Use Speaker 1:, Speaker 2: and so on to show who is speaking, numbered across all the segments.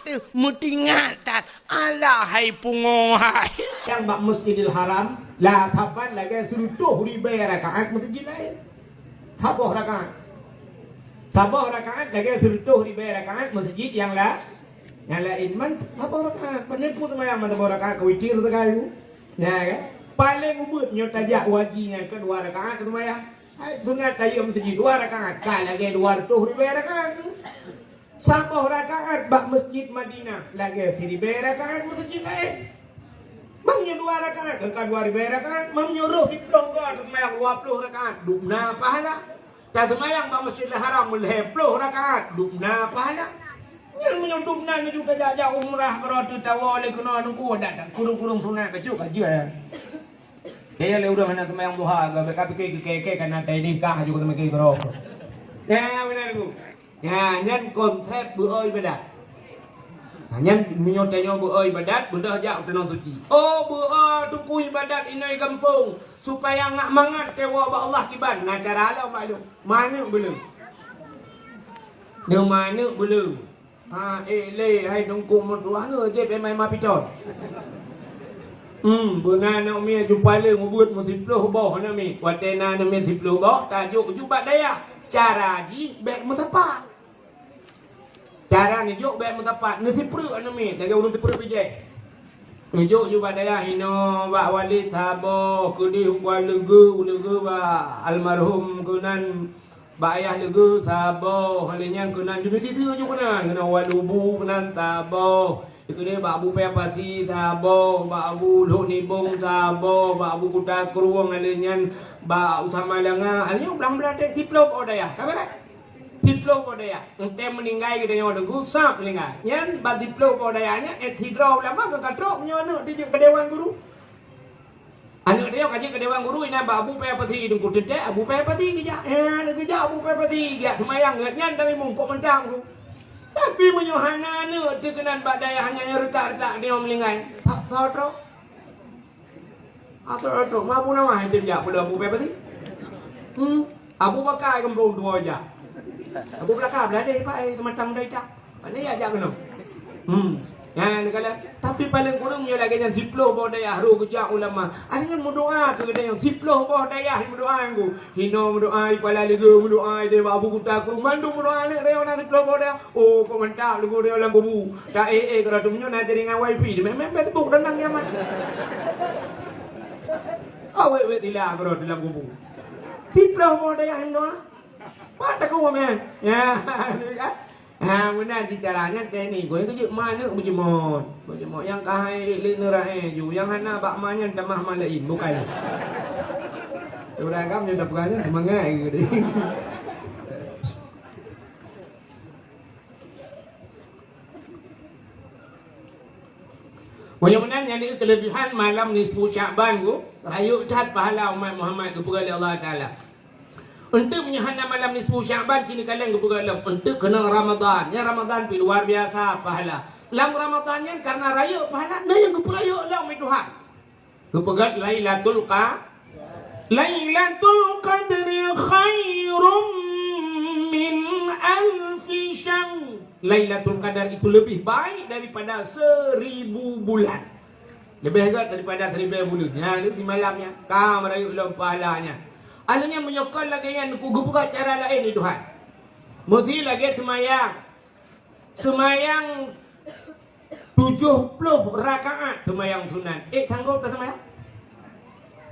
Speaker 1: tu mutingatan alahai pungohai.
Speaker 2: Yang bak Masjidil Haram lah kapan lagi suruh ribu rakaat masjid lain. Sabah rakaat. Sabah rakaat lagi suruh ribu rakaat masjid yang lain man sabah rakaat. Penipu semayang man sabah rakaat kewitir sekali. Ya kan? Paling ubud nyotajak wajinya kedua rakaat semayang. Sunat tayyum masjid 2 rakaat. Kal lagi 200 ribu rakaat. Sabah rakaat bak Masjid Madinah lagi 1000 rakaat masjid lain. Mamnya 2 rakaat, engkau 2000 rakaat, mamnya roh 10 rakaat, semayang 20 rakaat, dubna pahala. Tak semayang bak Masjidil Haram 10 rakaat, dubna pahala. Yang punya dubna ni juga jajak umrah kalau tu tahu oleh kena nunggu dah kurung-kurung sunat kecil aja. Dia le udah mana semayang duha, gak pikir karena tadi nikah juga tak mikir kerok. Ya benar tu. Ya, nyan konsep beroi badat. Nyan menyotanya beroi badat, benda jak tenang suci. Oh, beroi tungku ibadat inai kampung supaya ngak mangat tewa ba Allah kiban. Nah cara ala maklum. Mana belum? Dia mana belum? Ha, le hai tungku mertua ne je pe mai mapiton. Benar nak mi jumpa le ngubut musiploh boh na mi. Watena na mi siploh boh tajuk jubat daya. Cara ji bek metapak. Cara ni juk bek metapak ni sipru anami lagi urus sipru bijak. Juk juga daya hino ba wali tabo kudi wa legu ba almarhum kunan ba ayah legu sabo halenya kunan jadi itu juga kunan kena walubu kunan tabo. Itu dia ba abu pe pasi tabo ba abu lo nibong tabo ba abu kuta kruang halenya ba utama langa halenya belang-belang dek diplop odaya. Kabar? Diplop odaya. Ente meninggal kita nyawa dengku sap meninggal. Nyan ba diplop odayanya hidro lama ke katrok nyawa di kedewan guru. Anak dia kaji kedewan guru ina ba abu pe pasi dengku tente abu pe pasi dia. Dia kerja abu pe pasi dia semayang nyan dari mungkok mentang tu. Tapi menyohana ni terkenan badai hanya retak-retak dia meninggal. Tak tahu tu. Atau mabu nama itu dia pada abu pe pasi. Abu Bakar kampung dua aja. Abu Bakar berada di Pak teman-teman dah tak. Mana ya ajak kena. Ya kalau tapi paling kurang dia lagi yang siploh bawa daya ru kerja ulama. Ada yang berdoa tu ada yang siploh bawa daya berdoa aku. Hino berdoa kepala lega berdoa dia abu kuta ku mandu berdoa ni dia orang siploh bawa daya. Oh komentar lugu dia orang bubu. Tak kalau tu punya nak jadi dengan wifi dia memang Facebook dan nang nyaman. Awet tidak kalau dalam bubu. Siploh bawa daya hino. Patah kau men. Ya. Benar caranya kayak ni. Gue itu mana berjemot yang kahai linerai ju yang hana bak manyan tamah malain bukan. Udah kamu sudah bukannya semangat gitu. Bagaimana yang ini kelebihan malam nisfu Sya'ban ku rayu cat pahala umat Muhammad kepada Allah Taala. Untuk menyahana malam nisfu Sya'ban kini kalian kepada Allah untuk kena Ramadan. Ya Ramadan pi luar biasa pahala. Lam Ramadannya karena raya pahala nah yang kepada raya Allah mai Tuhan. Kepada Lailatul Qadri khairum min alfi syahr. Lailatul Qadar itu lebih baik daripada 1000 bulan. Lebih hebat daripada 1000 bulan. Ya ini di malamnya kam raya Allah pahalanya. Alanya menyokol lagi yang buka cara lain ni Tuhan. Mesti lagi semayang 70 rakaat semayang sunat. Sanggup tak semayang?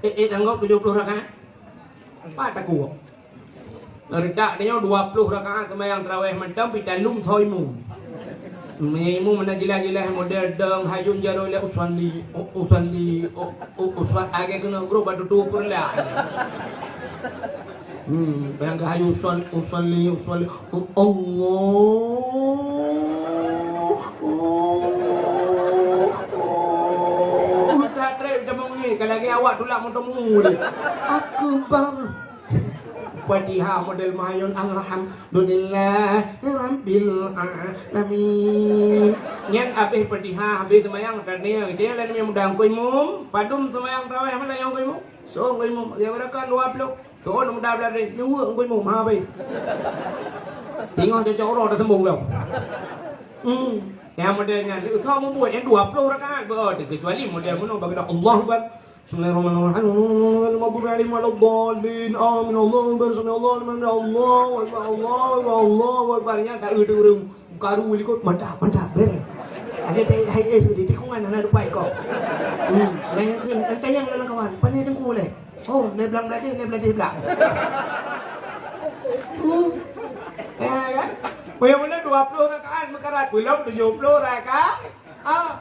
Speaker 2: Sanggup 70 rakaat? Apa tak kuat? Redak dia 20 rakaat semayang tarawih mentam pitalum thoimu. Memu mana jelas-jelas model deng hayun jaro le usalli age kena grup batu tu perlah. Bayang ke hayun usalli Allah. Tak trip jamong ni kalau lagi awak tulak motomu dia. Akbar. Fatihah model mahayun alhamdulillah rabbil alamin. Nyan habis Fatihah habis semayang tadi dia lain yang mudah koi mum padum semayang tarawih mana yang koi mum so koi mum dia berakan 20 tu mudah berada nyewa koi mum ha baik tengok dia coro dah sembung dah Yang modelnya kau membuat yang 20 rakaat kecuali model kuno bagi Allah Akbar. Bismillahirrahmanirrahim. Maghdubi alaihim waladdallin. Amin. Allahu Akbar. Subhanallah liman Allahu Akbar. Allahu Akbar. Nya tak urung karu likut mantap bere. Ada hai sudah tikungan anak rupai kau. Yangขึ้นแต่ยังแล้วkawan. Pandai tengku leh. Oh, dia bilang tadi, dia bilang. Kan? Yang mana 20 rakaat mekarat belum 70 rakaat.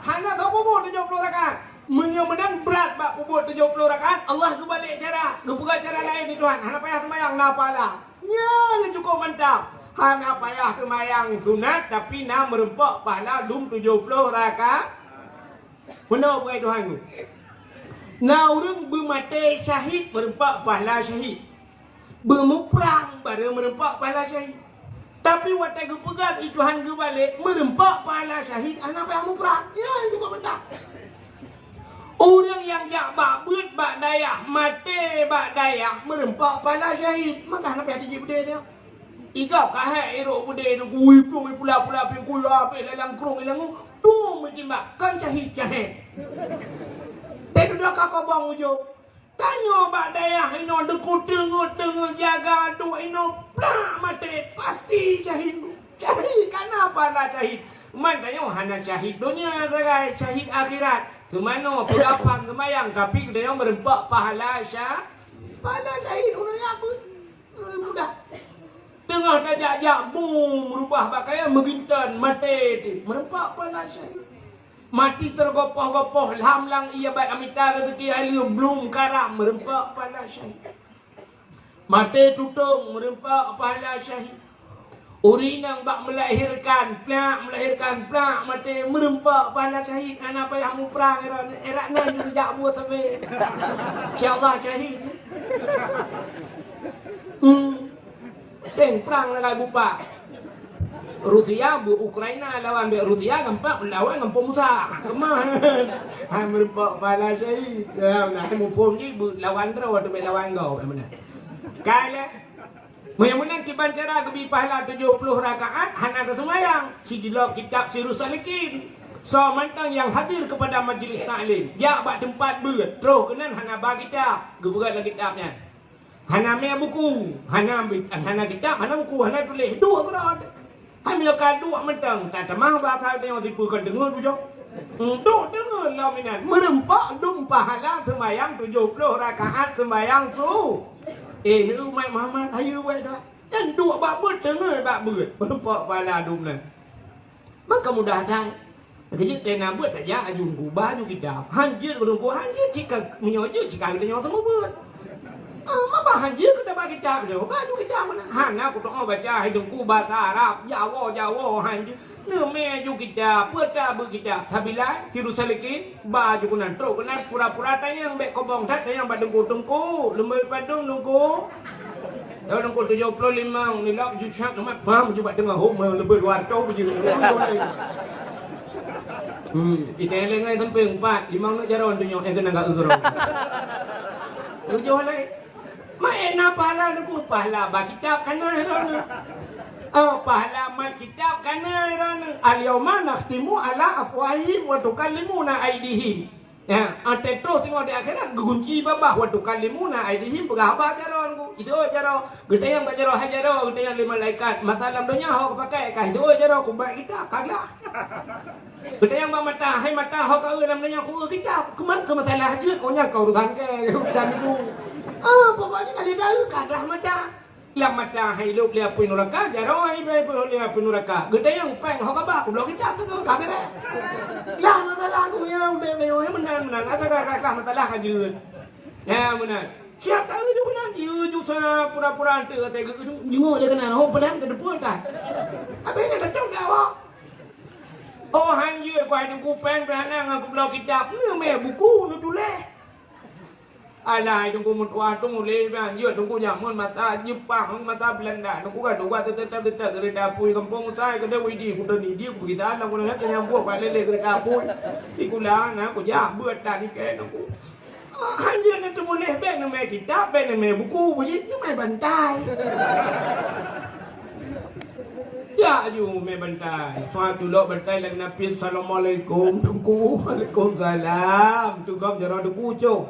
Speaker 2: Hanya kau buat 70 rakaat. Yang menang berat bak buat 70 rakaat. Allah kebalik cara. Bukan cara lain ni Tuhan. Hanya payah semayang napalah. Ya, yang cukup mantap. Hanya payah semayang sunat tapi nak merempak pahala dum 70 rakaat. Benar bukan Tuhan tu. Nah orang bermati syahid merempak pahala syahid. Bermuprang baru merempak pahala syahid. Tapi waktu aku pegang itu Tuhan ke balik merempak pahala syahid anak payah muprang. Ya itu kok betul. Orang yang jak bak beut bak dayah mati bak dayah merempak pahala syahid. Maka anak payah tinggi benda dia. Ikau kahai erok benda tu kui pun pula-pula pi kui apa dalam kerung dalam tu macam kan syahid. Tapi dah kakak bang ujung. Tanya bak dayah ino dekut tengok jaga dua ino plak mati pasti syahid. Syahid kenapa lah syahid? Man tanya hanya syahid dunia sagai syahid akhirat. Semano pegapang semayang tapi dia merempak pahala syahid orang apa? Mudah. Tengah dajak boom merubah pakaian mengintan mati merempak pahala syahid. Mati tergopoh-gopoh lamlang ia baik amita rezeki halia belum karam merempak pahala syahid. Mati tutung merempak pahala syahid. Urinang bak melahirkan plak mati merempak pahala syahid. Anak payah mu perang erak nan jak buat tapi. Insyaallah syahid. Teng perang lagai bupa. Rusia Ukraina lawan Rusia gampang lawan gampang musa. Kemana? Hai merempak pahala syahid. Nah, mu pun ni lawan draw atau lawan kau mana? Kala Menang kiban cara kebi pahala 70 rakaat hanya ada semayang. Sidilah kitab Sirus Salikin. So mantang yang hadir kepada majlis ta'lim. Ya bak tempat ber. Terus kenan hanya bagi kitab. Geberat lagi kitabnya. Hanya ambil buku. Hanya kitab, hanya buku, hanya tulis. Dua berat. Ambil dua mentang. Tak temah bakal tengok tipukan dengar bujok. Duk dengar lah minat. Merempak dum pahala semayang 70 rakaat semayang su. Ni umat Muhammad ayu buat dah. Dan dua bak ber dengar bak ber. Merempak pahala dum nan. Maka mudah dah. Kejut tena buat tak ja ajun ku baju kitab. Hanjir ku hanjir jika menyojo jika kita nyawa semua buat. Mama hanjir kita bagi kitab je. Baju kitab mana? Hana aku tak baca hidung ku bahasa Arab. Jawa hanjir. Neme ju kitab, peta bu kitab. Sabila Sirus Salikin baju kunan tro kunan pura-pura tayang bek kobong tat tayang badung-tungku. Lembai padung nunggu. Kalau nunggu 75 ni lak ju syak nama paham cuba tengah hok lebih 200 biji. Kita yang lengai sampai 4, 5 nak jaron tu yang kena agak urang. Tujuh lagi. Main pahala tu pahala bagi kitab kana heran. Pahala mai kitab kana heran. Al-yawma nakhtimu ala afwahihim wa tukallimuna aydihim. Ya, ate terus tengok di akhirat gegunci babah wa tukallimuna aydihim berapa jaron ku. Itu jaro. Kita yang baca roh jaro, kita yang lima malaikat. Masalah dunia hok pakai kah itu jaro ku bagi kitab kagak. Kita yang mata, hai mata hok kau dalam dunia ku kitab. Kemana ke masalah hajat ohnya kau urusan ke urusan itu. Pokoknya kali dah kagak mata. Lah mata hai luk dia pun neraka jaro hai pun dia pun neraka. Kita yang peng hok apa ku blok kitab tu kagak dah. Lah masalah ku ya udah dia menang kagak masalah hajat. Ya menang. Siap tahu tu menang. You juga pura-pura ante kata jenguk dia kena hok pelan ke depan tak. Apa yang dah tahu dah. Oh hanjir ku ada ku pen berhanang aku belau kitab. Ni me buku ni tulis. Alai tunggu mutua tunggu le hanjir tunggu jamun mata Jepang mata Belanda. Tunggu ka dua tetap kereta pui kampung utai ke dewi di ku ni dia ku kita nak ku nak kena buat balik kereta pui. Ikulah nak ku ja buat tadi ke tunggu. Hanjir ni tunggu le beng ni me kitab beng ni me buku begitu ni me bantai. Ya ju me bantai. Suatu lo bantai lang Nabi Assalamualaikum. Tunggu. Waalaikumsalam. Tunggu jara duku cok.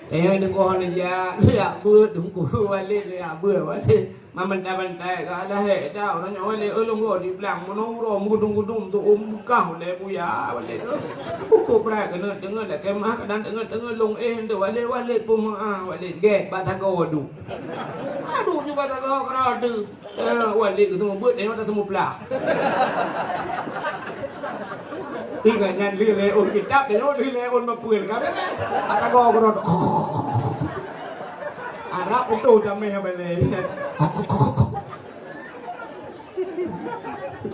Speaker 2: Yang dengar ni ya, ya buat dungku balik ya buat balik. Bantai kalau hek dah orang yang balik elong go di belang menongro mudung-mudung tu buka oleh buya balik tu. Buku berat kena dengar dak kemah kadang dengar long tu balik pun balik get batago du. Aduh juga tak kau kerada. Balik tu semua buat tengok tak semua pelah. Ingat nyan leon kitab tengok leon mapul kan. Batago kerada. Arab itu jamai balik.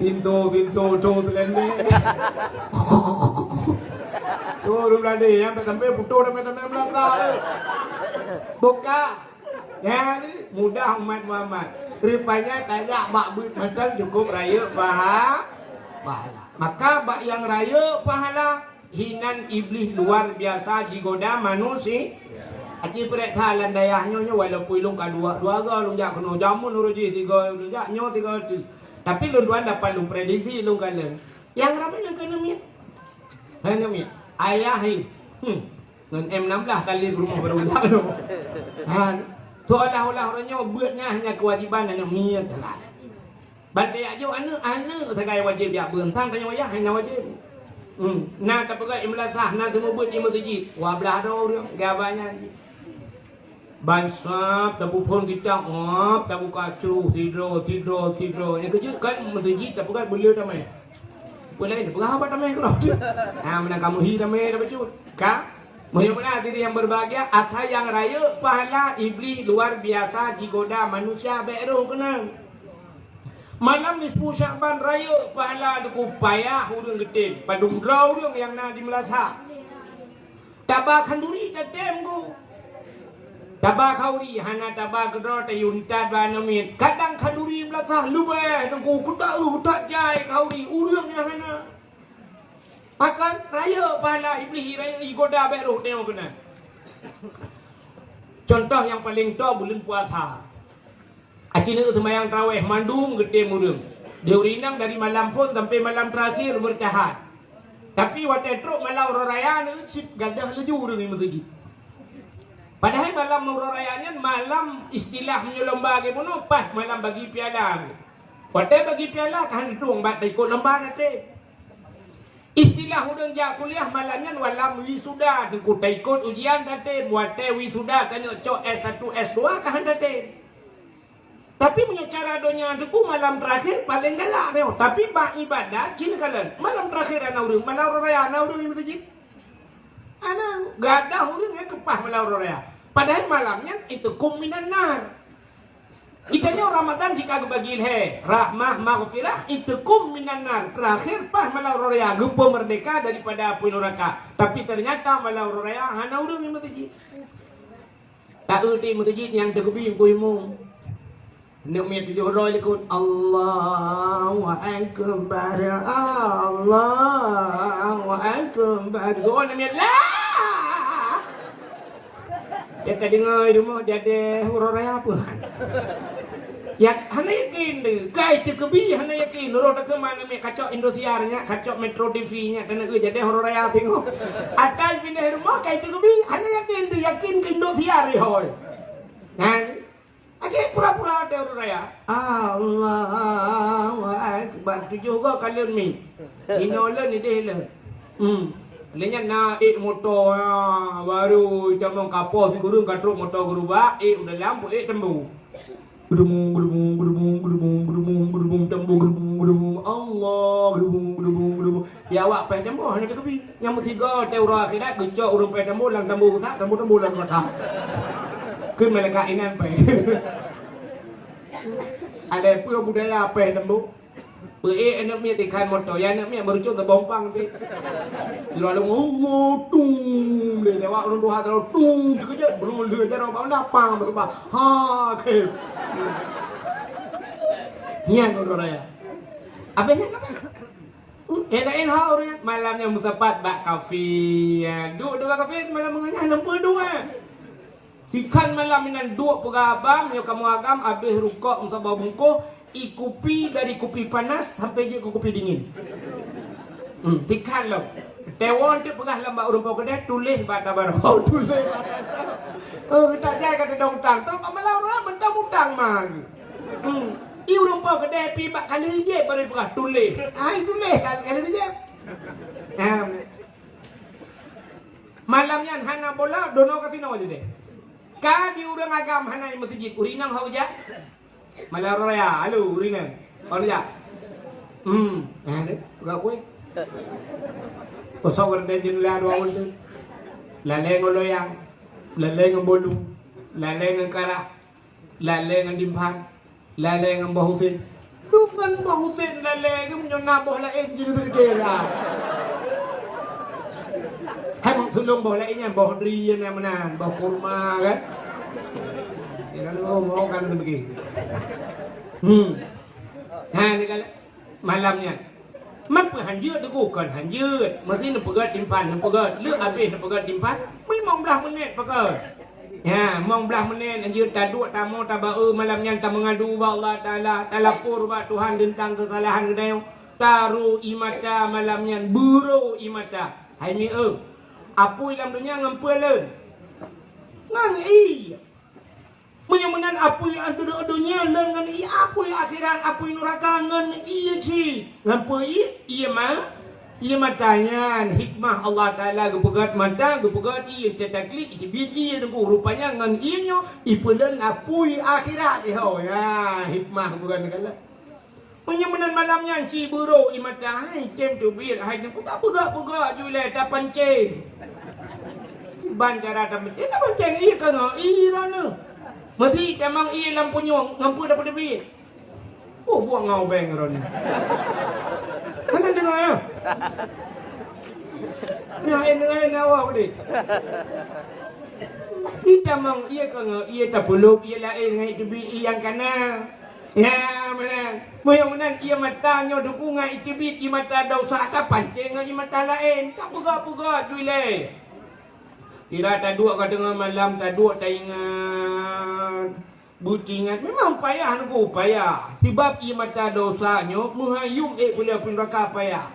Speaker 2: Tinto telende. Turun lagi yang sampai putu sampai belakang. Buka. Ya, mudah umat Muhammad. Rupanya tanya bak buit macam cukup raya pahala. Maka bak yang raya pahala hinan iblis luar biasa digoda manusia. Aci perek thalan dayahnya walaupun long dua ga long jak kono jamun uruji tiga long jak nyo tiga tu. Tapi long tuan dapat long prediksi long kalen. Yang ramai yang kena miat. Kena miat. Ayah hi. Ngan M16 kali rumah berulang tu. Tu olah orangnya buatnya hanya kewajiban dan miat salah. Badai aja ana segai wajib dia beun sang tanya wayah hanya wajib. Nah tapi kan imlatah nah semua buat di masjid. Wah belah do dia gabanya. Bansap, dah pun kita ngap, dah buka ceruh, tidro. Yang kejut kan masjid, dah bukan beliau damai. Boleh, dah bukan apa damai kerap tu. Mana kamu hi damai dah baju. Kak, mudah-mudahan diri yang berbahagia, asal yang raya, pahala iblis luar biasa, jigoda manusia, beruh kena. Malam di 10 Syakban raya, pahala duku payah, hurung getin. Padung draw hurung yang nak di Melata. Tabak kanduri, tatem ku. Tabak kauri hana tabak kedor te yunta banamit kadang kaduri melasah lubeh tengku kutak jai kauri urang yang hana akan raya pahala iblis raya igoda beruh tengok kena. Contoh yang paling tua bulan puasa. Acina sembahyang tarawih mandung gede murung. Dia urinang dari malam pun sampai malam terakhir bertahan. Tapi waktu truk malam raya ni sip gadah laju urang ni masjid. Padahal malam rayanya malam istilah lomba ke bunuh pas malam bagi piala. Pada bagi piala kan dong bat ikut lomba nanti. Istilah udang jak kuliah malamnya malam wisuda ikut ujian nanti buat wisuda kan cok S1 S2 kan nanti. Tapi punya cara donya deku malam terakhir paling galak dia. Tapi bak ibadah cina kalian malam terakhir ana urang malam raya ana urang di masjid. Ana gadah urang kepah malam raya. Padahal malamnya itu kuminan nar. Itanya Ramadan jika bagi ilhe rahmah maghfirah itu kuminan nar. Terakhir pah malam raya gempa merdeka daripada api neraka. Tapi ternyata malam raya hana urang di masjid. Tak di masjid yang terkebing kuimu. Nak miat di roy lekut Allahu akbar Allahu akbar. Go nak miat lah. Dia tak dengar rumah dia ada huruf raya apa. Ya, hana yakin deh. Kai terkebi hana yakin. Nurut ke mana me kacau Indosiar nya, kacau Metro TV nya kena jadi huruf raya tengok. Atai pindah rumah kai terkebi hana yakin deh, yakin ke Indosiar hoi. Kan? Ake pura-pura ada huruf raya. Allahu akbar. Tu juga kalian mi. Inolan ni deh lah. Lenya naik motor baru jamong kapal si guru katruk motor guru ba udah lampu tembu gedung tembu Allah gedung ya awak pe tembu hanya tepi yang tiga teura akhirat gencok urung pe tembu lang tembu tak tembu lang kata ke malaikat inan pe ada pun budaya pe tembu anak mi tikan motor, ya anak mi merujuk ke bompang tu. Kalau ada ngomong tung, dia lewat orang dua terus tung, kerja belum dia cara apa napang berubah. Ha, ke. Nian orang raya. Apa yang apa? Enak orang malamnya musapat bak kafe. Duk dua kafe malam menganyah 62.
Speaker 1: Ikan malam minan dua pegabam, yo kamu agam habis rukuk musabah bungkuh, ikupi dari kopi panas sampai je ke kopi dingin. Tikan lo. Tewon tu pegah lambak urang kedai tulis bata barau tulis bata. Tak jai kata dong tang. Terus kat malau orang mentang mutang mah. I urang kedai pi bak kali je baru pegah tulis. Ai tulis kali je. Malamnya hana bola dono katino je deh. Ka di urang agam hana masjid urinang hau ja. Malau raya, halo urinang. Ono ja. Ada pegah kuih. Pasawar na dyan lalo ako doon. Laleng ang loyang, laleng ang bolong, laleng ang kara, laleng ang dimpan, laleng ang bahusin. Duman bahusin, laleng yung naboh lain dyan ito kaya. Hay mong sulong boh lain yan, boh riyan naman na, boh kurma kan. Yan ano mo kan na begini. Ini kala malam yan. Man pun hanjut tu kan hanjut. Mesti nak pegat timpan, nak pegat. Lek habis nak pegat timpan, memang belah menit pegat. Ya, memang belah menit hanjut taduk tamu tabau malamnya tak mengadu ba Allah Taala, talapur ba Tuhan tentang kesalahan kedai. Taru imata malamnya buru imata. Hai mi apui dalam dunia ngampeleun. Ngan i. Menyamunan apui adu dunia dengan i apui akhirat apui neraka ngan i ci. Ngampui i mah ia matanya hikmah Allah Taala gepegat mata gepegat i tetaklik i biji dengan rupanya ngan i nyo ipeun apui akhirat ho ya hikmah bukan kala. Menyamunan malamnya ci buru i mata hai cem tu bir hai nak tak pegak jule tak pancing. Ban cara tak pancing tak pancing i kan i rana. Mesti temang i lampu nyong ngampu dapat lebih. Oh buang ngau beng ron. Mana dengar ya? Ya ini awak ni. Kita mang ia kan ia tak peluk ia lain ngai tebi yang kana. Ya mana? Mudah-mudahan ia matanya dukungan itibit i mata dosa tak pancing i mata lain. Tak pegak juile. Kira tak dua kat tengah malam tak dua tak ingat. Butingat memang payah aku payah. Sebab ia mata dosanya menghayung boleh pun raka payah.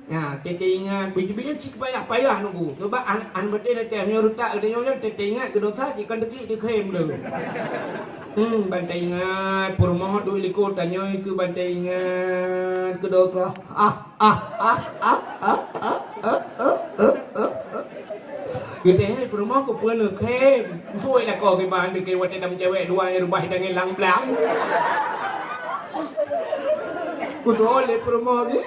Speaker 1: Ya, tete ingat biji-biji sik payah nunggu. Sebab an betul tete nya rutak dia nya tete ingat ke dosa jikan dekik dia khem lu. Bantai ingat permohon duit likut tanya ke bantai ingat ke dosa. Kita ni perumah ko pun nak kem. Suai lah kau ke bahan dekat wadah dalam cewek dua yang rumah dengan lang belang. Kutu le perumah ni.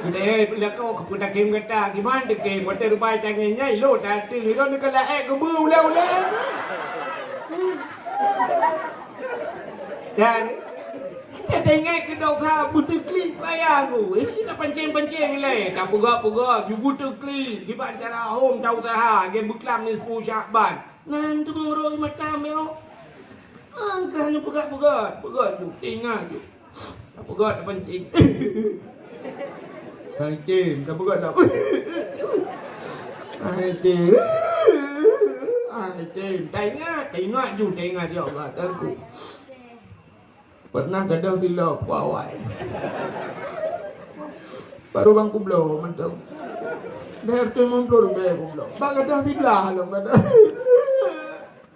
Speaker 1: Kita ni lah kau ke pun nak kem kata gimana dekat wadah rumah dengan nyai lo dah tu ni nak kalau ke bulu ulang. Dan kita ingat ke dosa butuh klik payah tu. Ini nak pancing-pancing le. Tak pegak-pegak. You butuh klik. Kibat cara home tahu taha. Dia beklam ni 10 Syakban. Nan tu mengurui mata meo. Angkah ni pegak-pegak. Pegak tu. Ingat tu. Tak pegak tak pancing. Pancing. Tak pegak tak. Pancing. Pancing. Tak ingat. Tak ingat tu. Tak ingat ya Allah. Tentu. Pernah gadah silap pawai. Baru bang kublo mantap. Dah tu mumplur be kublo. Bang gadah silah lah gadah.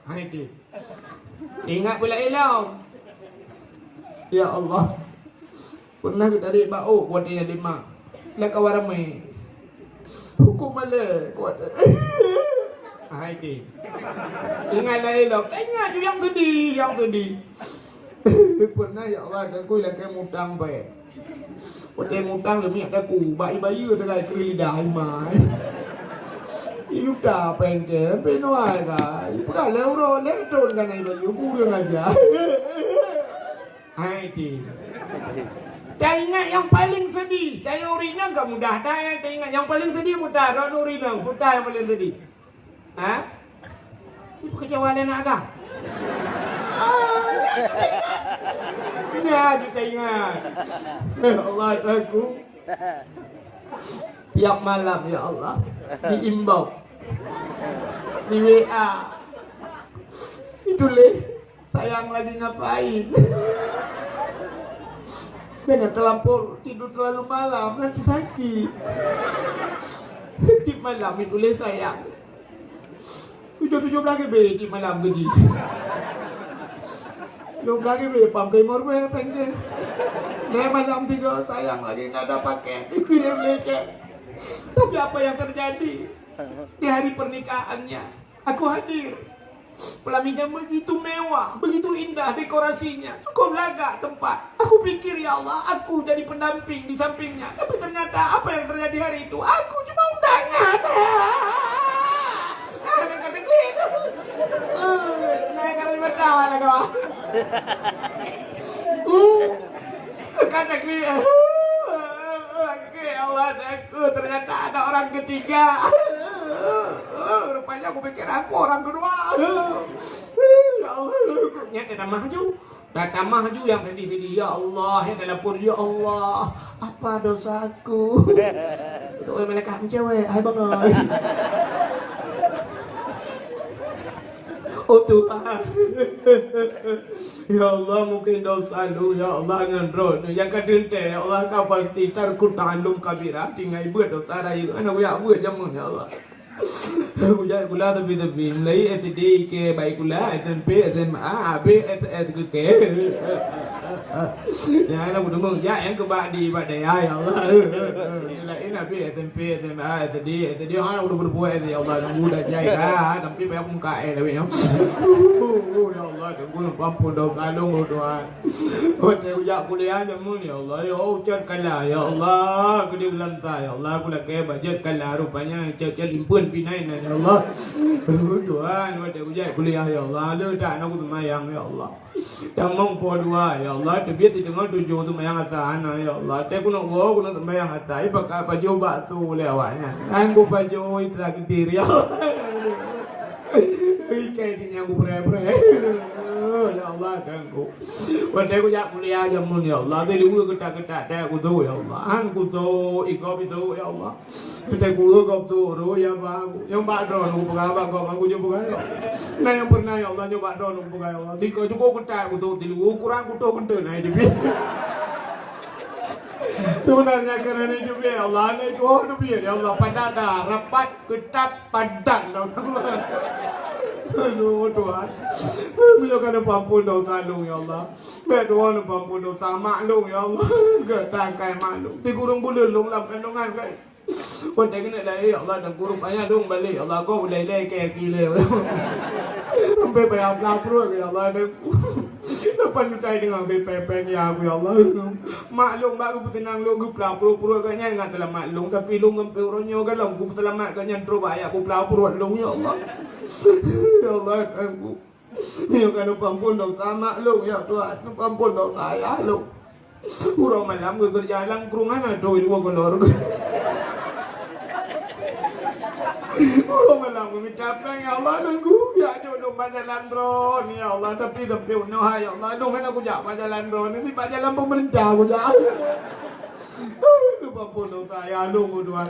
Speaker 1: Hai tu. Ingat pula elau. Ya Allah. Pernah kita tarik bau buat dia 5. Lah kawan ramai. Hukum malah kuat. Hai tu. Ingatlah elau. Ingat tu yang sedih. Pernah ya Allah dan ku lagi mutang baik. Pote mutang demi ada ku bayi-bayi tegai kelida mai. Iu ta pengke penoi ka. Iu ka leuro leton kan ai bayi ku yang aja. Hai ti. Tak ingat yang paling sedih. Saya urina enggak mudah. Tak ingat yang paling sedih mudah. Ron urina mudah yang paling sedih. Ha? Ibu kecewa nak agak. Ya, kita ingat. Ya Allah, aku tiap malam ya Allah diimbau
Speaker 2: di WA. Itu leh, sayang lagi ngapain? Jangan terlampau tidur terlalu malam, nanti sakit. Di malam itu leh sayang. 7 lagi be di malam gaji. 7 lagi be pamkai morbe pengen. Leh malam 3 sayang lagi nggak ada paket, dikirim leke. Tapi apa yang terjadi? Di hari pernikahannya, aku hadir. Pelaminya begitu mewah, begitu indah dekorasinya, cukup laga tempat. Aku pikir ya Allah, aku jadi pendamping di sampingnya. Tapi ternyata apa yang terjadi hari itu? Aku cuma undangan. Saya karena masalah kawan. Kata dia, Allah aku ternyata ada orang ketiga. Rupanya aku pikir aku orang kedua. Ya Allah, nyata nama maju. Datang maju yang sedih-sedih. Ya Allah, yang telepon ya Allah. Apa dosaku? Itu mereka cewek, hai bang. Oh Tuhan. Ya Allah, mungkin dosa lu ya Allah ngendro yang kadente ya Allah kau pasti tarku ta'allum kabira tinggai buat dosa rayu anak buat jamun ya Allah. Ujar kula tapi mulai SD ke baik kula SMP SMA AB SS ke ya anak buat ya yang kebadi badai ya Allah. Lain AB SMP SMA SD orang udah berbuat ya Allah mudah jaya tapi banyak muka tapi ya. Ya Allah tunggu ampun dosa lu Tuhan. Oh ujak kuliah jamun ya Allah. Ya ucapkanlah ya Allah aku diulantar ya Allah aku nak ke budgetkanlah rupanya cek limpun pinai ya Allah. Tuhan waktu ujak kuliah ya Allah lu tak nak aku semayang ya Allah. Tamang po dua ya Allah tapi tengok 7 tu mayang atas anak ya Allah. Tapi aku nak aku nak semayang atas pakai baju batu lewatnya. Aku baju itu lagi diri ya Allah. Kayaknya aku berai-berai. Ya Allah aku. Waktu aku jak kuliah jamun ya Allah. Tadi aku ketak-ketak tak aku tu ya Allah. Aku tu ikut itu ya Allah. Kita aku tu ro ya bagu. Yang badron aku pegang aku jumpa ya. Nah yang pernah ya Allah nyoba badron aku pegang ya Allah. Tiga cukup ketak aku tu tilu kurang aku tu kentut naik di bit. Sebenarnya kerana hidup ya Allah, naik oh hidup ya Allah pada rapat ketat padan Allah. Aduh Tuhan, beliau kena pampun dosa lu ya Allah. Berdoa nak pampun dosa maklum ya Allah. Ketangkai maklum. Si kurung bulan lu lam kandungan kan.คนแต่ก็เนี่ยเลยAllah dan guru banyak dong balik Allah kau boleh leh kayak gila. Sampai bayar lapar ya Allah dan depan utai dengan pepeng ya aku ya Allah. Maklum baru tenang lu gue pelapur-pur kan nyan ngan salah maklum tapi lu ngampe oronyo kan lu gue selamat kan nyan terus bayar aku pelapur lu ya Allah. Ya Allah aku. Ya kan ampun dosa maklum ya Tuhan ampun dosa ya lu. Kurang malam gue kerja lang kurungan ada dua kolor. Kurang malam gue capek ya Allah nunggu ya jodoh jalan drone ya Allah tapi unoh ya Allah dong kan aku jak jalan drone ini jalan pemerintah aku jak. Lupa puluh saya lu Tuhan.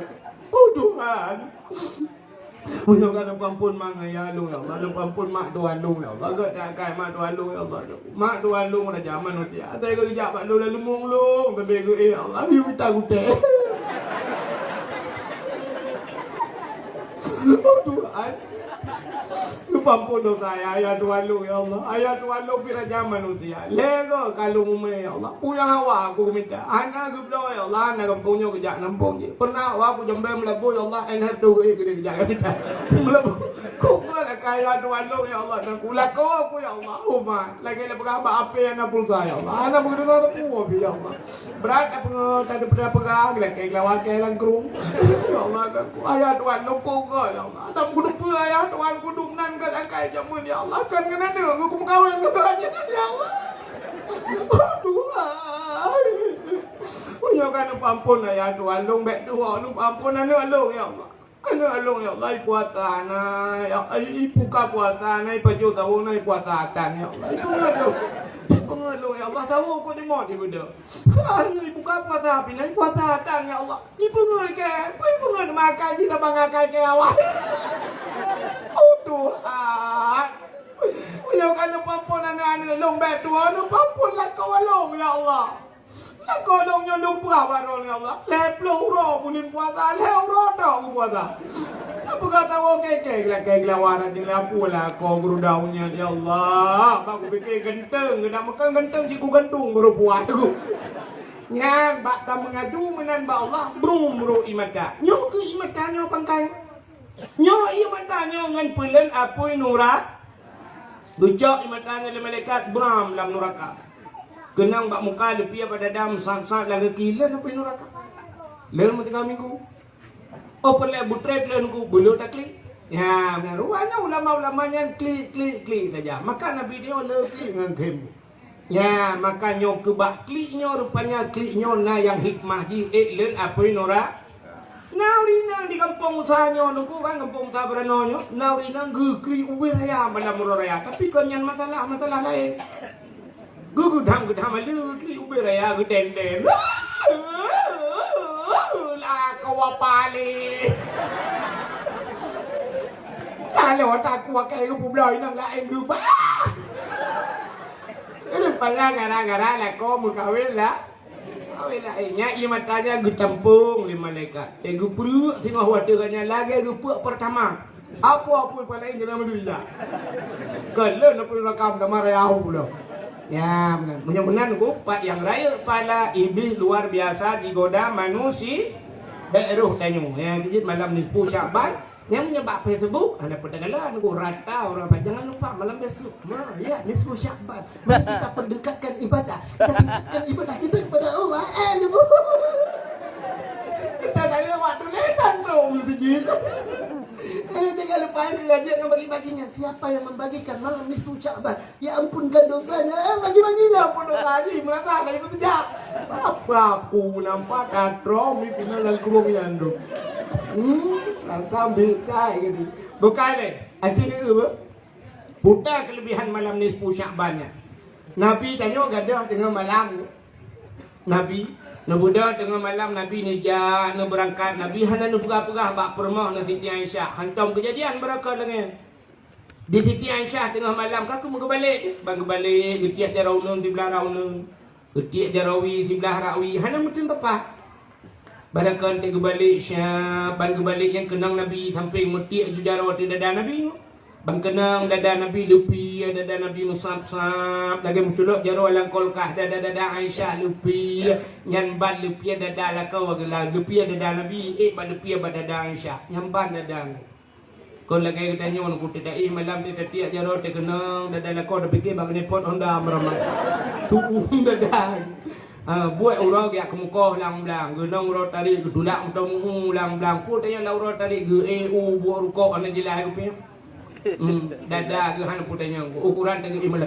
Speaker 2: Oh Tuhan. Mudah-mudahan ampun mang ya lu ya Allah ampun mak Tuhan lu ya Allah gak tak mak Tuhan lu ya Allah mak Tuhan lu dah zaman manusia saya ke jak lu lalu mung tapi gue ya Allah you minta gue. Oh Tuhan. Lupa pun dosa ayah Tuhan lu ya Allah. Ayah Tuhan lu pira zaman manusia. Lego kalau mume ya Allah. Punya hawa aku minta. Anak aku berdoa ya Allah. Anak kampungnya kejak nampung je. Pernah aku jembe melebu ya Allah. Enak tu gede kejak minta. Melebu. Kau nak kaya Tuhan lu ya Allah. Dan kula kau aku ya Allah. Umar. Lagi lepas apa apa anak pulsa ya Allah. Anak begitu tak puas ya Allah. Berat apa tak ada pernah pegang. Lagi kelawak kelang kerung. Ya Allah aku. Ayah Tuhan lu kau ya Allah. Tak kudu ayah Tuhan kudu nan kan akai jamun ya Allah kan kena deng aku kawin ke aja ya Allah. Oh Tuhan. Oh ya kan ampun ya Tuhan lu mek doa lu ampun anak lu ya Allah. Anak lu ya Allah puasa na ya ibu ka puasa na baju tahu na puasa tan ya Allah. Itu lu ya Allah tahu kau di mau di benda. Ibu ka puasa pinai puasa tan ya Allah. Ibu ngel ke, ibu ngel makan kita bangakai ke awak. Oh
Speaker 1: Tuhan. Menyokkan apapun anak-anak long bet Tuhan, apapun lah kau long ya Allah. Lah kau long nyolong berapa ya Allah. Leploh roh punin puasa, leuro dah puasa. Apa kata orang kekek warat ni lapu lah kau guru daunnya ya Allah. Aku fikir genteng, kena makan genteng ciku gantung baru puas aku. Ngan bak tak mengadu menan ba Allah brum bro imata. Nyo ke imata nyo pangkai. Nyo imata nyo ngan pulen apoi nura. Lucok imata nyo le malaikat bram lam neraka. Kenang bak muka depi pada dam sang-sang lagi kila depi neraka. Len mati minggu. Oh perle butre len ku bulu takli. Ya benar ruanya ulama-ulama yang klik saja. Maka Nabi dia le klik ngan kem. Ya, maka nyo kebak kliknya rupanya kliknya na yang hikmah ji len apoi nora. Naurina di kampung usahanya nunggu kan kampung usaha beranonyo. Naurina klik uwe raya mana murah raya. Tapi konyan masalah lain. Gudam alu klik uwe raya geden. Lah kau pali. Kalau tak kuat kayak gue belai nang lain gue. Itu pala gara-gara lah kau mukawin lah. Kawin lah nya ia matanya gue campung lima malaikat. Gue perut singah waternya lagi gue puak pertama. Apa pala ini dalam dunia. Kalau nak perlu rakam dah marah aku pula. Ya benar. Mudah-mudahan gue pak yang raya pala iblis luar biasa digoda manusia. Beruh tanya yang dijit malam nisfu Syaban. Yang menyebab Facebook ada perdagangan aku rata orang jangan lupa malam besok ya nisfu Syaban mari kita pendekatkan ibadah kita kepada Allah kita dari waktu lesan dong begitu jangan lupa ngaji yang bagi-baginya siapa yang membagikan malam nisfu Syaban ya ampunkan dosanya bagi-baginya pun dosa haji merasa ada itu tidak apa aku nampak katrom itu dalam kurung yang tu sambil kai gitu. Bukan deh. Acik ni apa? Putar kelebihan malam nisfu Syabannya. Nabi tanya gadah dengan malam. Nabi budak dengan malam Nabi ni nak berangkat Nabi hana nu pegah-pegah bak permah na Siti Aisyah. Hantam kejadian beraka dengan di Siti Aisyah tengah malam kaku mau balik. Bang balik getiak jaraunun di belah raunun. Getiak jarawi di belah rawi. Hana mungkin tepat. Barangkan tega balik syab, ban balik yang kenang Nabi samping mutiak jujara waktu dada Nabi. Bang kenang dada Nabi lupi, dada Nabi musab-sab, lagi menculuk jaro alang kolkah dada Aisyah lupi, nyan ban lupi dada lakau agak lupi dada Nabi, ban lupi dada Aisyah, nyan ban dada. Kau lagi tanya orang ku tidak malam ni tiak jaro te kenang dada lakau dah fikir bang ni pot Honda meramai. Tu dada. Buat orang yang kemukoh lang-lang, genong rotari gedulak mutong lang-lang. Ku tanya lau rotari ge buat rukuk ana jelas rupanya. Dada ge han ku tanya ukuran tengah imala.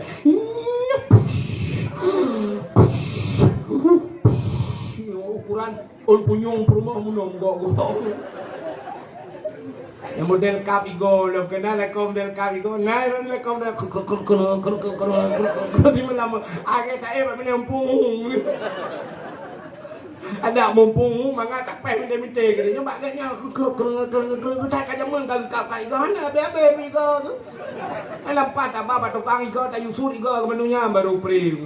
Speaker 1: Ukuran ul punyung rumah munong gok. Yang model kapigo lo kenal lekom model kapigo nai ron lekom dah di malam agak tak menyempung ada mumpung manga tak pay minta gini nyoba katnya tak kaja mun kap igo hana bebe igo tu lampat apa tukang igo tak yusur igo menunya baru pri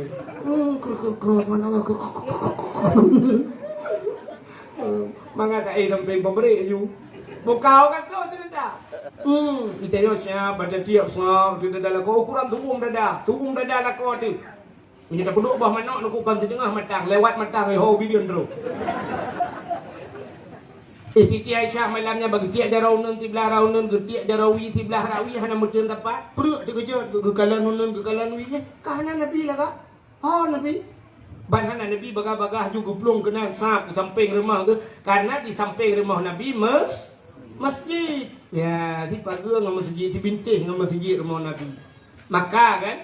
Speaker 1: manga tak sampai pemberi you bukau kan tu cerita. Kita yo siapa pada tiap sah tidak dalam kau ukuran tukum dada lah kau tu. Ini tak perlu bah manok nak kukan di tengah matang lewat matang ho video terus. Siti Aisyah malamnya bagi tiak jaraunun ti belah raunun tiak jarawi ti belah rawi hana mutun tepat. Perut dikejut gekalan unun gekalan wi kahana Nabi lah kak. Oh Nabi Banhana Nabi bagah-bagah juga pelung kena sap di samping rumah ke karena di samping rumah Nabi masjid. Ya, di pagar dengan masjid, di bintih dengan masjid rumah Nabi. Maka kan,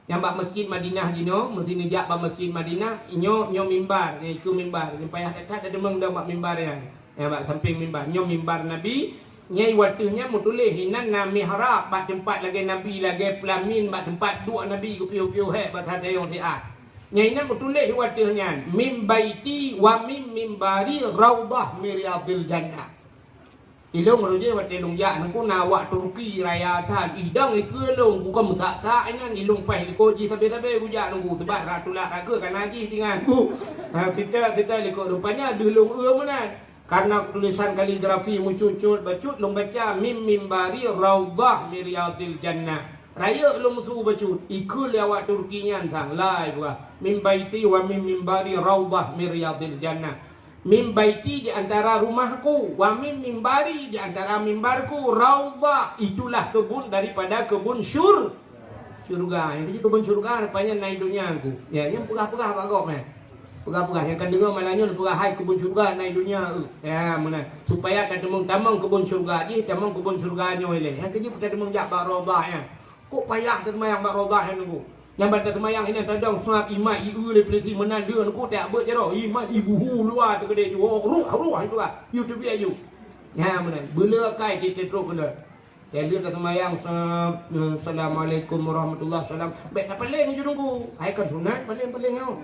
Speaker 1: yang bak masjid Madinah dino, mesti nejak bak masjid Madinah, nyo mimbar, itu mimbar. Yang payah dekat ada demang dah bak mimbar yang bak samping mimbar. Nyo mimbar Nabi, nyai watuhnya mutulih hinan na mihrab, bak tempat lagi Nabi lagi pelamin, bak tempat dua Nabi kupiu-piu hek bak ada yang siat. Nyai na mutulih watuhnya, mim baiti wa mim mimbari raudah miriyadil jannah. Ilong roje wat ilong ya nang ko nawak Turki raya tan idang ikue long ku kam sa nan ilong pai ko ji sabe-sabe ku ja nunggu tebat ratula raga kan haji dengan ku. Kita liko rupanya dulung menan. Karena tulisan kaligrafi mucucut bacut long baca mim mimbari raudhah miryatil jannah. Raya long su bacut ikul awak Turkinya tang lai buka mim baiti wa mim mimbari raudhah miryatil jannah. Mim baiti di antara rumahku, wa mim mimbari di antara mimbarku, raudhah itulah kebun daripada kebun surga. Yang jadi kebun surga rupanya naik dunia aku. Ya, yang pegah-pegah Pak Gop Pegah-pegah yang kan dengar malahnya pegah hai kebun surga naik dunia. Ya, mana supaya tak temung kebun surga je, temung kebun surganya oleh. Yang kerja kita temung jak bak raudhahnya. Kok payah kita mayang bak raudhahnya nunggu. Yang pada temayang ini tadang suap imat iu le plesi menandu aku tak ber jero imat ibu hu luar tu gede oh ruah itu ah YouTube ayu ya mana bela kai kita teruk benda ya dia kata temayang assalamualaikum warahmatullahi wasallam baik tak paling je nunggu ai kan sunat paling kau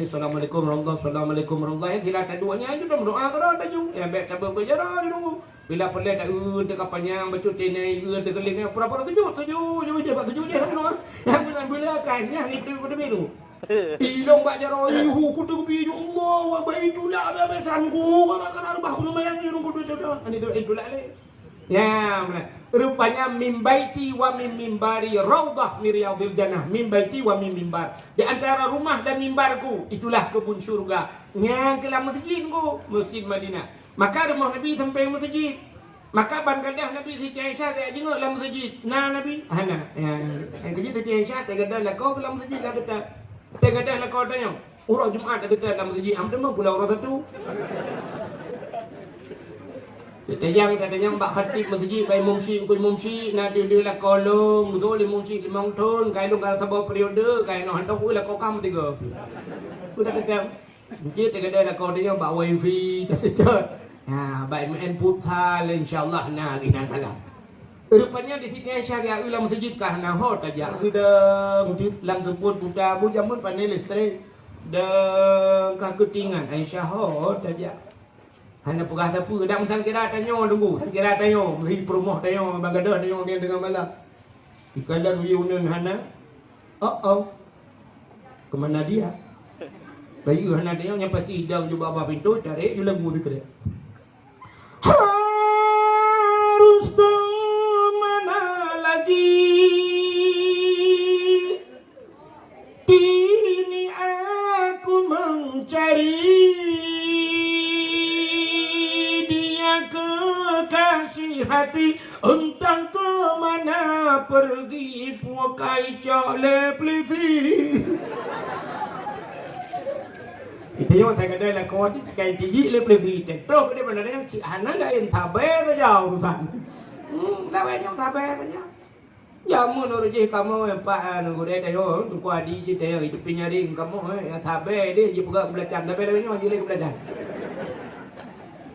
Speaker 1: assalamualaikum warahmatullahi tidak ada duanya aja dah berdoa kau dah ju ya baik tak ber jero nunggu bila pelai tak dekat panjang baca tenai dekat keling pura-pura tujuh je bak tujuh je sama yang bila kan yang ni pada biru ilong bak jaro yuhu kutu bi Allah wa baitulah babesan ku kadang-kadang bah ku mayang je nunggu tu ani tu itulah le ya rupanya mimbaiti wa mimbari raudhah miryadil jannah mimbaiti wa mimbar di antara rumah dan mimbarku itulah kebun surga yang kelam masjid ku Masjid Madinah. Maka rumah Nabi sampai masjid. Maka ban gadah Nabi Siti Aisyah tak jenguk dalam masjid. Nah Nabi, ana. Ya. Yang Siti Aisyah tak gadah lah kau dalam masjid lah kata. Tak gadah lah kau tanya. Orang Jumaat tak kata dalam masjid. Am demam pula orang satu. Kita yang bak khatib masjid bai mumsi na dia lah kolong betul le mumsi 5 tahun kai long kalau sabau periode kai no hantar ku lah kau kam 3. Ku tak kata. Masjid tak gadah lah kau dia bak wifi tak kata. Ha, baik main putar insya-Allah nah ginan malam. Rupanya di sini Aisyah dia ulang masjid kah nah ho tajak sudah masjid lam tempun putar bu jamun panel listrik dan kah ketingan Aisyah ho tajak. Hana pegah tapu dak sang kira tanya tunggu sang kira tanya mesti promoh tanya bagadah tanya dia dengan malam. Ikalan wiunun hana. Kemana dia? Bayu hana dia yang pasti hidang juga bawah pintu tarik dia lagu tu kira. Harus kemana lagi kini aku mencari dia kekasih hati entah kemana pergi puakai cale plisi. Kita yang saya kata lah kau ni kain tinggi le pelagi tektok dia benar yang cik Hana lain sabar saja urusan. Lawan yang sabar saja. Jamu nuru je kamu yang pak nuru dia tayo tu adi je tayo hidup penyaring kamu yang sabar dia je pegang belacan sabar dia yang je le belacan.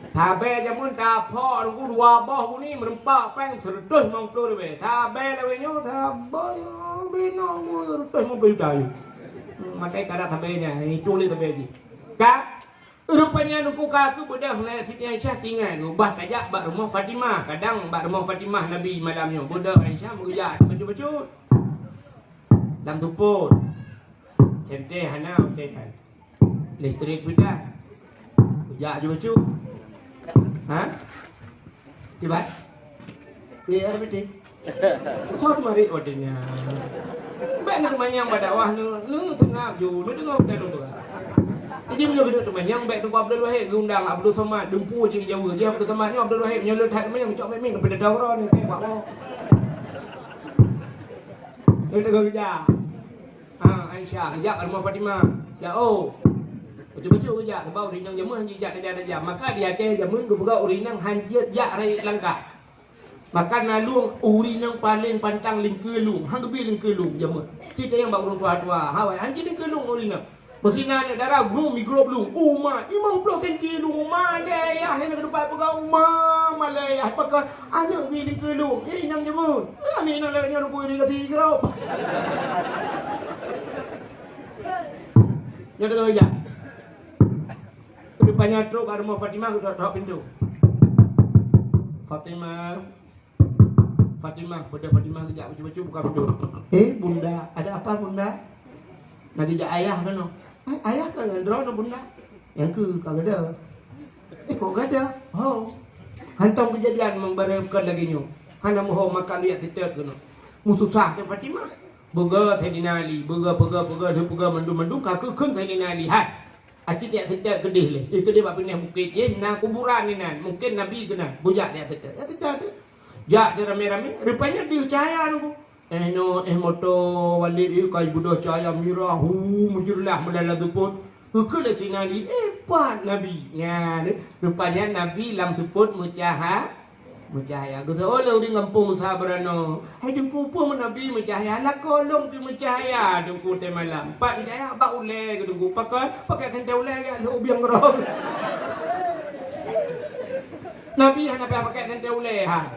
Speaker 1: Sabar jamun tak po nuru dua boh ni merempak peng terus mangklur be. Sabar dia yang sabar bino terus mau beritahu. Makai kada sabarnya itu le sabar ni. Kak, rupanya nuku kaku bedah nak Siti Aisyah tinggal tu. Bah tajak bak rumah Fatimah. Kadang bak rumah Fatimah Nabi malamnya. Budak Aisyah berujak baju-baju. Dalam tuput. Centeh hana utekan. Listrik pula. Berujak baju-baju. Ha? Tiba? Ya, betul. Kau mari ordernya. Baik nak manyang badawah nu tengah ju nu dengar betul tu. Jadi dia duduk tu yang baik tu Abdul Wahid undang Abdul Somad dempu je Jawa dia Abdul Somad ni Abdul Wahid punya letak yang cok memang kepada daurah ni tengok apa. Dia tengok kerja. Aisyah kerja kat rumah Fatimah. Ya betul-betul kerja sebab urinang jamu hanji jak dia maka dia Aceh jamun ke buka urinang hanji jak rai Langkah. Maka nalung urinang paling pantang lingkelung hang gebi lingkelung jamu. Cerita yang bak urang tua-tua hawai hanji lingkelung urinang. Masina ni darah grum mikro belum. Umma 50 cm lu Malaya yang ke depan pegang umma Malaya pakai anak ni ke lu. Nang jamu. Ni nak lagi nak kuih dekat tigrau. Ya dah ya. Depannya truk ada rumah Fatimah aku tak pintu. Fatimah. Fatimah, benda Fatimah kejap baca-baca buka pintu. Bunda, ada apa bunda? Nak kejap ayah kan no? Ayah kan ngendro no bunda. Yang ke kagak ada. Kok gak ada? Oh. Hantam kejadian memberekan lagi nyo. Hana moho makan lihat tidak kan no. Mususah ke Fatimah. Bega Sayyidina Ali, bega mendung kakekun Sayyidina Ali. Hai. Acik dia tidak kedih le. Itu dia bab pindah bukit je na kuburan ni nan. Mungkin Nabi kena bujak dia tidak. Ya tidak tu. Jak dia rame-rame, rupanya dia cahaya aku. Moto Walid kai budak cahaya mirah, mujurlah melala tuput. Kekele sinali, pat Nabi. Ya, rupanya Nabi lam tuput mucahaya. Aku tahu lah di kampung sabarano. Hai dengku pun Nabi mucahaya, lah kolong tu mucahaya dengku teh malam. Pak mucahaya bak ule ke dengku pakai sentel ule ya lu biang roh. Nabi hana pakai sentel ule ha.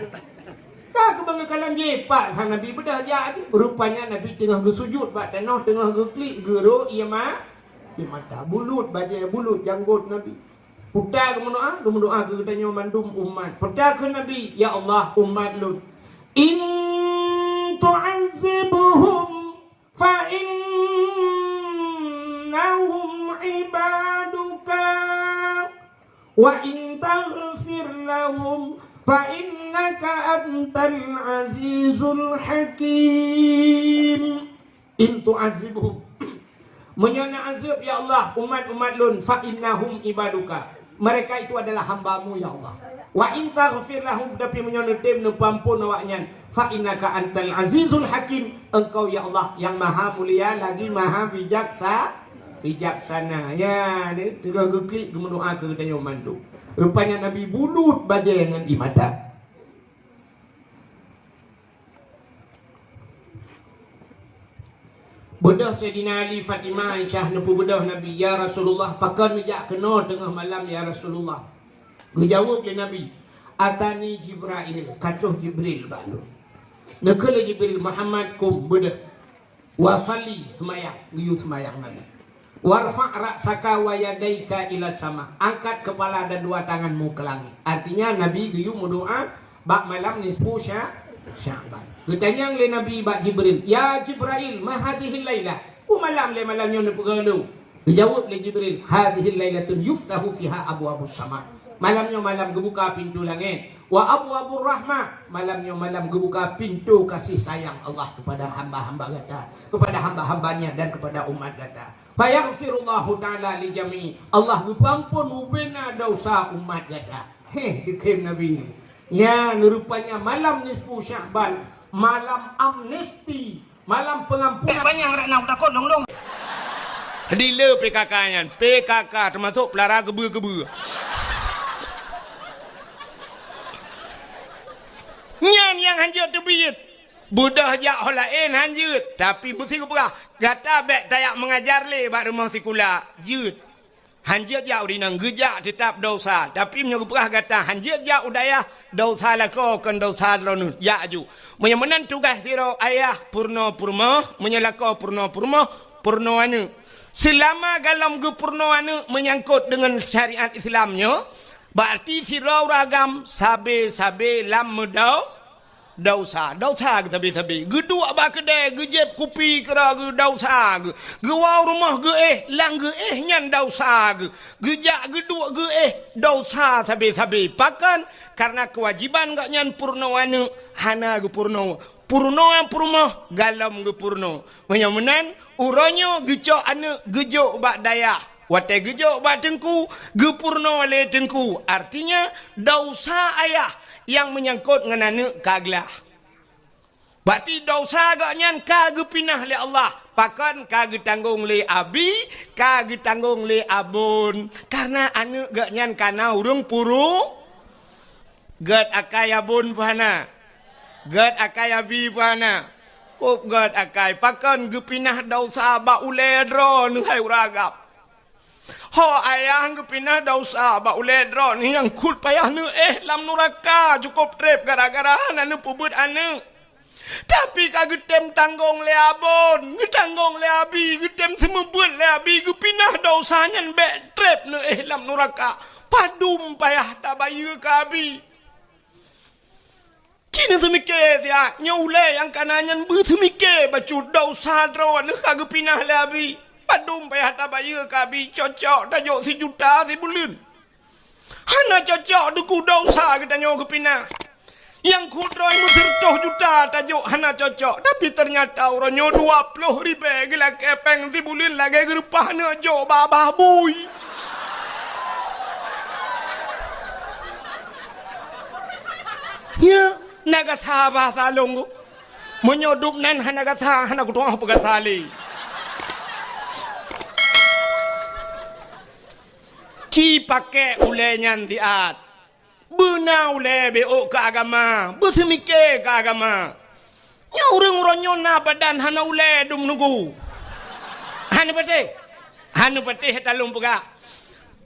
Speaker 1: Tak kebanggakan je pak sang Nabi bedah ja tu. Rupanya Nabi tengah bersujud bak tanah tengah geklik gero ia mata bulut baje bulut janggut Nabi. Putar ke doa ke katanya mandum umat. Putar ke Nabi, ya Allah umat Lut. In tu'azibhum fa innahum ibaduka wa in taghfir lahum fa innaka antal azizul hakim. In tu'azibhum menyana azab ya Allah umat-umat Lut fa innahum ibaduka. Mereka itu adalah hamba-Mu ya Allah. Wa in taghfir lahum tapi menyana dem nu pampun awaknya fa innaka antal azizul hakim. Engkau ya Allah yang maha mulia lagi maha bijaksana. Ya, dia tengah geklik berdoa ke katanya mandu. Rupanya Nabi bulut baje dengan ibadah. Bedah Sayyidina Ali, Fatimah, Aisyah nepu bedah Nabi, ya Rasulullah, pakan mijak kena tengah malam ya Rasulullah. Dijawab dia Nabi, atani Jibril, kacau Jibril balu. Nakala Jibril Muhammad kum bedah. Wasalli semayang, liu semayang Nabi. Warfa' ra'saka wa yadaika ila sama. Angkat kepala dan dua tanganmu ke langit. Artinya Nabi liu berdoa bak malam nisfu Sya'ban. Ketanya oleh Nabi bak Jibril, ya Jibril, ma hadhihi lailah? Malam le malamnya ni pegalung. Dijawab oleh Jibril, hadhihi lailatun yuftahu fiha abwabus sama. Malamnya malam gebuka pintu langit. Wa abwabur rahmah, malamnya malam gebuka pintu kasih sayang Allah kepada hamba-hamba kata, kepada hamba-hambanya dan kepada umat kata. Fa yaghfirullahu ta'ala li jami'. Allah mengampun ubena dosa umat kata. Dikim Nabi. Ya, rupanya malam nisfu Sya'ban, malam amnesti, malam pengampunan. Banyak rak nak takut dong. Dila PKK nya, PKK termasuk pelara gebu-gebu. Nyan yang hanjut terbiyut. Budah jak holain hanjut, tapi mesti keberah. Gata bek tayak mengajar le bak rumah sekolah. Jut. Hanjut jak urinang gejak tetap dosa, tapi menyo keberah gata hanjut jak udaya dosa lako kan dosa lonun ya ju. Menyemenan tugas siro ayah purno purma, menyelako purno anu. Selama dalam ge purno anu menyangkut dengan syariat Islamnya, berarti siro ragam sabe lam medau dosa ke sabe gedua ba kedai gejep kopi kera ge dosa ge wau rumah ge lang ge nyan dosa ge gejak gedua ge dosa sabe pakan karena kewajiban gak nyan purno anu hana ge purno galam ge purno menyamenan uronyo geco anu gejo bak daya wate gejo bak tengku ge purno le tengku artinya dosa ayah yang menyangkut dengan anak kaglah. Berarti dosa agaknya kagak pinah le Allah. Pakan kagak tanggung le abi, kagak tanggung le abun. Karena anak agaknya kana urung puru. Gad akai abun pana. Gad akai abi pana. Kok gad akai. Pakan gepinah dosa ba ule dro nuhai uragap. Ho ayah pinah dosa ba uledro ni yang kut payah nu lam nuraka cukup trip gara-gara anu pubut anu. Tapi kagetem tanggung le abon, tanggung le abi, getem semebut le abi pinah dosanya be trip nu lam nuraka. Padum payah tabayu ka abi. Cina semike dia nyule yang kanannya bersemike bacu dosa drawan kagak pinah labi padum payah tabaya kabi cocok tajuk si juta si bulan hana cocok duku dosa kita nyawa kepinah yang kudroi mutertoh juta tajuk hana cocok tapi ternyata orangnya 20,000 gila kepeng si bulan lagi gerupah na jo babah bui ya nagatha bahasa longo menyodup nan hanagatha hana kutuang pegasali ki pakai ule nyantiat bena ule beo ke agama bersemike ke agama nyaureng ronyo na badan hana ule dum nugu hana pete talung pega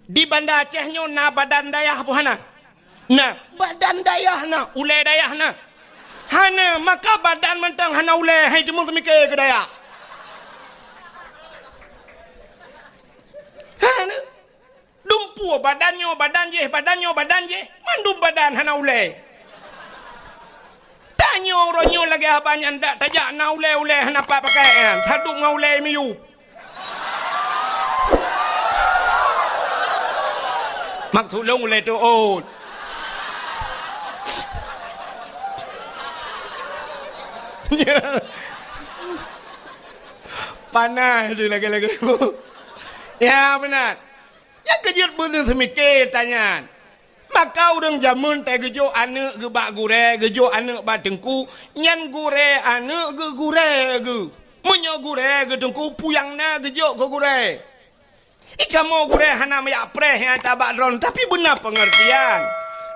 Speaker 1: di Banda Aceh nyo na badan dayah bu hana nah badan dayah na ule dayah na hana maka badan mentang hana ule hai temu semike ke dayah hana dumpu badannya badan je mandum badan hana ule tanyo ronyo lagi abanyan dak tajak na ule hana apa pakai saduk ngaule miyu maksud long ule tu ot panah dia lagi ya benar yang kejut bener semike tanya maka orang jamun teh gejo ane ge bak gure gejo ane ba tengku nyan gure ane ge gure ge menyo gure ge tengku puyang na gejo ge gure ikamo gure hana me apre yang tabak ron tapi benar pengertian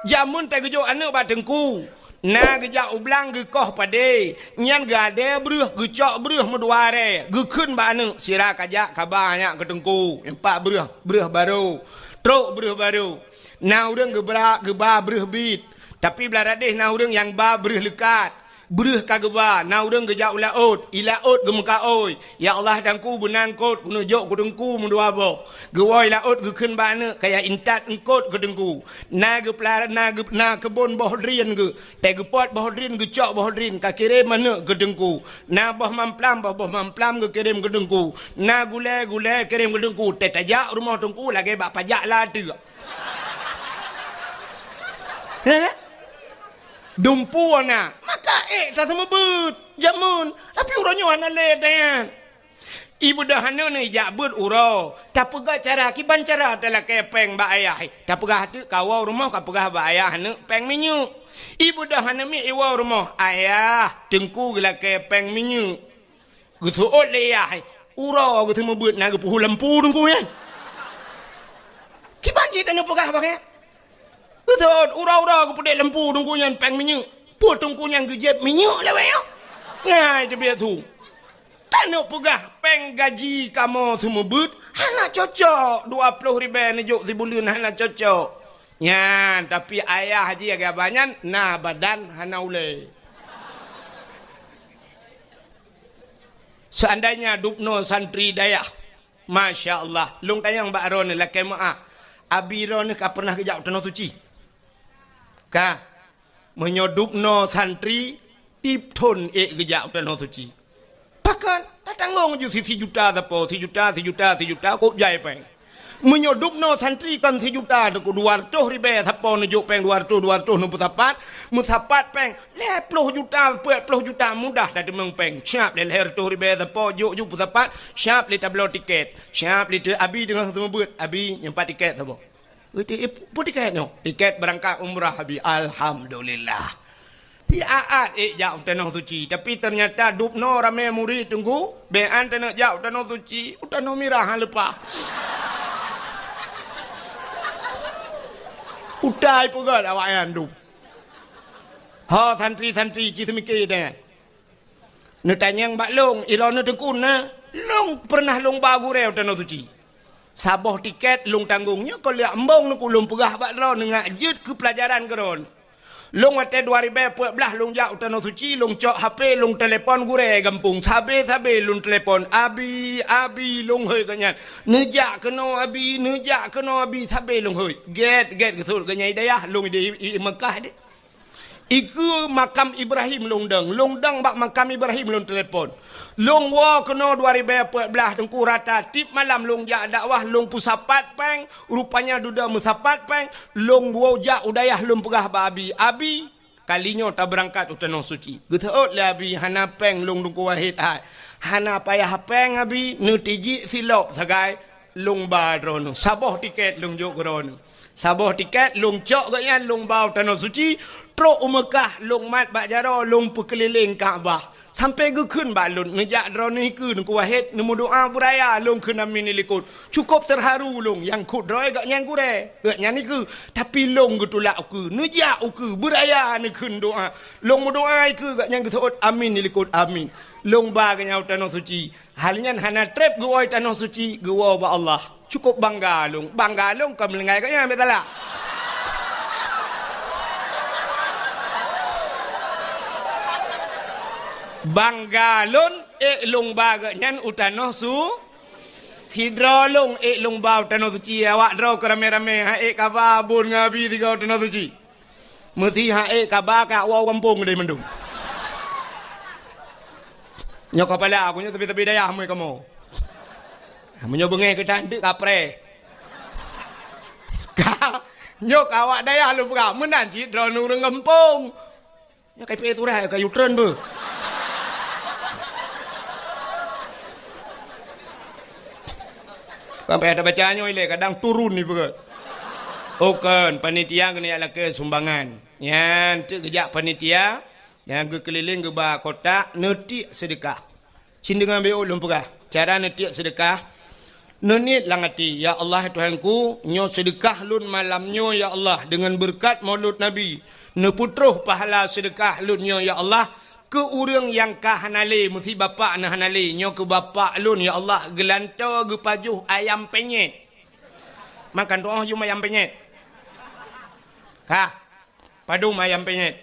Speaker 1: jamun teh gejo ane ba tengku na geja ublang ge koh pade nyan gade breuh ge cok breuh meduare ge keun ba ane sira kajak kabanya ke tengku empat breuh baru truk breuh baru na urang ge ba breuh bit tapi beladeh na urang yang ba breuh lekat breuh kageba na urang geja ulaut ge muka oi ya Allah dangku benang kot kunujok ku tengku mendua bo ge woi laut ge keun ba ane kaya intat engkot ke tengku na ge pelara na kebun boh drin ge te ge pot boh drin ge cok boh drin ka kirim mana ke tengku na boh mamplam ge kirim ke tengku na gule kirim ke tengku te tajak rumah tengku lagi bak pajak lah tu dumpu na maka tak semua but jamun tapi uronyo ana le dan ibu dah hana ni jak but uro tak pegah cara kiban cara telah kepeng ba ayah tak pegah tu kawau rumah ka pegah ba ayah hana peng minyu ibu dah hana mi iwa rumah ayah tengku gela kepeng minyu gusuot le ayah uro gu semua but na gu puhu lempu tengku kan kiban cita ni pegah ba kan betul, ura-ura aku pedek lempu tungkunya peng minyak. Put tungkunya gejep minyak lah weh. Ngai tu biar tu. Tak nak pegah peng gaji kamu semua but. Hana cocok 20,000 ni juk sebulan hana cocok. Ya, tapi ayah haji agak banyak na badan hana ule. Seandainya dupno santri dayah. Masya Allah. Lung tayang Mbak Ron ni laki maaf. Abi Ron ni kah pernah kejap tanah suci? Kah menyodup no santri tip ton gejak tanah suci. Bahkan tak tanggung je 3 juta tapo 3 juta kok jai peng. Menyodup no santri kan 3 juta ku 200,000 tapo nejuk peng 200 no mutapat peng 10 juta 40 juta mudah dah demeng peng siap le 200,000 tapo juk mutapat siap le tablo tiket siap le abi dengan semua buat abi nyempat tiket tapo. Put tiket no. Tiket berangkat umrah habis. Alhamdulillah. Tiaat jauh tanah suci. Tapi ternyata dupno ramai murid tunggu. Bean tanah jauh tanah suci. Tanah mirah lepas. Utai pun gak awak yang dup. Ha santri-santri kita mikir dah. Nak tanya yang bak long. Iran nak tengkun na. Long pernah long bagu reu tanah suci. Saboh tiket long tanggungnya kalau lihat embong nak ulung pegah bak ron ngak jut ke pelajaran keron. Long ate 2014 long jauh tanah suci long cok HP long telefon gure gampung sabe long telefon abi long hoi kanyan nejak keno abi sabe long hoi get kesur kanyai dayah long di Mekah de Iku makam Ibrahim longdang bak makam Ibrahim long telefon. Long wa kena 2014 tengku rata tip malam long jak dakwah long pusapat peng rupanya duda musapat peng long wa jak udayah long pegah babi abi kalinya tak berangkat utanong suci. Getaut le abi hana peng long dungku wahid ai. Hana payah peng abi nutiji silop sagai long ba drono. Saboh tiket long jok grono. Saboh tiket long cok gayan long bau tanong suci. Truk Mekah long mat bak jaro long perkeliling Kaabah sampai ge keun bak lun ngejak drone ni keun ku wahid nemu doa buraya long keun amin likut cukup terharu long yang kut droi gak nyang kure gak nyang ni ke tapi long ge tulak ke ngejak ke buraya ni keun doa long doa ke gak nyang getot amin likut amin long ba ge nyau tanah suci halnya hana trip ge oi tanah suci ge wa ba Allah cukup bangga long kam lengai gak nyang betala Banggalon long baga nyan utanoh su hidrolong long bau utanoh suci awak draw ke rame-rame ha kababun ngabi tiga utanoh suci mesti ha kabak awak kampung dari mendung nyok kepala aku nya tepi-tepi dayah mu kamu munyo bengeh ke cantik kapre ka nyok awak dayah lu buka menan ci draw nurung kampung nya kai pe turah kayu tren bu sampai ada bacanya ile kadang turun ni begitu. Oken panitia kena ala ke sumbangan. Yan tu kejak panitia yang ke keliling ke bah kota netik sedekah. Sin dengan beo ulun pegah. Cara netik sedekah nenit langati ya Allah Tuhanku nyo sedekah lun malamnyo ya Allah dengan berkat Maulud Nabi. Ne putruh pahala sedekah lun nyo ya Allah ke urang yang kah hanale mesti bapak na hanale nyo ke bapak lun ya Allah gelanto ge pajuh ayam penyet makan doa jum ayam penyet kah padum ayam penyet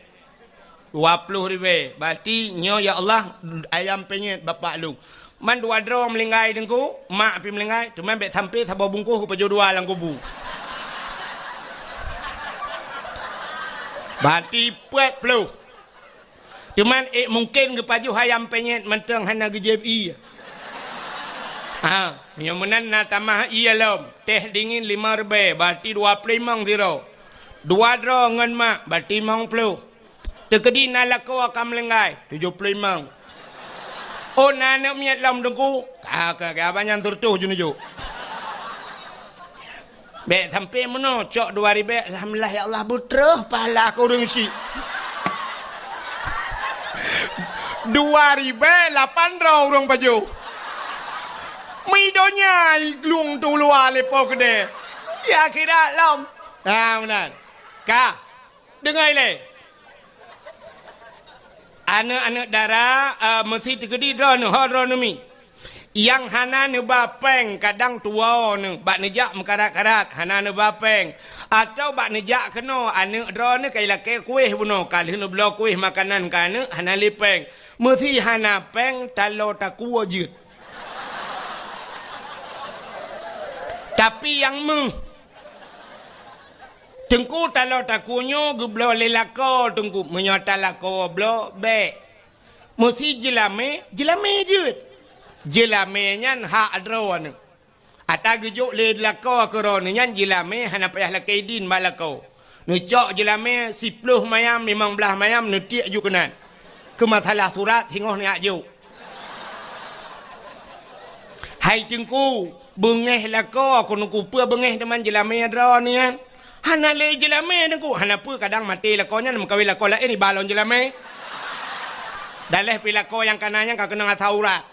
Speaker 1: 20,000 berarti nyo ya Allah ayam penyet bapak lu man dua dro melingai dengku mak pi melingai cuman bet sampai sabo bungkuh ke pajuh dua lang kubu berarti 40 cuman mungkin ke pajuh ayam penyet mentang hana GJI. Yang menan na tamah iya lom. Teh dingin 5 berarti 25 zero. 2 dro ngan mak berarti 50. Tekedi na lako akan melengai 75. Oh nana miat lom dengku. Kakak abang turtuh junuju. Bek sampai mana cok 2 alhamdulillah ya Allah butrah pahala aku rengsi. 2,800 orang baju. Midonya glung tu luar lepo kede. Ya kira lom. Benar. Ka. Dengar le. Anak-anak darah mesti tegedi drone hodronomi. Yang hana ne bapeng kadang tua ne bak nejak mekarat-karat hana ne bapeng atau bak nejak kena anak drone kai lake kuih buno kali ne blok kuih makanan kana hana lipeng mesti hana peng talo taku wajud tapi yang tengku talo takunyo geblo lelako tengku menyota lako blo be mesti jelame jud jelame nyan ha adroan ata gejuk le lako koron nyan jelame hana payah lakaidin malako nu cok jelame 10 mayam 15 mayam nu tiak ju kenan ke masalah surat hingoh ni aju hai tengku bengeh lako kono ku pe bengeh teman jelame adron ni kan hana le jelame tengku hana pe kadang mati lako nyan mengkawi lako lain ni balon jelame daleh pi lako yang kananya ka kena saurat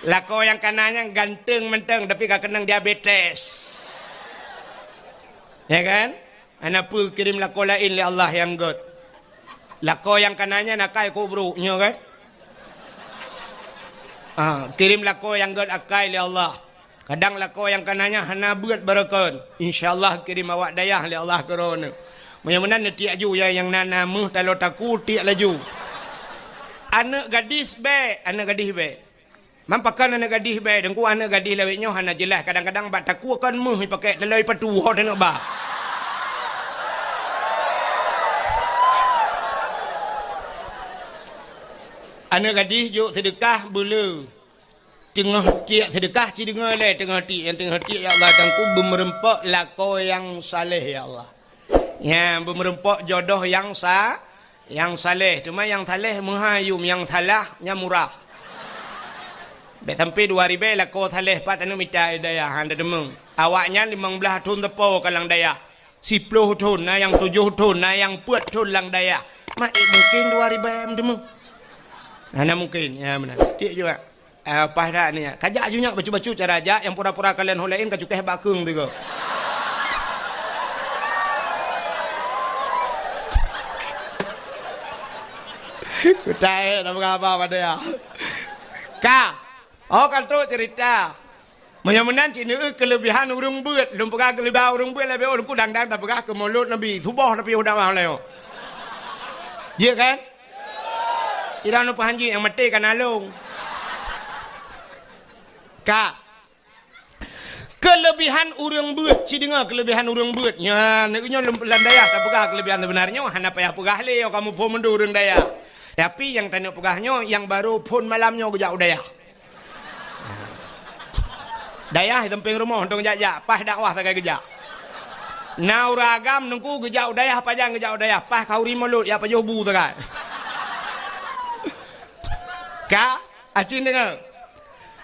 Speaker 1: lako yang kanannya ganteng menteng tapi gak kena diabetes. Ya kan? Anak pun kirim lako lain li Allah yang god. Lako yang kanannya nakai kubruknya kan? Kirim lako yang god akai li Allah. Kadang lako yang kanannya hana buat barakan. InsyaAllah kirim awak dayah li Allah korona. Mudah-mudahan tiak ju ya yang nana muh talo taku tiak laju. Anak gadis be, anak gadis be. Mampakan anak gadis baik dan ku anak gadis leweknya hana jelas kadang-kadang bak taku kan meh pakai teloi patu ho tengok ba. Anak gadis juk sedekah bela. Tengah tiak sedekah ci dengar le tengah tiak ya Allah tangku bermerempak lako yang saleh ya Allah. Ya bermerempak jodoh yang saleh. Cuma yang saleh menghayum, yang salah nya murah. Bet sampai 2000 lako saleh pat anu minta daya handa demeng. Awaknya 15 tahun tepo kalang daya. 10 tahun na yang 7 tahun na yang 4 tahun lang daya. Mak mungkin 2000 demeng. Mana mungkin ya benar. Tiak juga. Apa dah ni? Kajak ajunya bacu-bacu cara aja yang pura-pura kalian holain kacu keh bakung tu ke. Kutai nak apa pada ya? Ka. Oh kan tu cerita. Menyamunan cina kelebihan urang beut, lum pegah kelebihan urang beut lebih urang kudang-dang tak pegah ke mulut Nabi. Subah tapi udah mahal leo. Dia kan? Ira nu pahanji yang mati kan alung. Kak, kelebihan urang beut, ci dengar kelebihan urang beut. Nya, neknya landaya tak pegah kelebihan sebenarnya, hana payah pegah le kamu pun mendu urang daya. Tapi yang tanya pegahnya yang baru pun malamnya gejak daya. Daya tempeng rumah untung jajak, pas dakwah sakai gejak. Nau ragam nungku gejak daya pajang gejak daya, pas kau rimulut ya pajuh bu sakai. Kak, acin dengar.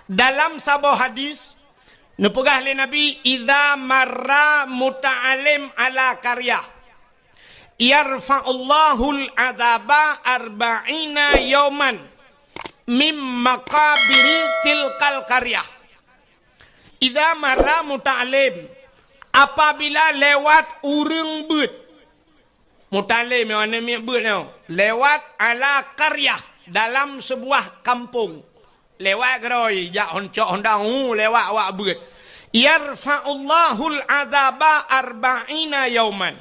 Speaker 1: Dalam sebuah hadis nepegah oleh Nabi idza marra muta'alim ala qaryah yarfa'ullahu al-'adzaba 40 yawman mim maqabiri tilkal qaryah. Idza marra muta'alim, apabila lewat urang beut. Muta'alim mana mi beut lewat ala qaryah, dalam sebuah kampung. Lewat geroi jak honcok hondang lewat awak beut. Yarfa'ullahu al-'adzaba 40 yauman.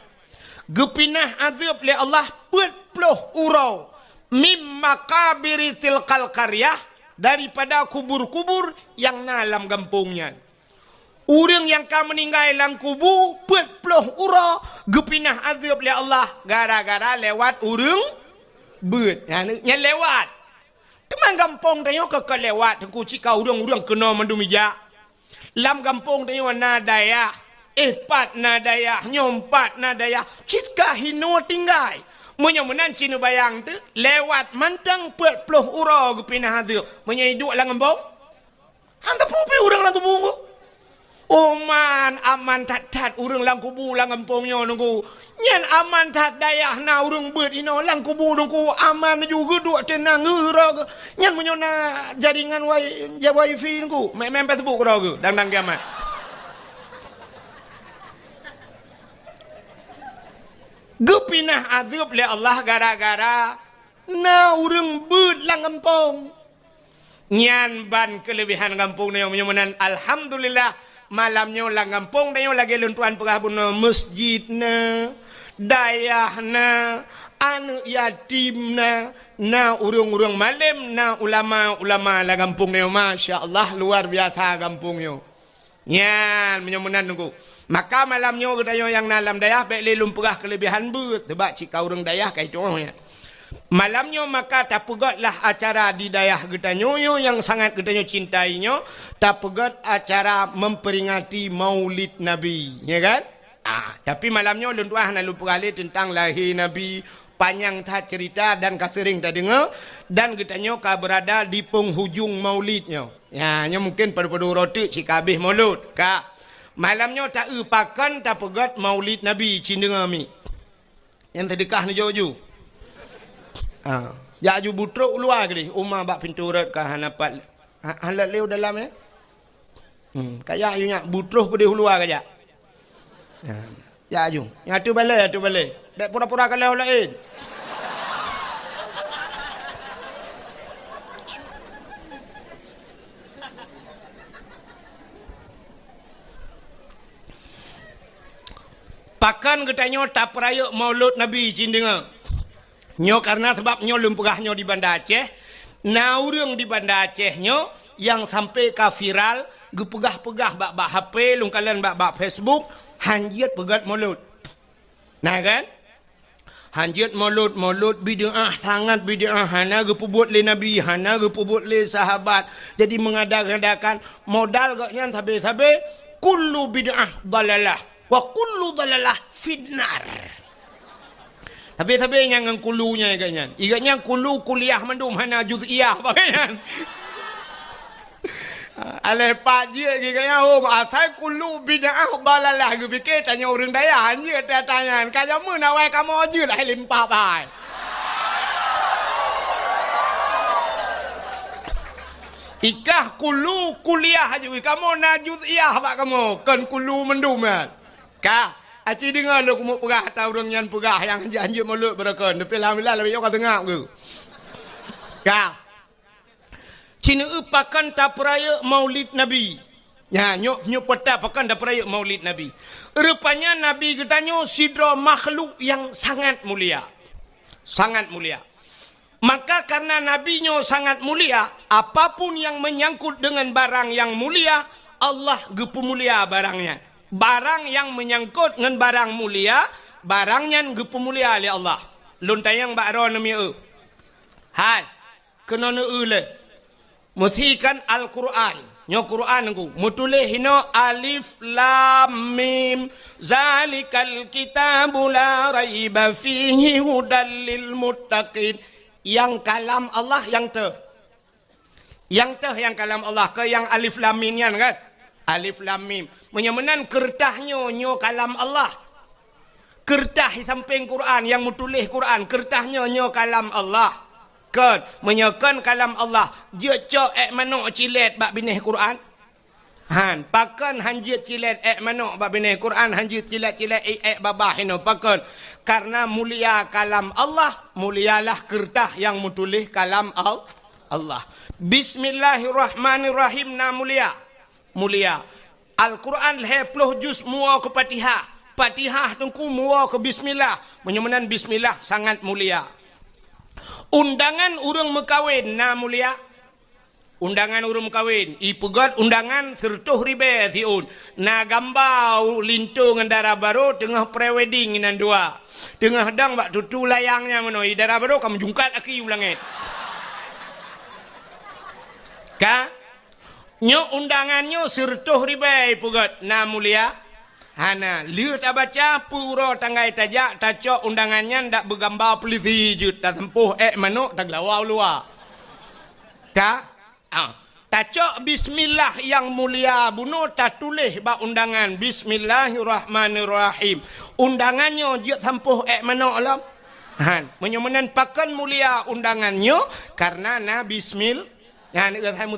Speaker 1: Gepinah azab le Allah 40 urau mim makabiri tilkal qaryah, daripada kubur-kubur yang dalam kampungnya. Urang yang ka meninggal dalam kubur 40 urau gepinah azab le Allah gara-gara lewat urang beut. Nya lewat teman kampung tanya ke lewat tengku cikau urang-urang kena mendumija. Lam kampung tanya nadaya, pat nadaya, nyompat nadaya, cika hino tinggai. Menyamunan cina bayang tu lewat mantang 40 urang gepinah hadu. Menyai duk lang kampung. Hang tepupi urang lang kubung. Oh man, aman tat-tat urang lang kubu lang kampungnya nunggu. Nyan aman tat dayah na urang beut ino lang kubu nunggu aman juga duk tenang ngeura. Nyan menyona jaringan wifi nunggu. Main Facebook ro ke dang-dang kiamat. Gepinah azab le Allah gara-gara na urang beut lang kampung. Nyan ban kelebihan kampung ni menyemenan alhamdulillah. Malamnya lang kampung dayo lagi luntuan pegah buna masjid na, dayah na, anu yatim na urung-urung malam na ulama-ulama lang kampung dayo. Masya Allah luar biasa kampungnya. Nyan menyemunan nunggu. Maka malamnya dayo yang nalam dayah baik lelum pegah kelebihan beut. Sebab cika urung dayah kaitunya. Malamnya maka tak pegatlah acara di dayah getanyo yang sangat getanyo cintainya, tak pegat acara memperingati Maulid Nabi, ya kan? Tapi malamnya luntuah nak lupa kali tentang lahir Nabi, panjang tak cerita dan kasering tak dengar, dan getanyo ka berada di penghujung Maulidnya. Ya, nya mungkin pada roti cik habis Maulud. Ka malamnya tak upakan tak pegat Maulid Nabi cindenga mi. Yang sedekah ni jauh. Ya ju butruk luar ke umah bak pintu rat ka hanapat halat leu dalam kayak you nya butruk ke di luar kaja. Ya ju tu balai bek pura-pura kalau lain. Pakan getanyo tak perayuk Maulud Nabi cindenga. Nyo karena sebab nyo lumpurahnya di Banda Aceh, na urang di Banda Aceh nyo yang sampai ka viral, gepegah-pegah bak HP, lungkalan bak Facebook, hanjit pegat mulut. Nah kan? Hanjut maulud bid'ah sangat bid'ah. Hana gepubuat le Nabi, hana gepubuat le sahabat. Jadi mengadakan modal gaknya sabe-sabe kullu bid'ah dalalah wa kullu dalalah finnar. Sabe-sabe yang kulunya gaknya. Igaknya kulu kuliah mendum hana juz'iyah bagaian. Aleh pak je gaknya asal kulu bid'ah dalalah ge fikir tanya orang daya je tanya kamu nak wai kamu je lah limpah bai. Ikah kulu kuliah je kamu nak juz'iyah pak kamu kan kulu mendum kan. Ka aci dengar lu kumuk pegah tahu orang yang pegah yang janji mulut berakon tapi alhamdulillah lebih kau tengah ke. Ka Cina pakan tak peraya maulid Nabi. Ya, nyok peta pakan tak peraya maulid Nabi. Rupanya Nabi katanya sidra makhluk yang sangat mulia. Sangat mulia. Maka karena Nabi-nya sangat mulia, apapun yang menyangkut dengan barang yang mulia, Allah gepu mulia barangnya. Barang yang menyangkut dengan barang mulia, barangnya gepu mulia oleh Allah. Luntayang bakro namanya. Hai, kena le. Musikan Al-Quran. Nyo Quran aku. Mutulih hino alif lam mim. Zalikal kitabu la raiba fihi hudal lil muttaqin. Yang kalam Allah yang te. Yang te yang kalam Allah ke yang alif lam mim kan? Alif lam mim. Menyemenan kertahnya nyo kalam Allah. Kertah di samping Quran yang mutulih Quran. Kertahnya nyo kalam Allah. Kan menyakan kalam Allah je cok manok cilet bab bineh Quran han pakan hanjit cilet manok bab bineh Quran hanjit cilet babah hino pakan karena mulia kalam Allah mulialah kertah yang mutulih kalam Allah. Bismillahirrahmanirrahim na mulia Al-Quran 20 juz mua ke Fatihah tungku mua ke bismillah menyemenan bismillah sangat mulia. Undangan urang mekawin na mulia. Undangan urang mekawin. Ipegat undangan sertuh ribe siun. Na gambau lintu ngendara baru tengah pre-wedding inan dua. Tengah dang bak tutu layangnya mano. Idara baru kamu jungkat aki ulangit. Ka? Nyo undangannya sertuh ribe ipegat na mulia. Hana, lihat baca pura tanggai tajak tacok undangannya ndak bergambar polisi je tak sempuh manuk tak lawau luar. Tak? Tacok bismillah yang mulia bunuh tak tulis bak undangan bismillahirrahmanirrahim. Undangannya je sempuh manuk alam. Han, menyemenan pakan mulia undangannya karena na bismillah. Han, saya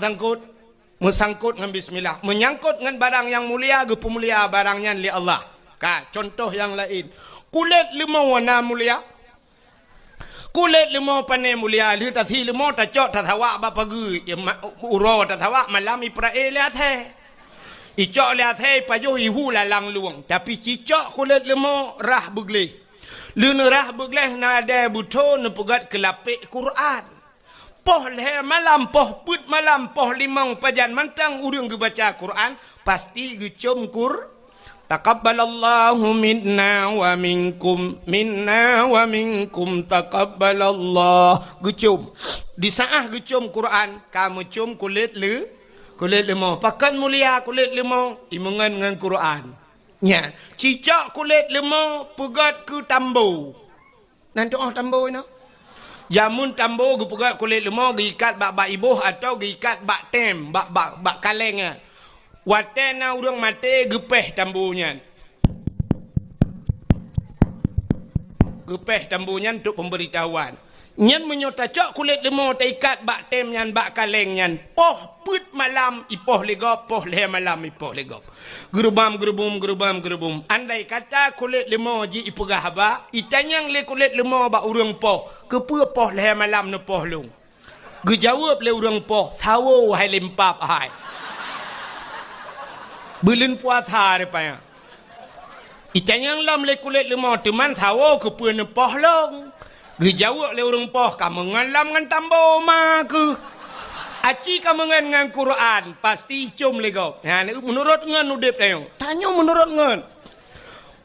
Speaker 1: musangkut dengan bismillah. Menyangkut dengan barang yang mulia, gepu mulia barangnya li Allah. Ka, contoh yang lain. Kulit limau warna mulia. Kulit limau panai mulia. Lihat tadi limau tak cok tak tawak bapa gu. Uro tak tawak malam Israel lihat he. Icok lihat he pajuh ihu lalang luang. Tapi cicok kulit limau rah begleh. Luna rah begleh na ada buto nepugat kelapik Quran. Poh leh malam, poh put malam, poh limang pajan mantang urang ge baca Quran pasti ge cum taqabbalallahu minna wa minkum taqabbalallah ge cum di saah ge cum Quran kamu cum kulit lemau pakan mulia kulit lemau imungan dengan Quran nya cicak kulit lemau pegat ke tambo nanti tambo no jamun tambo gepugat kulit lemau giikat bak ibuh atau giikat bak tem bak kaleng watena urang mate gepeh tambunya. Gepeh tambunya untuk pemberitahuan. Nyan menyota cok kulit lemau taikat bak tem nyan bak kaleng nyan. Poh put malam ipoh legop, poh leh malam ipoh legop. Gerubam. Andai kata kulit lemau ji ipegah ba, itanyang le kulit lemau bak urang poh. Kepa poh leh malam ne poh lung. Gejawab le urang poh, sawo hai lempap hai. Bulan puasa rupanya. Itanyang lam le kulit lemau teman sawo kepa ne poh lung. Gejawab le urang poh kamu ngalam ngan tambo maku. Aci kamu ngan Quran pasti cum lego. Ha menurut ngan udip tayo. Tanya menurut ngan.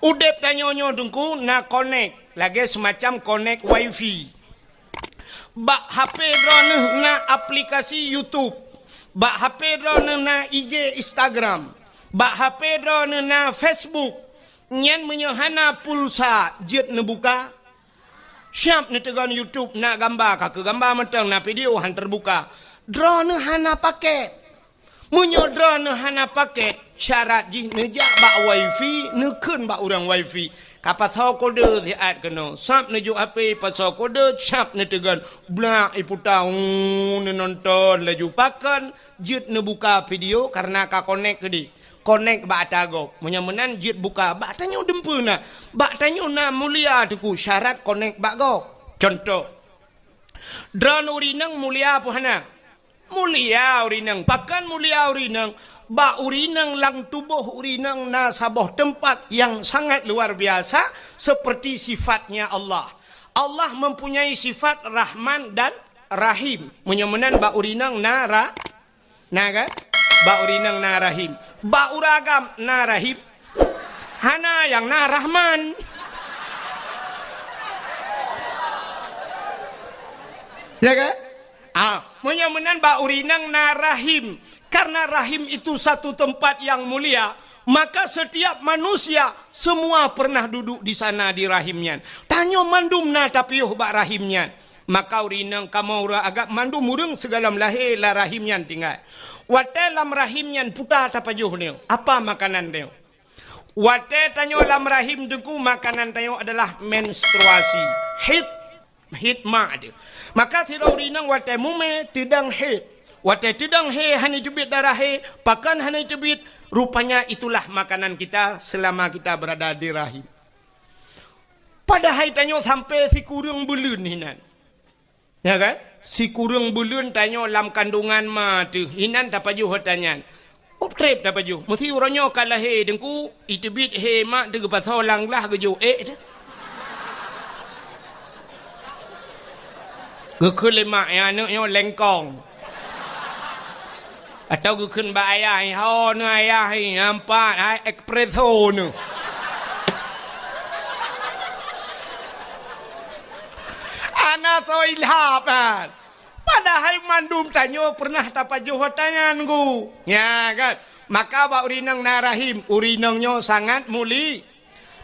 Speaker 1: Udep tanyonyo dengku na connect. Lagi semacam connect wifi. Bak HP drone na aplikasi YouTube. Bak HP drone na IG Instagram. Bak HP drone na Facebook. Nyen menyahana pulsa jet nebuka. Siap ni tegan YouTube na gambar ka ke gambar mentang na video han terbuka. Drone hana paket. Munyo drone hana paket. Syarat jih nejak bak wifi, nekun bak orang wifi. Kapasal kode di ad kena. Sap nejuk HP pasal kode, cap ne tegan. Blak iputau ne nonton laju pakan. Jet ne buka video karena ka connect ke di. Connect bak atagok. Menyamenan jet buka. Bak tanyo dempu na. Bak tanyo na mulia tuku. Syarat connect bak gok. Contoh. Drone urinang mulia apa hana? Mulia urinang. Pakan mulia urinang. Ba urinang lang tubuh urinang na sabuh tempat yang sangat luar biasa seperti sifatnya Allah. Allah mempunyai sifat Rahman dan Rahim. Menyemenan ba urinang na kan? Ba urinang na Rahim. Ba uragam na Rahim. Hana yang na Rahman. Ya kan? Menyemenan ba urinang na Rahim. Karena rahim itu satu tempat yang mulia, maka setiap manusia semua pernah duduk di sana di rahimnya. Tanyo mandum na tapiyuh bak rahimnya. Maka urinang kamu agak mandum urang segala lahir la rahimnya tinggal. Wate lam rahimnya puta tapajuh ni. Apa makanan dia? Wate tanyo lam rahim dengku makanan tanyo adalah menstruasi. Hit ma dia. Maka tidak urinang wate mume tidang hit. Watai tidang hani jubit darah pakan hani jubit, rupanya itulah makanan kita selama kita berada di rahim. Padahal tanyo sampai si kurang bulun hinan. Ya kan? Si kurang bulun tanyo lam kandungan ma tu hinan tapaju hotanyan. Uptrep tapaju. Mesti uronyo kalah dengku itu bit ma de pasal lang lah gejo Gekulema ya nyo lengkong. Atau gue kun ba ayah ho nu ayah nampak ai espresso nu. Anak so ilhapan. Padahal mandum tanyo pernah tapajuh tangan gu. Ya kan. Maka ba urinang na rahim, urinangnya sangat muli.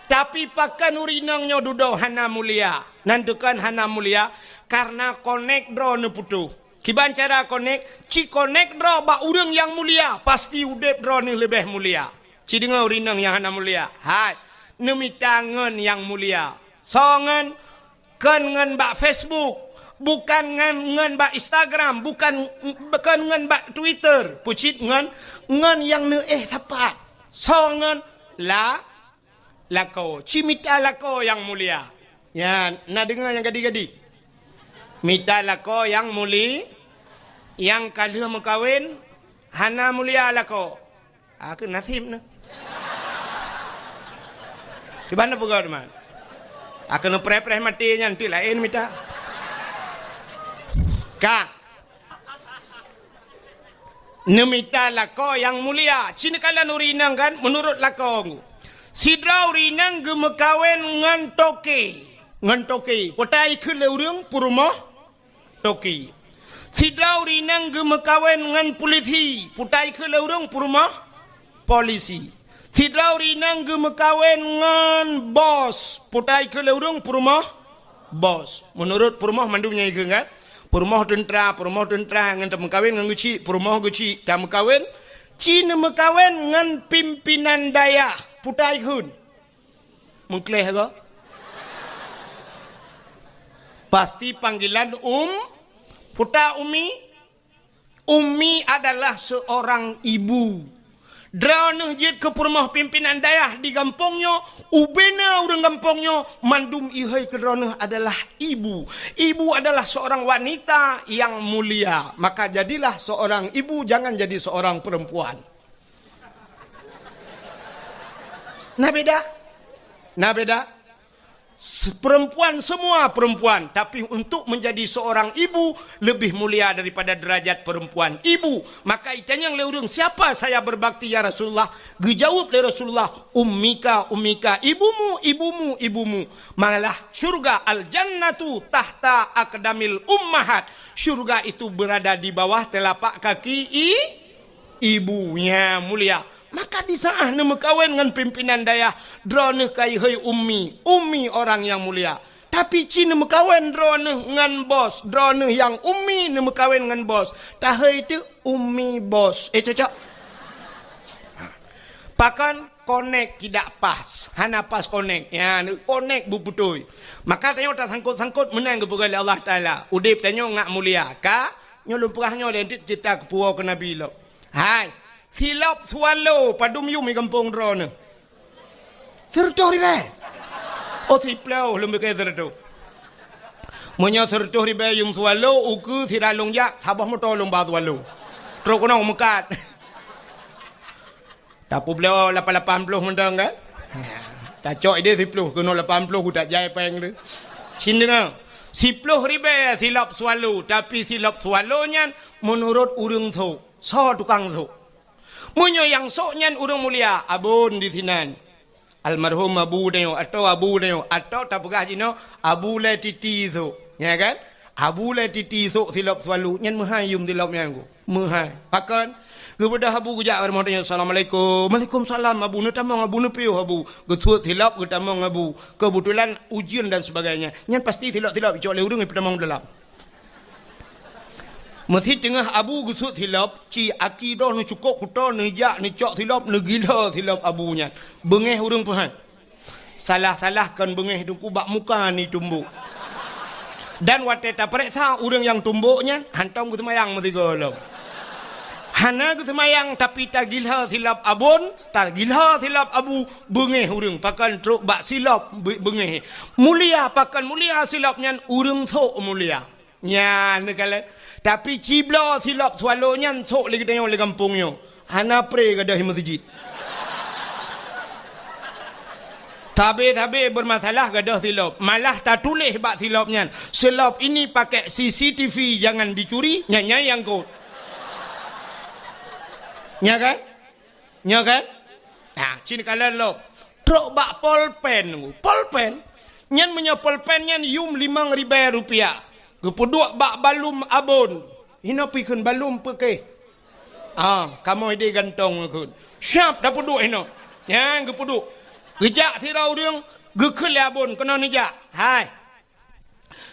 Speaker 1: Tapi pakan urinangnya duduk hana mulia. Nantukan hana mulia karena connect drone putu. Kiban cara connect, ci connect draw ba urang yang mulia, pasti udep draw ni lebih mulia. Ci dengar urinang yang hana mulia. Hai, nemi tangan yang mulia. Songan kan ngan ba Facebook, bukan ngan ba Instagram, bukan ngan ba Twitter, pucit ngan yang tepat. Songan lako, ci mita lako yang mulia. Ya, nak dengar yang gadi-gadi. Mita lako yang muli, yang kalau mengkawin, hana mulia lako. Aku nasib na. Kibana pugau teman? Aku nu pre-pre mati nanti lain mita. Kak, nemita lako yang mulia. Cina kalian urinang kan? Menurut lako, sidra urinang gemekawin ngan toke. Ngan toke. Potai ke leurang purumah. Toki. Sidra urinang gemekawin ngan polisi. Putai ke leurang purumah polisi. Sidra urinang gemekawin ngan bos. Putai ke leurang purumah bos. Menurut purumah mandumnya itu kan? Purumah tentera ngan temekawin ngan guci, purumah guci tak mekawin. Cina mekawin ngan pimpinan daya. Putai kun. Mengkleh ke? Pasti panggilan Puta Umi adalah seorang ibu. Drone jet ke rumah pimpinan daerah di kampungnya, ubena orang kampungnya, mandum ihai ke drone adalah ibu. Ibu adalah seorang wanita yang mulia. Maka jadilah seorang ibu, jangan jadi seorang perempuan. Nah beda. perempuan semua perempuan, tapi untuk menjadi seorang ibu lebih mulia daripada derajat perempuan ibu. Maka itanya yang leurung, siapa saya berbakti ya Rasulullah? Dijawab oleh Rasulullah, ummika ibumu. Malah syurga al-jannatu tahta aqdamil ummahat. Syurga itu berada di bawah telapak kaki ibunya mulia. Maka di saat nama kawin dengan pimpinan daya, drone kai hei ummi orang yang mulia. Tapi cina mekawin drone dengan bos, drone yang ummi nama kawin dengan bos. Tahai itu ummi bos. Cocok. Pakan connect tidak pas, hana pas connect. Ya, connect buputui. Maka tanya tak sangkut menang kepada Allah Taala. Udip tanya ngak mulia. Ka nyolumpahnya lentit cerita kepuau ke Nabi lo. Hai. Silap swallow padum yum di kampung drone. Sertoh ribe. Oh siplau lembe ke sertoh. Monya sertoh ribe yum swallow uku siralung ya sabah motor lomba swallow. Terus kena mekat. Tapu beliau 80 mendang kan? Tak cok dia 10 kena 80 ku tak jai peng tu. Sin dengar. 10 ribe silap swallow, tapi silap swallownya menurut urang so. So tukang so. Munyo yang soknya urang mulia abun di sinan almarhum abu dayo atau tak pegah jino abu le titi so ya kan abu le titi so silap swalu nyen mahayum dilap yang mahai pakan kepada abu gujak warahmatullahi assalamualaikum waalaikumsalam abu nu tamang abu nu piu abu gesut silap ke tamang abu kebetulan ujian dan sebagainya nyen pasti silap cok le urang tamang dalam. Masih tengah abu gusut silap, ci akidah ni cukup kuta ni jak ni cok silap ni gila silap abunya. Bengeh urang Tuhan. Salah-salahkan bengeh tu kubak muka ni tumbuk. Dan waktu tak periksa urang yang tumbuknya hantam ke semayang mesti golong. Hana ke semayang tapi tak gila silap abun, tak gila silap abu bengeh urang pakan truk bak silap bengeh. Mulia pakan mulia silapnya urang sok mulia. Nya negala tapi cibla silap swalonya sok lagi tengok le kampungnya hana pre gadah masjid tabe bermasalah gadah silap malah tak tulis bak silapnya silap ini pakai CCTV jangan dicuri nya yang kau nya kan nah cini kalian lo truk bak polpen nyan punya polpen nyan yum 5.000 rupiah. Gepuduk bak balum abon. Hina pikun balum peke. Kamu ide gantong kun. Siap dah puduk hina. Yang gepuduk. Gejak sirau dia gekul abon kena nejak. Hai.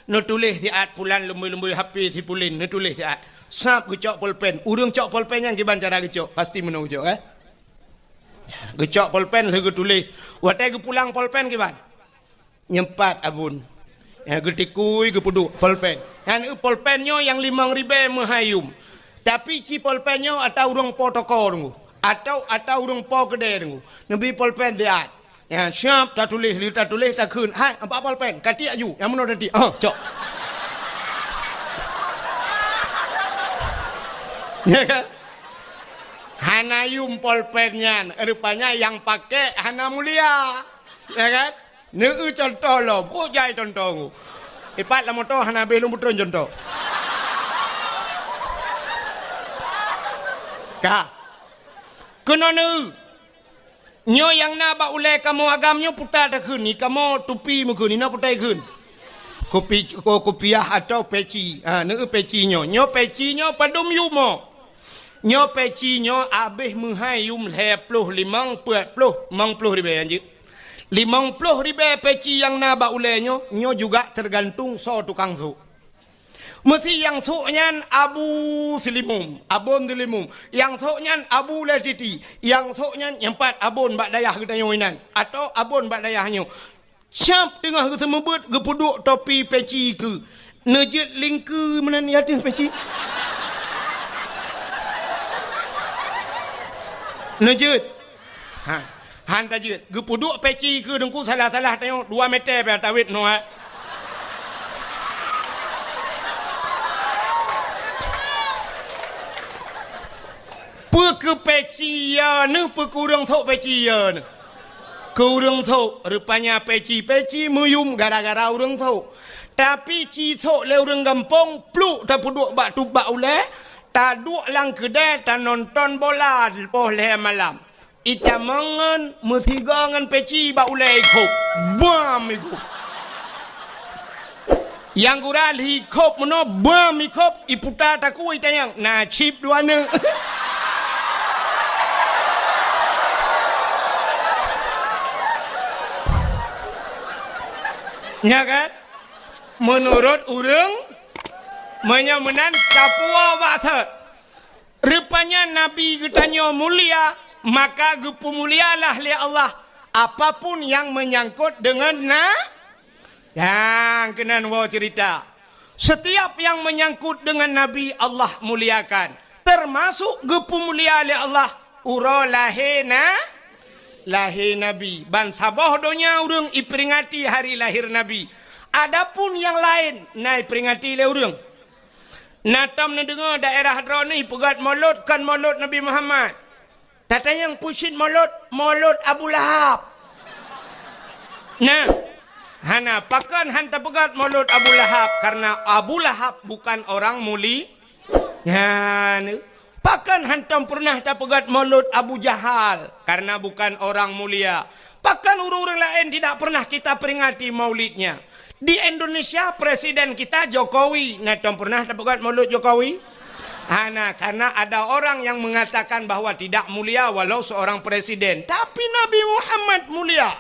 Speaker 1: No tulis siat pulan lembu-lembu HP si pulin, no tulis siat. Sap gecok pulpen. Urang cok pulpen yang kiban cara gecok. Pasti menang gecok Gecok pulpen lagi tulis. Watai ge pulang pulpen kiban. Nyempat abon. Ya getikui ke puduk polpen. Yang polpennya yang 5.000 mahayum. Tapi ci polpennya atau urang protokol ngu. Atau urang po gede ngu. Nabi polpen dia. Ya siap tak tulis tak kun. Hai apa polpen? Kati aju. Yang mana tadi? Cok. Ya kan? Hanayum polpennya rupanya yang pakai hana mulia. Ya kan? Neu contoh lo, kau jai contoh. Ipat lah motor hana belum betul contoh. Kah? Kena neu. Nyo yang na ba ulai kamu agamnya putar dah kun ni kamu tupi mukun ni na putar kun. Kopiah atau peci. Neu peci nyo peci nyo padum yumo. Nyo peci nyo abih menghai yum 25 40 ribu anjir. 50.000 peci yang naba ulenya nyo juga tergantung so tukang su. Mesti yang soknya abu selimum, abon selimum. Yang soknya abu letiti, yang soknya empat abon bak dayah kita nyoinan atau abon bak dayahnya. Siap tengah ke semebut gepuduk topi peci ke. Nejit lingku mana ni ada peci. Nejit. Han tajud gepuduk peci ke dengku salah-salah tengok 2 meter pe tawit no pe ke peci ya ne pe kurang sok peci ya ne ke urang sok rupanya peci muyum gara-gara urang sok tapi ci sok le urang gampong pluk ta puduk bak tu bak ule ta duk lang kedai ta nonton bola lepas le malam ita mangan mesiga ngan peci bak ule ikut bam ikut yang kural hikop meno bam ikop iputa taku itayang na chip dua ne ya kan menurut urang menyamenan kapua waktu rupanya Nabi getanya mulia maka gepu mulialah li Allah apapun yang menyangkut dengan yang kenan wa cerita setiap yang menyangkut dengan Nabi Allah muliakan termasuk gepu mulia li Allah uro lahena lahir Nabi ban sabah donya urang iperingati hari lahir Nabi adapun yang lain nai peringati le urang natam na dengar daerah hadra ni pegat maulud kan maulud Nabi Muhammad tata yang pusin maulud Abu Lahab nah hana pakan hanta pegat maulud Abu Lahab karena Abu Lahab bukan orang muli ya pakan hantam pernah tak pegat maulud Abu Jahal karena bukan orang mulia. Pakan orang-orang lain tidak pernah kita peringati maulidnya. Di Indonesia presiden kita Jokowi, hantam pernah tak pegat maulud Jokowi? Karena ada orang yang mengatakan bahwa tidak mulia walau seorang presiden. Tapi Nabi Muhammad mulia.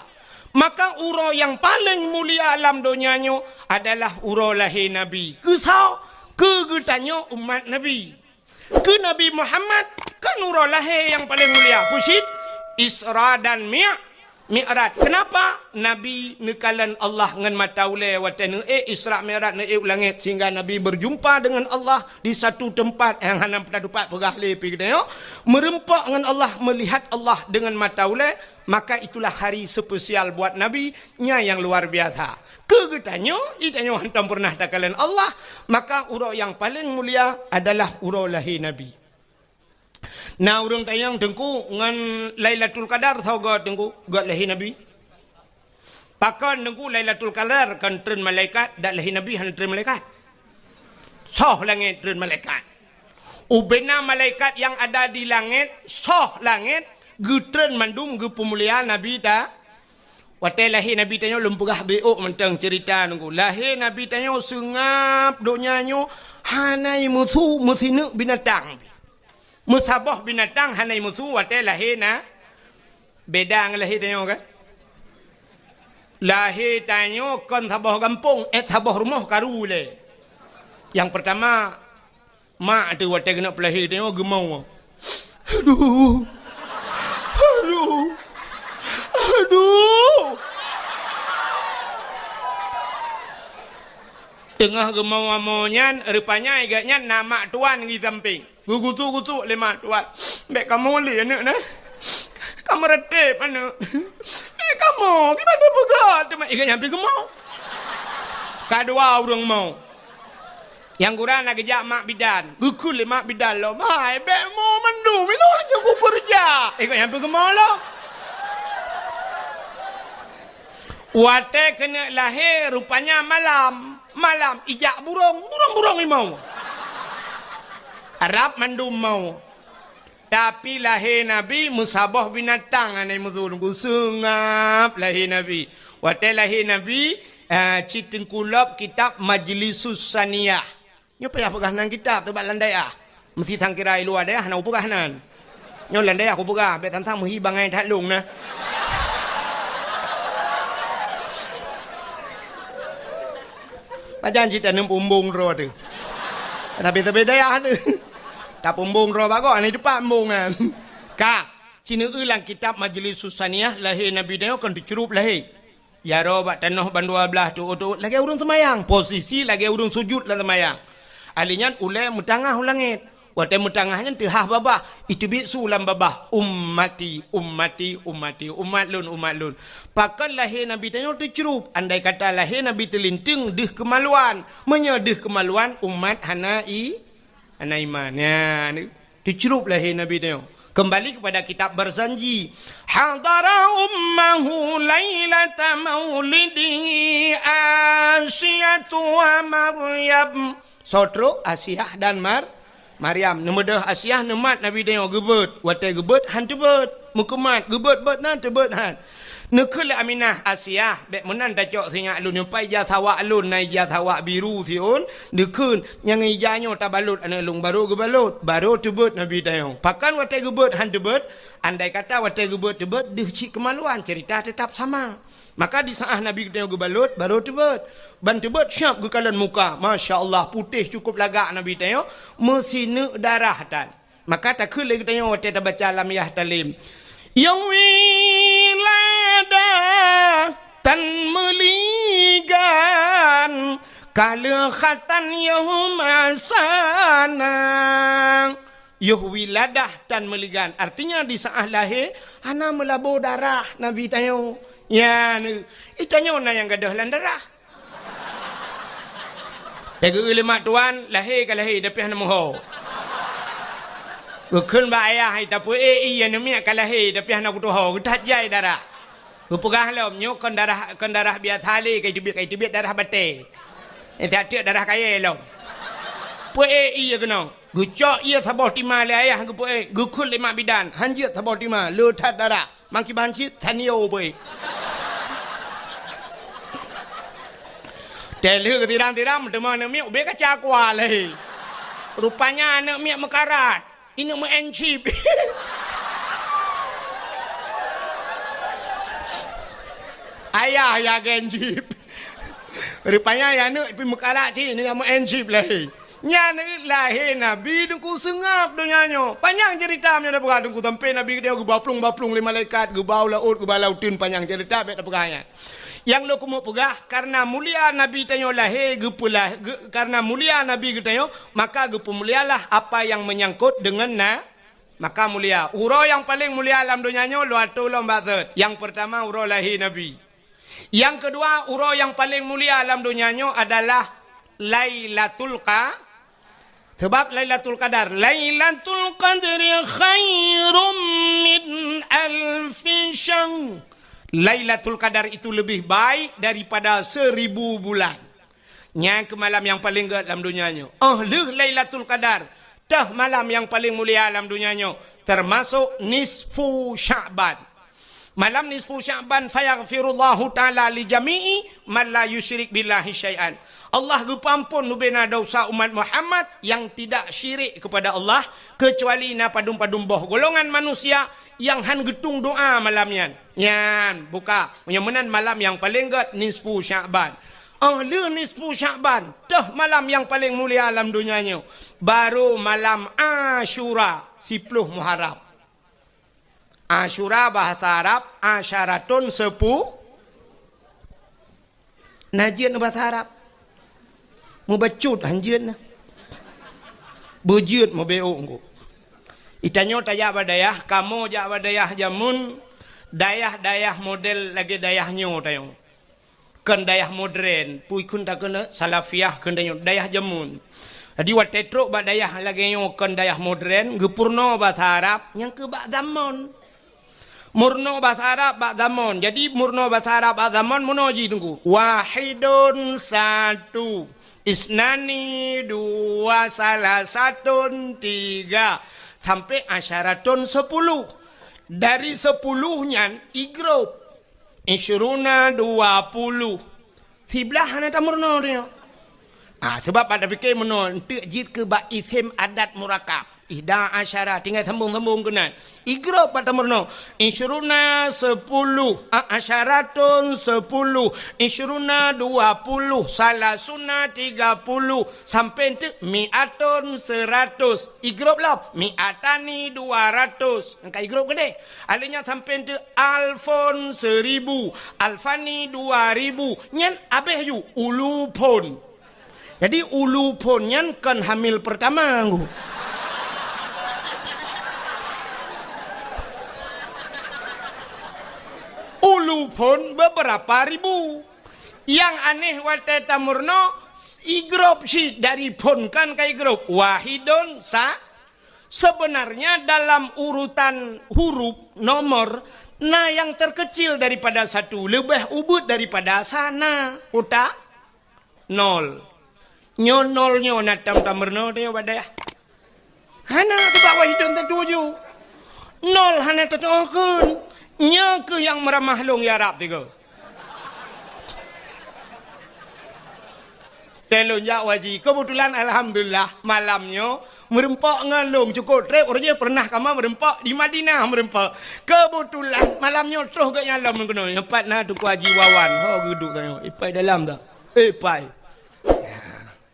Speaker 1: Maka uro yang paling mulia alam dunianya adalah uro lahir Nabi. Kesau kegetannya umat Nabi. Ke Nabi Muhammad kan nurul lahir yang paling mulia pusit Isra dan Mi'raj. Kenapa Nabi nekalan Allah ngan mata ule watan Isra Mi'raj naik langit sehingga Nabi berjumpa dengan Allah di satu tempat yang hanam dapat pegah lepi kita merempak dengan Allah melihat Allah dengan mata ule maka itulah hari spesial buat Nabi nya yang luar biasa. Kegetannya, itanya hantam pernah takalan Allah, maka urau yang paling mulia adalah urau lahir Nabi. Nah, urang tayang tengku ngan Lailatul Qadar tahu god tengku god lahir Nabi. Pakan tengku Lailatul Qadar kan tren malaikat dak lahir Nabi han tren malaikat. Soh langit tren malaikat. Ubena malaikat yang ada di langit, soh langit, getren mandum ge pemuliaan Nabi ta. Watai lahir Nabi tanya lempugah beok mentang cerita nunggu. Lahir Nabi tanya sengap donyanyo hanai musuh musinu binatang. Musabah binatang hanai musuh watai lahir na beda dengan lahir tanya kan. Lahir tanya kan sabah kampung sabah rumah karule. Yang pertama mak tu watai kena pelahir tanya gemau. Aduh. Tengah gemau-gemaunya rupanya agaknya nama tuan di samping. Gugutu-gutu lima tuan. Bek kamu li anak nah. Kamu retip anak. Bek kamu gimana begat? Mak agaknya pergi gemau. Kedua orang mau. Yang kurang nak kejak mak bidan. Gukul mak bidan lo. Mai bek mau mandu minum aja ku kerja. Agaknya pergi gemau lo. Wate kena lahir rupanya malam ijak burung limau Arab mandum mau tapi lahir Nabi musabah binatang anai muzurungku sengap lahir Nabi wate lahir Nabi citin kulab kitab Majlisus Saniyah nyo payah pegahanan kitab tu bak landai mesti sangkirai luar dah nak pegahanan nyo landai aku pegah bet tantang muhi bangai tak lung nah. Macam cerita nem pumbung ro tu. Tapi daya tu. Tak pumbung ro bago ani depan pumbungan. Ka, cina ulang kitab Majlisus Saniyah lahir Nabi dia kan dicurup lahir. Ya ro bak tanah bandua belah tu lagi urang semayang. Posisi lagi urang sujud dalam semayang. Alinya ulai mutangah ulangit. Watai mutangahnya tehah babah. Itu bisu ulam babah. Ummati. Umat lun. Pakan lahir Nabi tanya tercerup. Andai kata lahir Nabi terlinting dih kemaluan. Menyedih kemaluan umat hana iman. Ya, tercerup lahir Nabi tanya. Kembali kepada kitab Barzanji. Hadara ummahu lailata maulidi Asyatu wa Maryam. Sotro Asyah dan Maryam. Nemudah Asyah nemat Nabi tengok gebet. Watai gebet han tebet. Mukemat gebet bet nan tebet han. Nekul Aminah Asyah bek menan ta cok singa alun nyampai ja sawak alun nai ja sawak biru siun dekun yang ijanyo ta balut ana lung baru gebalut baru tebet Nabi tayong pakan watai gebet han tebet andai kata watai gebet tebet deh cik kemaluan cerita tetap sama maka di saat Nabi tayong gebalut baru tebet ban tebet syap gekalan muka masya-Allah putih cukup lagak Nabi tayong mesine darah tan maka tak kul lagi tayong watai ta baca lamiyah talim yang tan meligan kalakhatan yahum asana wiladah tan meligan artinya di saat lahir ana melabur darah Nabi tanya ya itanya na yang gadah lan darah jaga ulama tuan lahir ke lahir tapi ana moho kun ba ayah tapi iya namanya ke lahir tapi ana kutuho kutajai darah Gupegah lom nyuk kon darah biasa li kai tibit darah bate. Tiada darah kaya lom. Pue iya kena. Gucok iya sabah tima le ayah gupue gukul lima bidan. Hanjit sabah tima lutat darah. Mangki banci tanio pue. Telu tiram teman miuk be kaca kwa le. Rupanya anak miuk mekarat. Ini mu encip. Ayah ya genjip. Rupanya ya nu pi mekarat ci ni sama enjip lah. Nya ni lahir Nabi dengku sengap donyanya. Panjang cerita nya dah berada dengku sampai Nabi dia baplung li malaikat bau laut balautin panjang cerita bet pegahnya. Yang lo kumu pegah karena mulia Nabi tanyo lahir gepulah karena mulia Nabi tanyo maka gepu mulialah apa yang menyangkut dengan maka mulia. Uro yang paling mulia alam donyanya lo atulom bazat. Yang pertama uro lahir Nabi. Yang kedua, uro yang paling mulia alam dunianya adalah Lailatul Qadar. Sebab Lailatul Qadar. Lailatul Qadri khairum min alfi syahr. Lailatul Qadar itu lebih baik daripada 1000 bulan. Yang ke malam yang paling gede dalam dunianya. Lailatul Qadar. Tah malam yang paling mulia dalam dunianya. Termasuk nisfu Sya'ban. Malam nisfu Sya'ban fayaghfirullahu ta'ala li jami'i man la yusyrik billahi syai'an. Allah gupampun nubena dosa umat Muhammad yang tidak syirik kepada Allah kecuali na padum-padum boh golongan manusia yang han getung doa malamnya. Nyan buka menan malam yang paling gede nisfu Sya'ban. Nisfu Sya'ban dah malam yang paling mulia alam dunianya. Baru malam Asyura 10 Muharram. Asyura bahasa Arab asyaratun 10 najian bahasa Arab mubacut hanjian bujut mubeu itanyo taya badayah kamu ja badayah jamun dayah model lagi dayahnya tayo kan dayah modern pui kun tak kena salafiyah kan dayah jamun jadi watetro badayah lagi nyo kan dayah modern gepurno bahasa Arab yang ke bak zaman murno bahasa Arab bak zaman. Jadi murno bahasa Arab bak zaman munoji tunggu. Wahidun satu. Isnani dua salasatun tiga. Sampai asyaratun 10. Dari 10-nya igrup. Isyruna 20. Fiblah hana murno dia. Sebab pada fikir murno. Untuk jid ke bak isim adat murakab. Ida asyara tinggal sambung-sambung kena. Igro pada murno. Insyuruna 10. Asyaratun 10. Insyuruna 20. Salasuna 30. Sampai tu mi'atun 100. Igro lah. Mi'atani 200. Angka igro gede. Alihnya sampai tu alfon 1000. Alfani 2000. Nyan abeh yu ulu pon. Jadi ulu pon nyan kan hamil pertama. Ulu pun beberapa ribu. Yang aneh wateta murno igrop si dari pun kan kai igrop wahidun Sebenarnya dalam urutan huruf nomor, nah yang terkecil daripada 1 lebih ubud daripada sana. Uta 0. Nyo 0 nyo natam tamerno dia badaya. Hana ke bawah hidung tertuju. 0 hana tertokun. Nya ke yang meramah long ya Arab tiga. Telunjak waji. Kebetulan alhamdulillah malamnya merempak ngalung cukup trip orangnya pernah kama merempak di Madinah merempak. Kebetulan malamnya terus ke nyalam kena. Empat nah tu haji wawan. Ho duduk tanya. Ipai dalam tak? Ipai.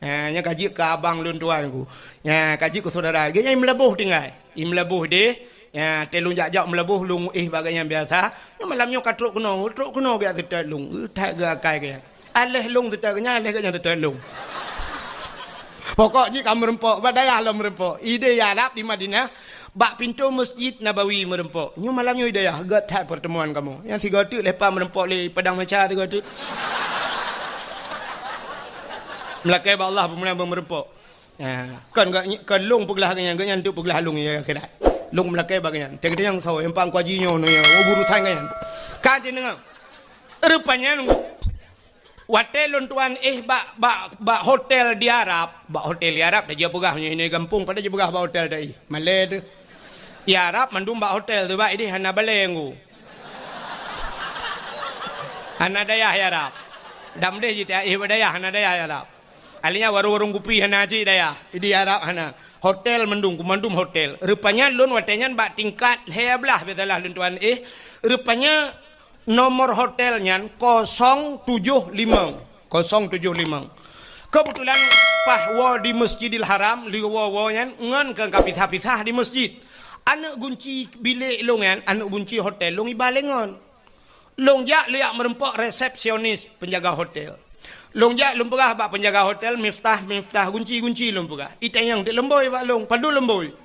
Speaker 1: Nya kaji ke abang lun tuan ku. Ya kaji ke saudara. Dia melebuh tinggal. Melebuh deh. Ya telunjak jak melebuh lung bagainya biasa. Malamnya katruk kena biasa tetap lung. Tak gakai ke. Aleh lung tetagnya, aleh kanya tetang. Pokoknya kamu merempok, badaya lah merempok. Ide Arab di Madinah, bak pintu Masjid Nabawi merempok. Nyu malamnya ide ya, gatat pertemuan kamu. Yang 3 tu lepas merempok le padang maca 3 tu. Melakai ba Allah pemula merempok. Ya, kan lung peglah kanya, kanya tu peglah lung ya akhirat. Lung melakai bagaian. Tengok yang saw, empang kuajinya no ya, buru tang kanya. Kaje dengar. Rupanya nunggu hotel tuan bak hotel di Arab, hotel di Arab dah dia pegah ni kampung pada dia pegah bak hotel dah Malay tu. Di Arab mandum bak hotel tu bak ini hana balenggu. Hana daya Arab. Dam deh jita daya hana daya Arab. Alinya warung-warung kopi hana ji daya. Di Arab hana hotel mandum hotel. Rupanya lun hotelnya bak tingkat heblah betalah lun tuan rupanya nomor hotelnya 075. Kebetulan pahwa di Masjidil Haram liwa-wawan ngan ke kapisah-pisah di masjid. Anak kunci bilik longan, anak kunci hotel long ibalengon. Long jak liak merempok resepsionis penjaga hotel. Long jak lumpegah bak penjaga hotel miftah kunci lumpegah. Itayang di lemboy bak long padu lemboy.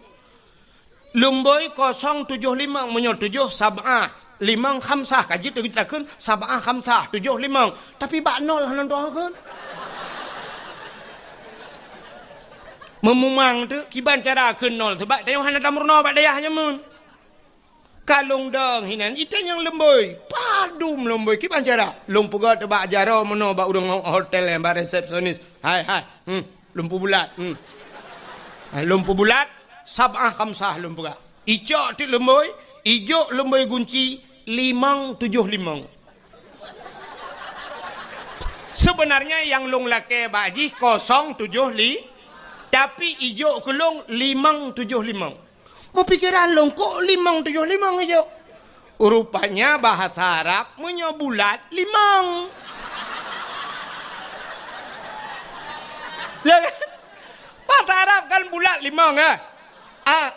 Speaker 1: Lemboy 075 menyo 7 sab'ah. 5 khamsah kaji tu kita kun sab'ah khamsah 7 5 tapi bak 0 hanan doa kun memumang tu kiban cara kun 0 sebab tayong hanan tamurno bak dayahnya mun kalung dong hinan ite yang lemboi padum lemboi kiban cara lumpuga tu bak jaro meno bak urang hotel yang bak resepsionis hai lumpu bulat lumpu bulat sab'ah khamsah lumpuga ijo tu lemboi ijo lemboi kunci 575. Sebenarnya yang long lake baji 075 tapi ijo kelong 575. Mau pikiran long kok 575 ijo? Rupanya bahasa Arab punya bulat 5. Ya kan? Bahasa Arab kan bulat 5 kan?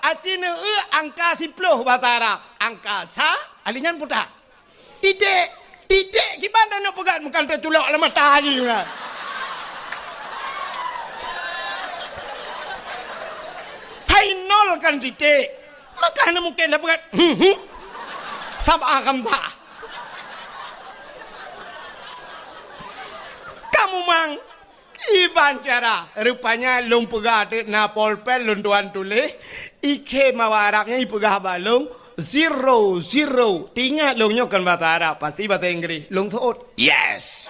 Speaker 1: Acina angka 10 bahasa Arab. Angka sa alinyan putar. Titik gimana nak pegang bukan tertulak lah matahari kan. Hai 0 kan titik. Maka anda mungkin dah pegang sab'ah khamsah. Kamu mang iban cara rupanya lung pegah na polpen lun tuan tulis ike mawa Arabnya ipegah balung 0 tinggal lungnya kan bahasa Arab pasti bahasa Inggris lung thot yes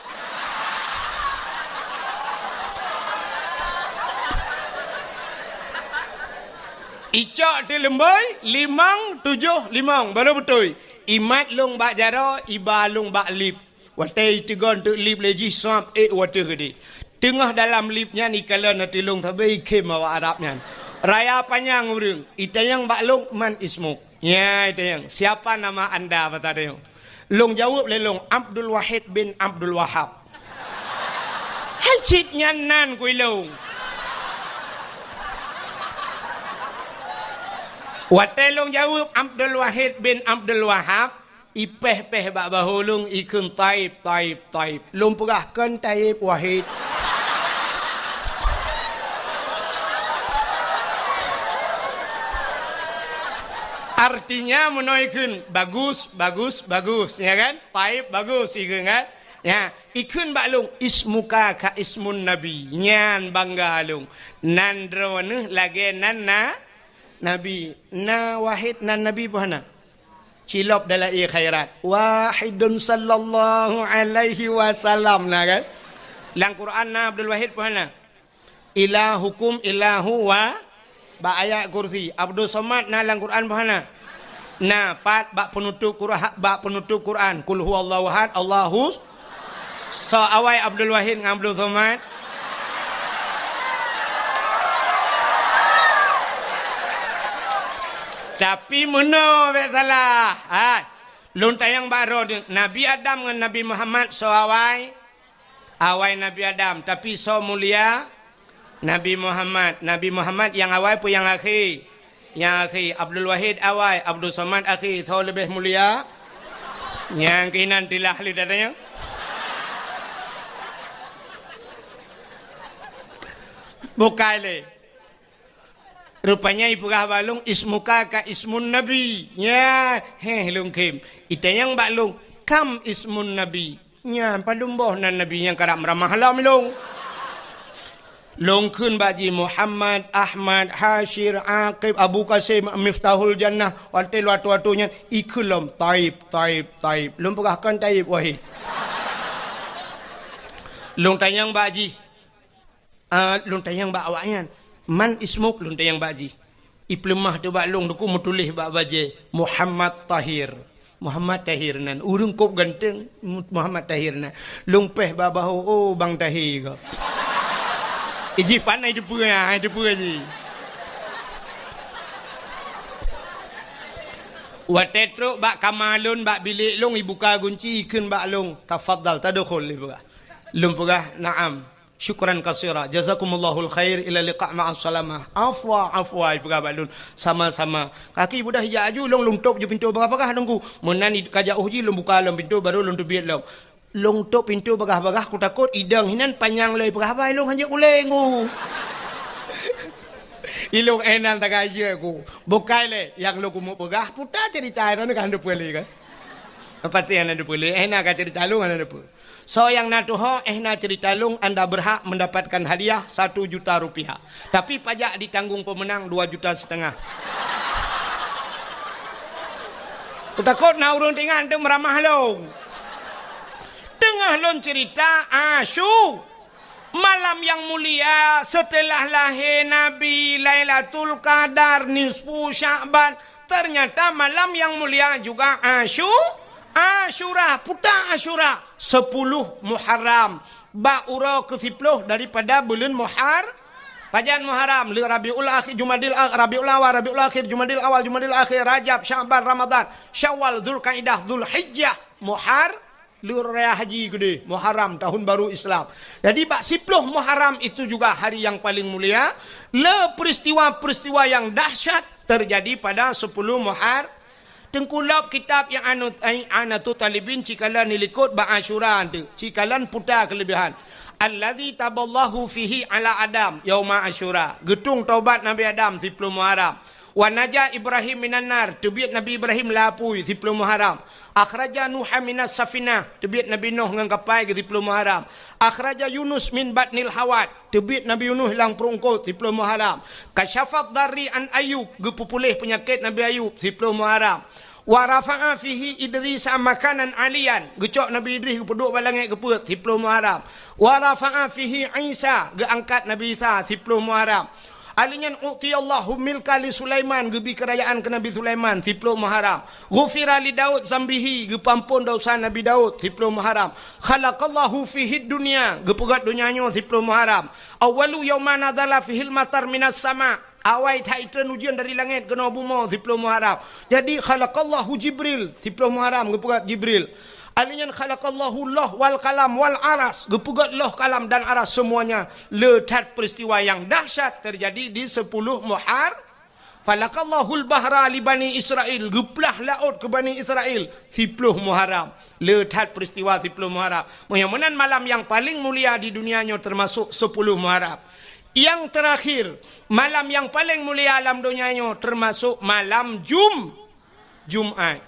Speaker 1: icak di lemboi 575 baru betul imat lung bak jaro iba lung bak lip watai tiga untuk lip leji swap water gede tengah dalam lipnya ni kalau nanti long tabai ke mawa Arabnya. Raya panjang urang. Itayang baklong man ismu. Ya itayang. Siapa nama anda kata dia. Long jawab le long Abdul Wahid bin Abdul Wahab. Hajit nyanan kui long. Watai long jawab Abdul Wahid bin Abdul Wahab. Ipeh bak bahulung ikun taib. Long pegahkan taib Wahid. Artinya menaikkan bagus ya kan taib bagus ikun kan ya ikun baklung ismuka ka ismun nabi nyan bangga alung nandrone lagi nanna Nabi. Na wahid nan Nabi puhana. Cilop dalam khairat. Wahidun sallallahu alaihi wasallam lah kan. Dalam Quran na Abdul Wahid puhana. Ilahukum ilahu wa ba ayat kursi. Abdul Somad na dalam Quran puhana. Na pat bak penutup Quran. Kul huwallahu ahad, Allahus. So awai Abdul Wahid dengan Abdul Somad. Tapi mana tak salah. Luntayang baru Nabi Adam dengan Nabi Muhammad so awai Nabi Adam. Tapi so mulia Nabi Muhammad. Nabi Muhammad yang awai pun yang akhir. Yang akhir Abdul Wahid awai, Abdul Somad akhir. So lebih mulia. Yang kinan tilah lidahnya. Bukai le. Rupanya ibu kah balung ismuka ka ismun nabi. Ya, lung kim. Itayang balung kam ismun nabi. Ya, padumboh nan nabi yang karam ramah lam lung. Long kun baji Muhammad, Ahmad, Hashir, Aqib, Abu Qasim, Miftahul Jannah, waltil watu-watunya ikulum taib. Lung pegahkan taib wahid. Lung tanyang baji. Lung tanyang bak awaknya. Man ismuk lung tanyang baji. Iplemah tu bak lung duku mutulih bak baje Muhammad Tahir. Muhammad Tahir nan urung kop ganteng Muhammad Tahir nan. Lung peh babahu oh bang Tahir. Iji panai tu pura ji. Watetro bak kamalun bak bilik long ibuka gunci ikun bak long tafaddal tadkhul ibuka. Lum pura na'am. Syukran kasira. Jazakumallahul khair ila liqa' ma'as salamah. Afwa ibuka bak lun sama-sama. Kaki budak hijau long tok je pintu bagah nunggu. Menan kajak uji long buka long pintu baru long tu biat long. Long tok pintu bagah-bagah ku takut idang hinan panjang lei bagah-bagah long hanya ulengu. Ilong enan tak aja ku. Bukai le yang lo ku mau bagah putar cerita ron kan ada boleh kan. Pasti anda ada boleh. Nak cerita long anda ada. So yang natuho nak cerita long anda berhak mendapatkan hadiah 1 juta rupiah. Tapi pajak ditanggung pemenang 2,5 juta. Ku takut na urung tinggal tu meramah long. Tengah lon cerita Asyu malam yang mulia setelah lahir Nabi Lailatul Qadar nisfu Sya'ban. Ternyata malam yang mulia juga Asyura putar Asyura 10 Muharram ba'ura ke-10 daripada bulan Pajan Muharram li Rabiul Akhir Jumadil Rabiul Awal Rabiul Akhir Jumadil Awal Jumadil Akhir Rajab Sya'ban Ramadan Syawal Dzulqa'dah Dzulhijjah Lur raya haji gede Muharram tahun baru Islam. Jadi bak 10 Muharram itu juga hari yang paling mulia. Peristiwa-peristiwa yang dahsyat terjadi pada 10 Muharram. Tengkulap kitab yang anatu talibin cikalan nilikut bak Asyura tu. Cikalan putar kelebihan. Allazi taballahu fihi ala Adam yauma Asyura. Getung taubat Nabi Adam 10 Muharram. Wa naja Ibrahim minan nar. Tebiat Nabi Ibrahim lapui 10 Muharram. Akhraja Nuh minas safinah. Tebiat Nabi Nuh dengan kapal ke 10 Muharram. Akhraja Yunus min batnil hawat. Tebiat Nabi Yunus hilang perungkut 10 Muharram. Kasyafat dari an Ayub. Gepupulih penyakit Nabi Ayub 10 Muharram. Wa rafa'a fihi Idris makanan alian. Gecok Nabi Idris gepeduk balangit geput 10 Muharram. Wa rafa'a fihi Isa. Geangkat Nabi Isa 10 Muharram. Alinyan u'tiyallahu milka li Sulaiman gebi kerajaan ke Nabi Sulaiman 10 Muharram. Ghufira li Daud zambihi gepampun dosa Nabi Daud 10 Muharram. Khalaqallahu fihi dunya gepegat dunianya 10 Muharram. Awalu yauma nadzala fihil matar minas sama. Awai taitan ujian dari langit ke bumi 10 Muharram. Jadi khalaqallahu Jibril 10 Muharram gepegat Jibril. Alinyan khalaqallahu Allah wal kalam wal aras. Gepugat loh kalam dan aras semuanya. Letat peristiwa yang dahsyat terjadi di 10 Muharram. Falaqallahu al-bahra li Bani Israel. Geplah laut ke Bani Israel 10 Muharram. Letat peristiwa 10 Muharram. Mudah-mudahan malam yang paling mulia di dunianya termasuk 10 Muharram. Yang terakhir, malam yang paling mulia alam dunianya termasuk malam Jumat.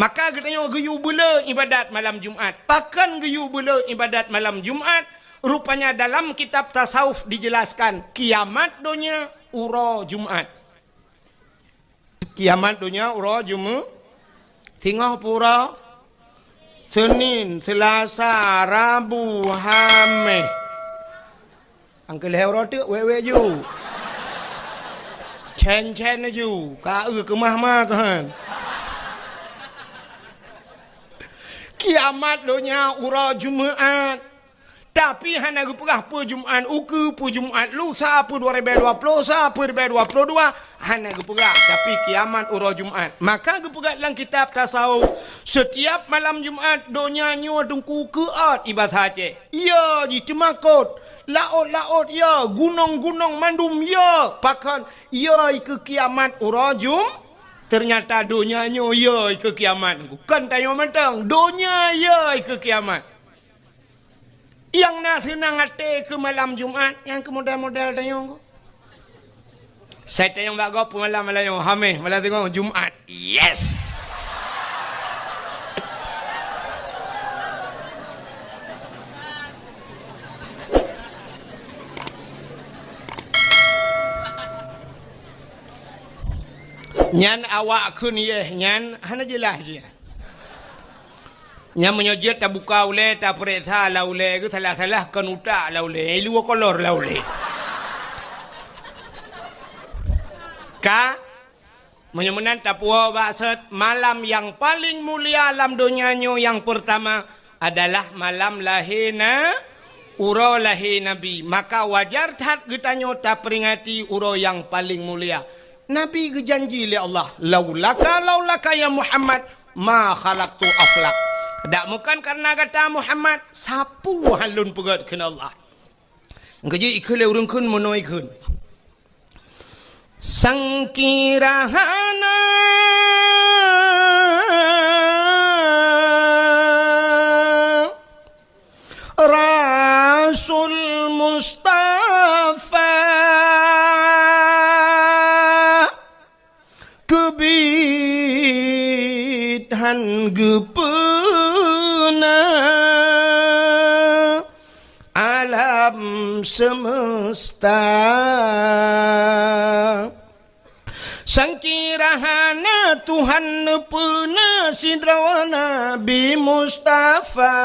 Speaker 1: Maka katanya geyu bela ibadat malam Jumat. Pakan geyu bela ibadat malam Jumat. Rupanya dalam kitab tasawuf dijelaskan kiamat dunia uro Jumat. Kiamat dunia ura Jumaat. Tengah pura. Senin, Selasa, Rabu, Khamis. Angkel hero tu wewe ju. Chen ju. Ka ke mah kan. Kiamat dunia ura Jumaat. Tapi hana gupah pu Jumaat uku pu Jumaat lusa pu 2020 sa pu 2022 hana gupah. Tapi kiamat ura Jumaat. Maka gupah dalam kitab tasawuf setiap malam Jumaat dunia nyo dengku keat ibadah Aceh. Ya ji temakot laut ya gunung mandum ya pakan ya ke kiamat ura Jumaat. Ternyata dunia nyo ya ke kiamat. Bukan tayo mentang dunia ya ke kiamat. Yang nak senang hati ke malam Jumaat, yang ke model-model tayang. Saya tayang tak kau malam yang Khamis, malam tengok Jumaat. Yes. Nyan awak kun ye, nyan hana jelas je. Yang menyojit tak buka ule, tak periksa lah ule, ke salah-salah kan utak lah ule, luar kolor lah ule. Ka, menyemenan tak puas maksud malam yang paling mulia alam dunianya yang pertama adalah malam lahirna uro lahir Nabi. Maka wajar tak kita tak peringati uro yang paling mulia. Nabi berjanji oleh Allah, laulaka ya Muhammad ma khalaqtu aflak. Tak bukan karena kata Muhammad sapu halun pegat kena Allah. Ngaji ikhle urang kun monoi kun. Sangkirahana Rasul Mustafa kebidhan gepena alam semesta sangkirahana Tuhan pena sidrawana Nabi Mustafa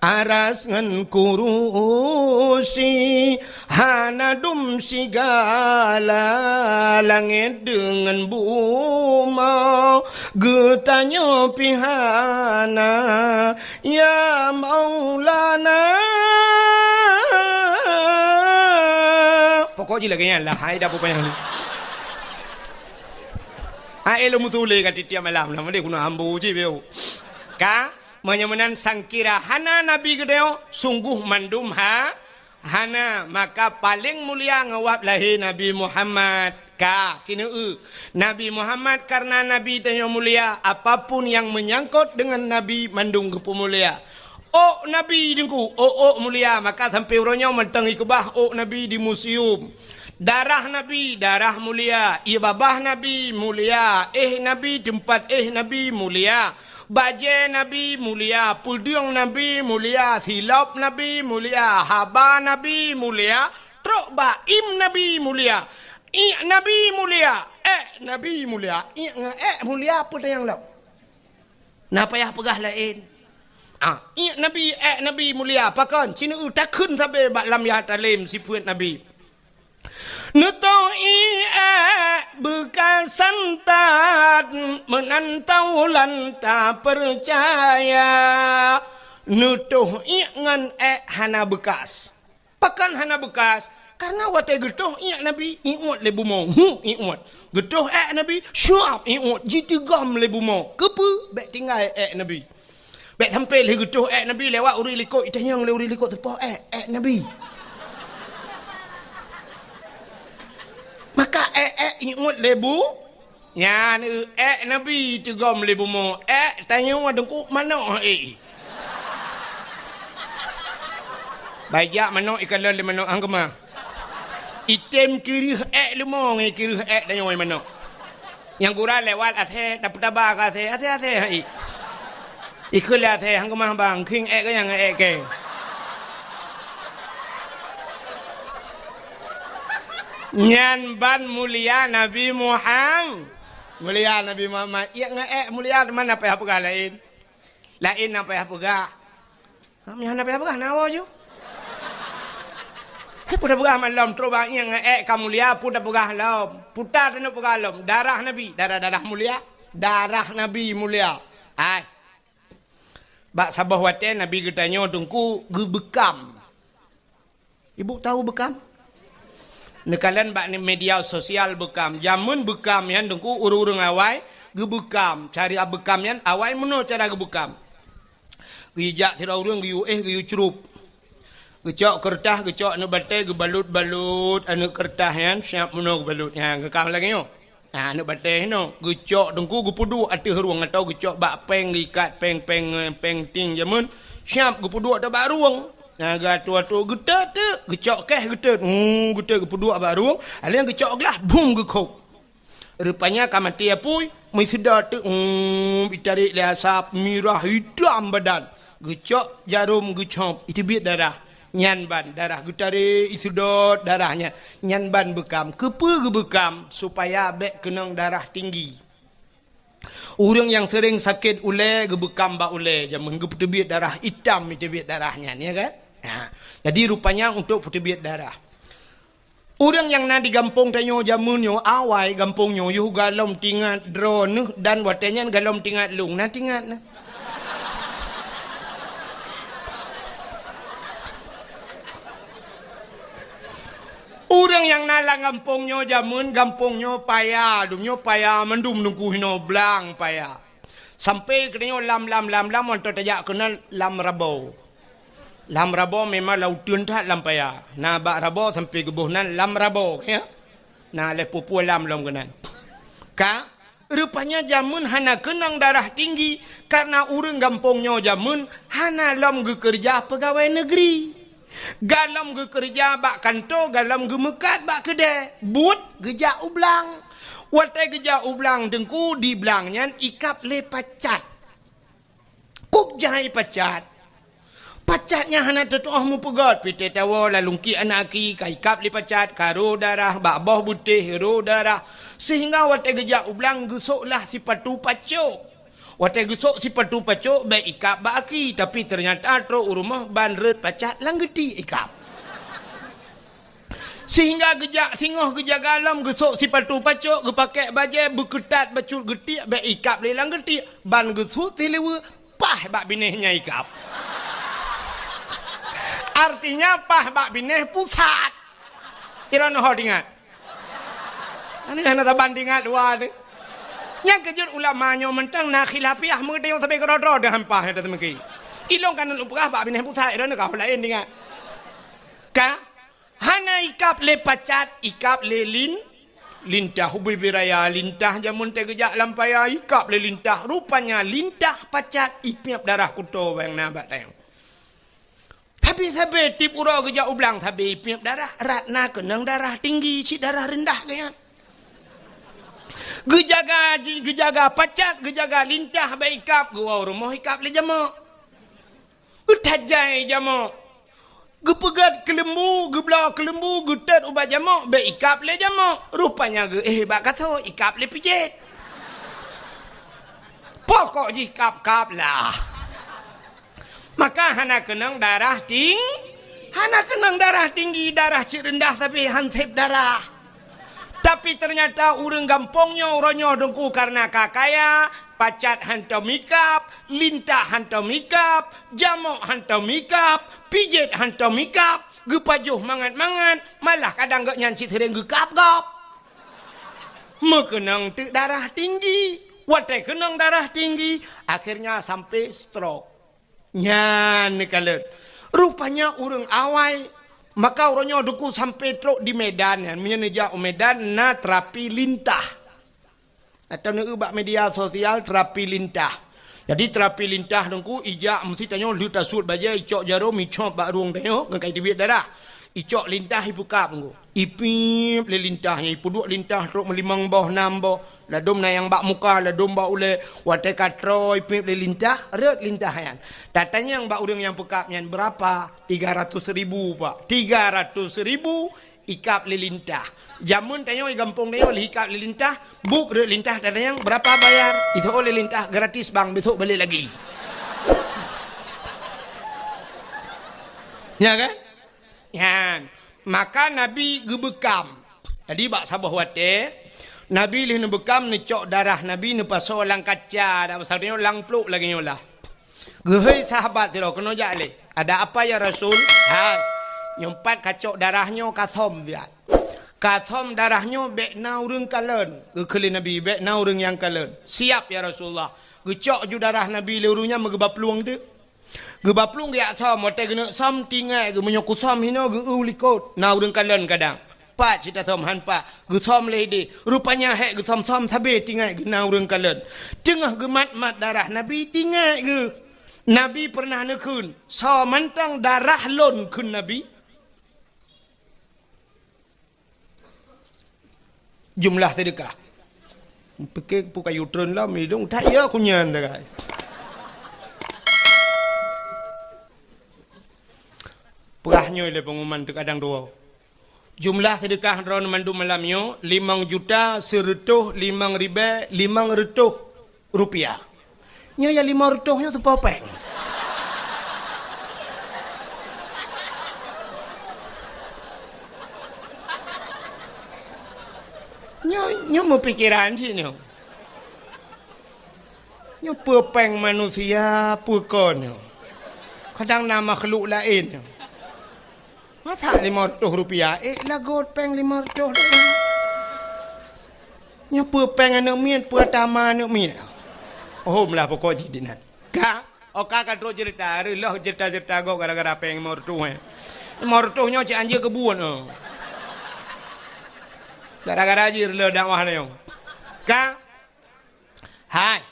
Speaker 1: aras ngan kurusi hanadum sigala langit dengan buma getanya pihana ya Maulana pokoknya lagi lah hai dah pokoknya ni ai lo mutule kat tiap malam lah dia guna ambu je beo ka menyemenan sangkira hana Nabi gedeo sungguh mandum hana maka paling mulia ngawap lahir Nabi Muhammad ka cina Nabi Muhammad karena Nabi tanya mulia apapun yang menyangkut dengan Nabi mandung kepu mulia oh Nabi dengku oh mulia maka sampai orangnya mentang ikubah oh Nabi di museum darah Nabi darah mulia ibabah Nabi mulia Nabi tempat Nabi mulia baje Nabi mulia, pudung Nabi mulia, silap Nabi mulia, haba Nabi mulia, truk baim Nabi mulia, Nabi mulia, Nabi mulia, mulia apa yang lain? Napa yang pegah lain? Nabi mulia, pakan, cina takun sampai bak lam ya talim sifat Nabi. Nutoi bekas santat menantau lanta percaya nutuh ngan hana bekas pakan hana bekas karena watai getuh Nabi iut lebu mau iut getuh Nabi syuab iut jitu gam lebu mau kepu bek tinggal Nabi bek sampai le getuh Nabi lewat uri likut itanyang le uri likut tepoh Nabi maka ingat lebu ya Nabi tegam lebu mo tanya adengku mana bajak mana ikan le mana anggama item kiri lemo ngai kiri tanya mana yang gura lewat athe dapat tabak athe ikul athe anggama bang king ke yang ke Nyan ban mulia Nabi Muhammad. Mulia Nabi Muhammad. Ya mulia mana apa pegah lain. Lain apa pegah. Kami apa pegah nawa je. Puta pegah malam terubah yang kamulia puta pegah lam. Puta tenu pegah lam. Darah Nabi, darah mulia. Darah Nabi mulia. Ai. Bak sabah waten Nabi getanya tungku gebekam. Ibu tahu bekam? Nekalan bak ni media sosial bekam. Jamun bekam yan tungku urung-urung awai gebekam. Cari bekam yan awai meno cara gebekam. Gijak tira urung giu giu cerup. Gecok kertas, gecok anu batai, gebalut-balut anu kertas yan, siap meno gebalut. Ya, gekam lagi yo. Nah, anu batai no, gecok dengku gepudu ati ruang atau gecok bak peng ikat peng ting jamun, siap gepudu atau bak ruang. Nah, gatu getet tu, gecok keh getet. Getet gepudu bak ruang, alian gecok gelas, bum gekok. Rupanya kamati apui, mai sedar tu, ditarik le asap merah hitam badan. Gecok jarum gecop, itu biar darah. Nyan ban darah gutare isudot darahnya nyan ban bekam kepe gebekam supaya bek kenang darah tinggi. Orang yang sering sakit ule gebekam ba ule jamun geputebit darah hitam itebit darahnya ya kan. Nah, jadi rupanya untuk putebit darah. Orang yang na di gampung tanyo jamunyo awai gampungnya yu galom tingat drone dan watenya galom tingat lung na tingat na. Orang yang nalang gampungnya jamun, gampungnya payah. Dumnya payah, mendum nunggu hino belang payah. Sampai kena lam, untuk tajak kena lam rabau. Lam rabau memang lautan tak lam payah. Nah, bak rabau sampai kebuhnan lam rabau. Ya? Nah, lepupu lam kena. Ka? Rupanya jamun hana kenang darah tinggi. Karena orang gampungnya jamun, hana lam kerja pegawai negeri. Galam ge kerja bak kantor, galam ge mekat bak kedai. But geja ublang. Watai geja ublang dengku di belangnya ikap le pacat. Kup jahai pacat. Pacatnya hana tetuah mu pegat. Pite tawa lalungki anaki ka ikap le pacat. Karo darah bak boh butih hero darah. Sehingga watai geja ublang gesoklah si patu pacok. Watai gesok si patu pacok baik ikap baki. Tapi ternyata tro rumah banret pacat langgeti ikap. Sehingga gejak singoh gejak galam gesok si patu pacok. Gepakai bajai berketat bacut getik baik ikap lelang getik. Ban gesok telewa pah bak binehnya ikap. Artinya pah bak bineh pusat. Kira noh ingat. Ini hanya bandingan dua ni. Yang kejut ulamanya mentang nak khilafiyah mengerti yang sampai kerodro dah hampah ada temaki. Ilong kanan upah bak bineh pusat itu nak kau lain dengar. Ka hana ikap le pacat ikap le lintah hubi biraya lintah jamun tegejak lampaya ikap le lintah rupanya lintah pacat ipiap darah kuto bang nabat tayang. Tapi sampai tip urau gejak ublang tapi ipiap darah ratna kenang darah tinggi si darah rendah kaya. Gejaga pacat, gejaga lintah baik ikap, gua rumah ikap le jamak. Utajai jamak. Gepegat kelembu, gebla kelembu, getat ubat jamak, baik ikap le jamak. Rupanya bak kata ikap le pijit. Pokok ji kap lah. Maka hana kenang darah hana kenang darah tinggi, darah cik rendah tapi hansip darah. Tapi ternyata orang gampongnya orangnya dengku karena kakaya, pacat hantar mikap, lintah hantar mikap, jamok hantar mikap, pijit hantar mikap, gepajuh mangat-mangat, malah kadang gak nyanci sering gekap-gap. Mekenang darah tinggi, watai kenang darah tinggi, akhirnya sampai stroke. Nyan kalut. Rupanya orang awai. Maka orangnya duku sampai truk di Medan ya, menyeja Medan na terapi lintah. Atau nak ubah media sosial terapi lintah. Jadi terapi lintah dengku ijak mesti tanya lu tasut baja icok jarum icok bak ruang tanya ngai tibit darah. Icok lintah ibuka dengku. Ipip le lintahnya ipu duk lintah truk melimang boh enam boh. Ladum na yang bak muka ladum bak ule watai katro ipip le lintah red lintah yan. Datanya yang bak urang yang pekapnya berapa? 300.000 Pak. 300.000 ikap lilintah. Jamun tanya di kampung dia ikap lilintah, buk lilintah dan yang berapa bayar? Itu lilintah gratis bang, besok balik lagi. Ya kan? Ya. Maka Nabi gebekam. Jadi bak sabah wate, Nabi lih bekam ni cok darah Nabi ni pasal lang kaca, dah pasal dia lang pluk lagi nyolah. Gehei sahabat dia kena jale. Ada apa ya Rasul? Ha. Nyempat kacok darahnya kasom dia. Kasom darahnya bek na urang kalen. Gekeli Nabi bek na urang yang kalen. Siap ya Rasulullah. Gecok ju darah Nabi lerunya megeba peluang tu. Geba peluang dia som mote gena som tinggal ge menyokut som hino ge ulikot. Na urang kalen kadang. Pak cita som han pak. Ge som lady. Rupanya hek ge som sabe tinggal ge na urang kalen. Tengah ge mat darah Nabi tinggal ge. Nabi pernah nekun, so mantang darah lon kun Nabi. Jumlah sedekah. Pikir buka yutron lah, midung tak ya kunyan dah. Perahnya le pengumuman tu kadang dua. Jumlah sedekah ron mandu malamnya 5 juta 100 5 rupiah. Nya ya 5 rupiahnya tu popeng. Nya mau pikiran sih nya. Nya popeng manusia pukon. Kadang nama makhluk lain. Masa 500 rupiah? Lagot peng 500 dah. Nya popeng anak mian, pertama anak mian. Oh, melah pokok jadinan. Kak, oka kan terus cerita, lah cerita go gara-gara peng mortuh. Mortuhnya cik anjir kebun. Gara-gara anjir le dakwah ni. Kak, hai,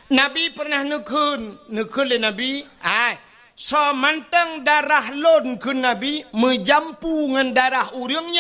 Speaker 1: Nabi pernah nekun le Nabi, hai, so mantang darah lon ke Nabi, menjampu dengan darah urang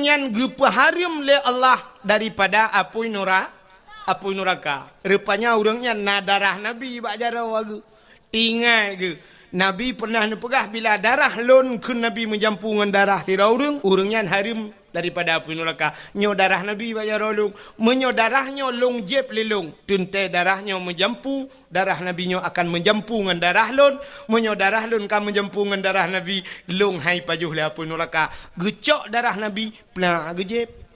Speaker 1: nyan gepaharim le Allah daripada apui neraka. Rupanya orangnya na darah Nabi bak jara wagu. Tinggal ke. Nabi pernah nepegah bila darah lon ke Nabi menjampu dengan darah tira orangnya harim daripada api neraka. Nyo darah Nabi bak jara long. Menyo darahnya long jeb lelong. Tuntai darahnya menjampu, darah Nabi nyo akan menjampu dengan darah lon. Menyo darah lon kan menjampu dengan darah Nabi, long hai pajuh le api neraka. Gecok darah Nabi, plah gejeb.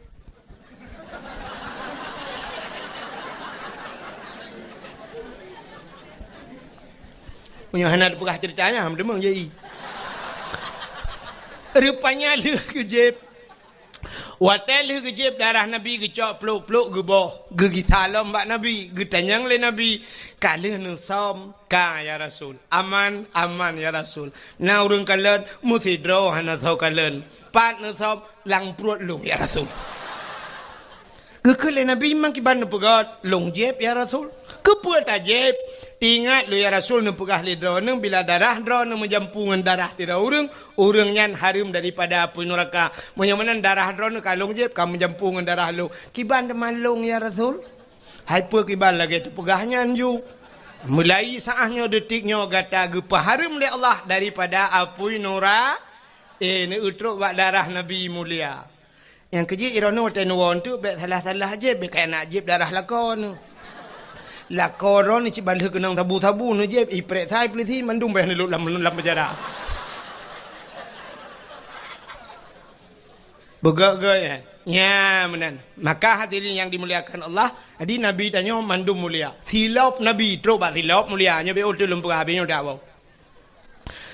Speaker 1: Punya anak pegah ceritanya, memang jadi. Rupanya lu kejep. Watel lu kejep darah Nabi gecok peluk-peluk geboh. Gigi salam bak Nabi, getanyang le Nabi. Kala nu som ka ya Rasul. Aman ya Rasul. Na urang kalen musi dro hana so kalen. Pat nu som lang prut lung ya Rasul. Gekele Nabi mang kiban pegat long jeb ya Rasul. Kepuat ajib. Ingat lu ya Rasul nu pegah li droneng bila darah droneng menjampungan darah tira urang nyan harim daripada api neraka. Menyamanan darah droneng kalong jeb kam menjampungan darah lu. Kiban demalong ya Rasul. Hai pe kiban lagi tu pegahnya anju. Mulai saahnya detiknya gata gepa harim le Allah daripada api neraka. Ni utruk bak darah Nabi mulia. Yang kejik irono tenuan tu bet salah-salah je bet kaya nak jeb darah lakon. Lakon ni cik balik kenang tabu-tabu ni jeb iprek sai polisi mandum beh ni lam penjara. Begak-gak ya menan. Maka hadirin yang dimuliakan Allah, jadi Nabi tanya mandum mulia. Silap Nabi terus bak silap mulia nya be utul lempah habisnya dak bau.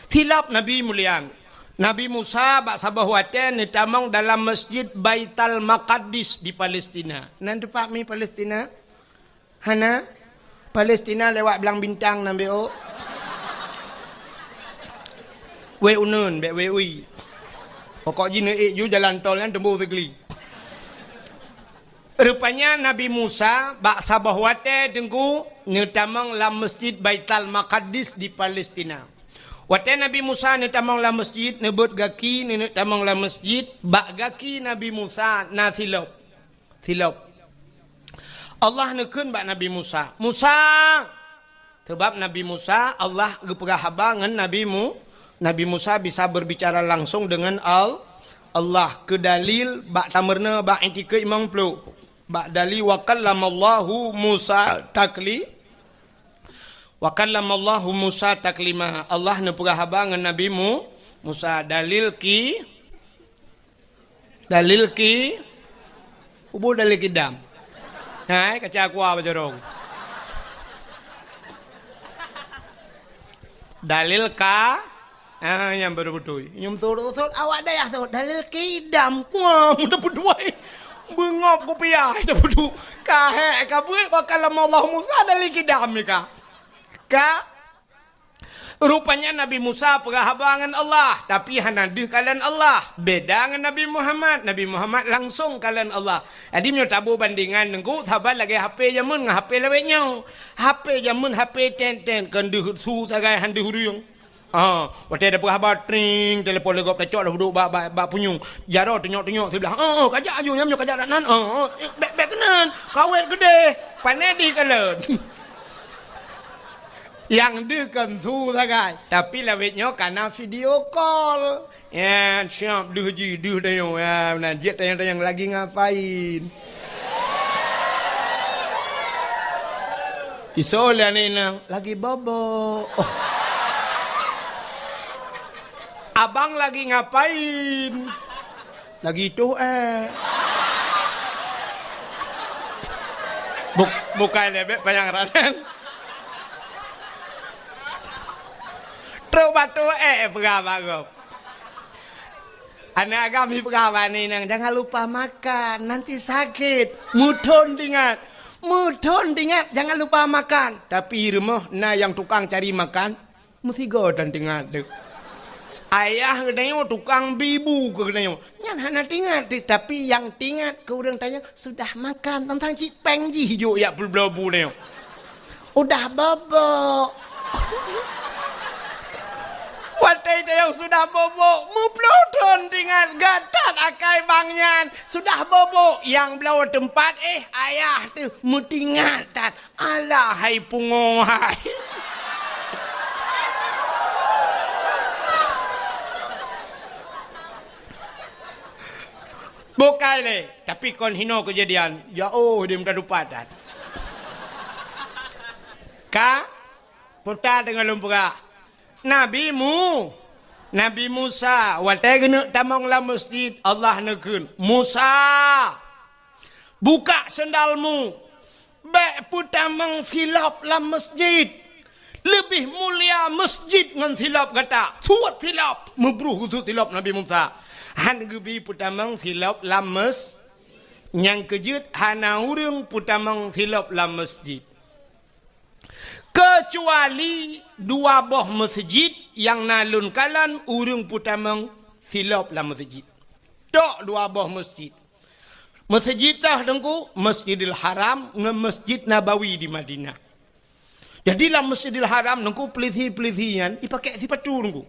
Speaker 1: Silap Nabi mulia. Nabi Musa bak sabah waten ni tamang dalam masjid Baitul Maqdis di Palestina. Nan tu pak mi Palestina? Hana Palestina lewat belang bintang nambe o. We unun be we ui. Pokok jine ju jalan tol kan tembu segli. Rupanya Nabi Musa bak sabah waten tengku ni tamang dalam masjid Baitul Maqdis di Palestina. Waktu Nabi Musa ni tamang la masjid, nebut gaki ni tamang la masjid, bak gaki Nabi Musa na silap. Allah nekun bak Nabi Musa. Musa! Sebab Nabi Musa, Allah gepegah haba dengan Nabi Musa bisa berbicara langsung dengan Allah ke dalil bak tamerna bak intika imam pelu bak dalil wa kallamallahu Musa taklima Allah ne perahaba dengan Nabi Musa dalil ki ubu dalil ki dam hai kaca aku apa jorong dalil ka yang baru betul nyum turut awak dah ya dalil ki dam wah mudah berduai bengop ku piah dah betul kahe kabul bakal Allah Musa dalil ki dam ka rupanya Nabi Musa perhabangan Allah tapi hanadih kalian Allah beda dengan Nabi Muhammad langsung kalian Allah jadi menyo tabu bandingan nengku sahabat lagi HP jamun ngah HP lewetnya HP jamun HP ten kendu su tagai handi huriung waktu ada perhabat tring telepon legop tecok dah duduk bak punyung jaro tengok sebelah kajak aju nyamnyo kajak nan bek kenan kawet gede panedi kalian yang dekan su sagai tapi lawetnya karena video call ya siap duh dayo ya najit tayang lagi ngapain isola ni nang lagi bobo abang lagi ngapain lagi tuh bukan lebek panjang raden batu berapa anak kami berapa nih nang jangan lupa makan nanti sakit mudon dingat jangan lupa makan tapi rumah nah yang tukang cari makan mesti godan dingat ayah katanya tukang bibu katanya nyan hana tingat tapi yang tingat ke orang tanya sudah makan tentang cipeng ji hijau ya belum nih udah bobo watai yang sudah bobo muplodon dengan gatat akai bangnya sudah bobo yang belau tempat ayah tu mutingatan alah hai pungohai bukai le tapi kon hino kejadian ya dia minta dupatan putar dengan lumpura Nabi Musa watai kena tamang la masjid Allah nekun Musa buka sendalmu baik putamang silap la masjid lebih mulia masjid ngan silap kata suat silap membruh tu silap Nabi Musa han gebi putamang silap la mas yang kejut hana urang putamang silap la masjid kecuali dua boh masjid yang nalun kalan urung putamang silap la masjid tok dua boh masjid dah dengku Masjidil Haram nge Masjid Nabawi di Madinah jadilah Masjidil Haram dengku pelisi-pelisian dipakai sipatu dengku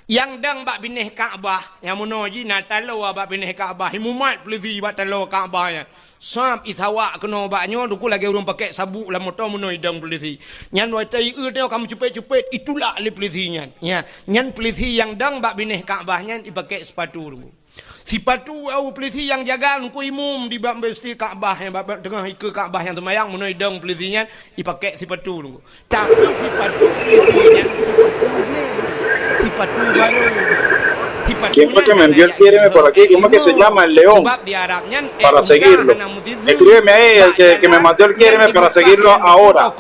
Speaker 1: yang dang bak bineh Kaabah yang monoji natalo bak bineh Kaabah himumat pelisi bak talo Kaabahnya Sam isawak kena baknya duku lagi urung pakai sabuk lah motor menoi dang pelisi. Nyan wai tai tengok kamu cepet-cepet itulah ali pelisinya. Ya, nyan pelisi yang dang bak bineh Kaabahnya dipakai sepatu dulu. Sepatu au pelisi yang jaga ku imum di bak besti Kaabah yang bak tengah ke Kaabah yang temayang menoi dang pelisinya dipakai sepatu dulu. Tapi sepatu pelisinya sepatu baru.
Speaker 3: ¿Quién fue que me envió el quiéreme por aquí? ¿Cómo es que se llama? El León. Para seguirlo. Escríbeme ahí el que me mandó el quiéreme para seguirlo ahora.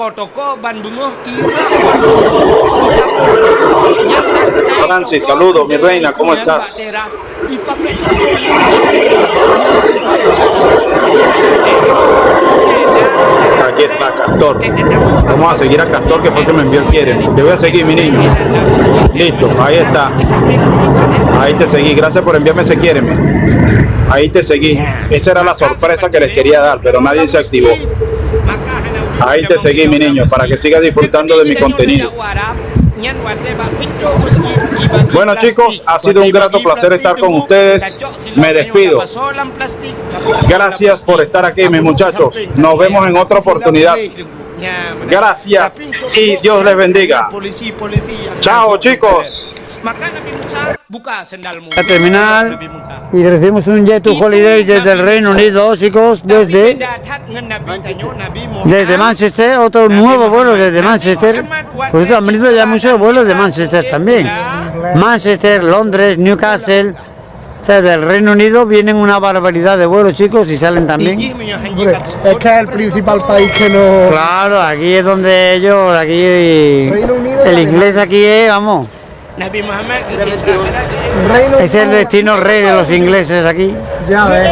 Speaker 3: Francis, saludos, mi reina, ¿cómo estás? Aquí está Castor. Vamos a seguir a Castor, que fue el que me envió el quiéreme. Te voy a seguir, mi niño. Listo, ahí está. Ahí te seguí, gracias por enviarme ese quiéreme. Ahí te seguí. Esa era la sorpresa que les quería dar, pero nadie se activó. Ahí te seguí, mi niño, para que sigas disfrutando de mi contenido. Bueno, chicos, ha sido un grato placer estar con ustedes. Me despido. Gracias por estar aquí, mis muchachos. Nos vemos en otra oportunidad. Gracias y Dios les bendiga. Chao, chicos.
Speaker 1: Maka Nabi Musa buka sendalmu.
Speaker 3: La terminal
Speaker 1: Nabi Musa.
Speaker 3: y recibimos un Jet to Holiday desde el Reino Unido, chicos, desde Manchester, otro nuevo vuelo desde Manchester. Por cierto, han venido ya muchos vuelos de Manchester también. Manchester, Londres, Newcastle. O sea, del Reino Unido vienen una barbaridad de vuelos, chicos, y salen también.
Speaker 4: Es que es el principal país que no...
Speaker 3: Claro, aquí es donde ellos, aquí
Speaker 4: Reino Unido y
Speaker 3: el
Speaker 4: Alemania.
Speaker 3: inglés aquí es, vamos,
Speaker 1: Nabi Muhammad
Speaker 4: Reino
Speaker 3: es el destino rey de los ingleses aquí.
Speaker 4: Ya ves,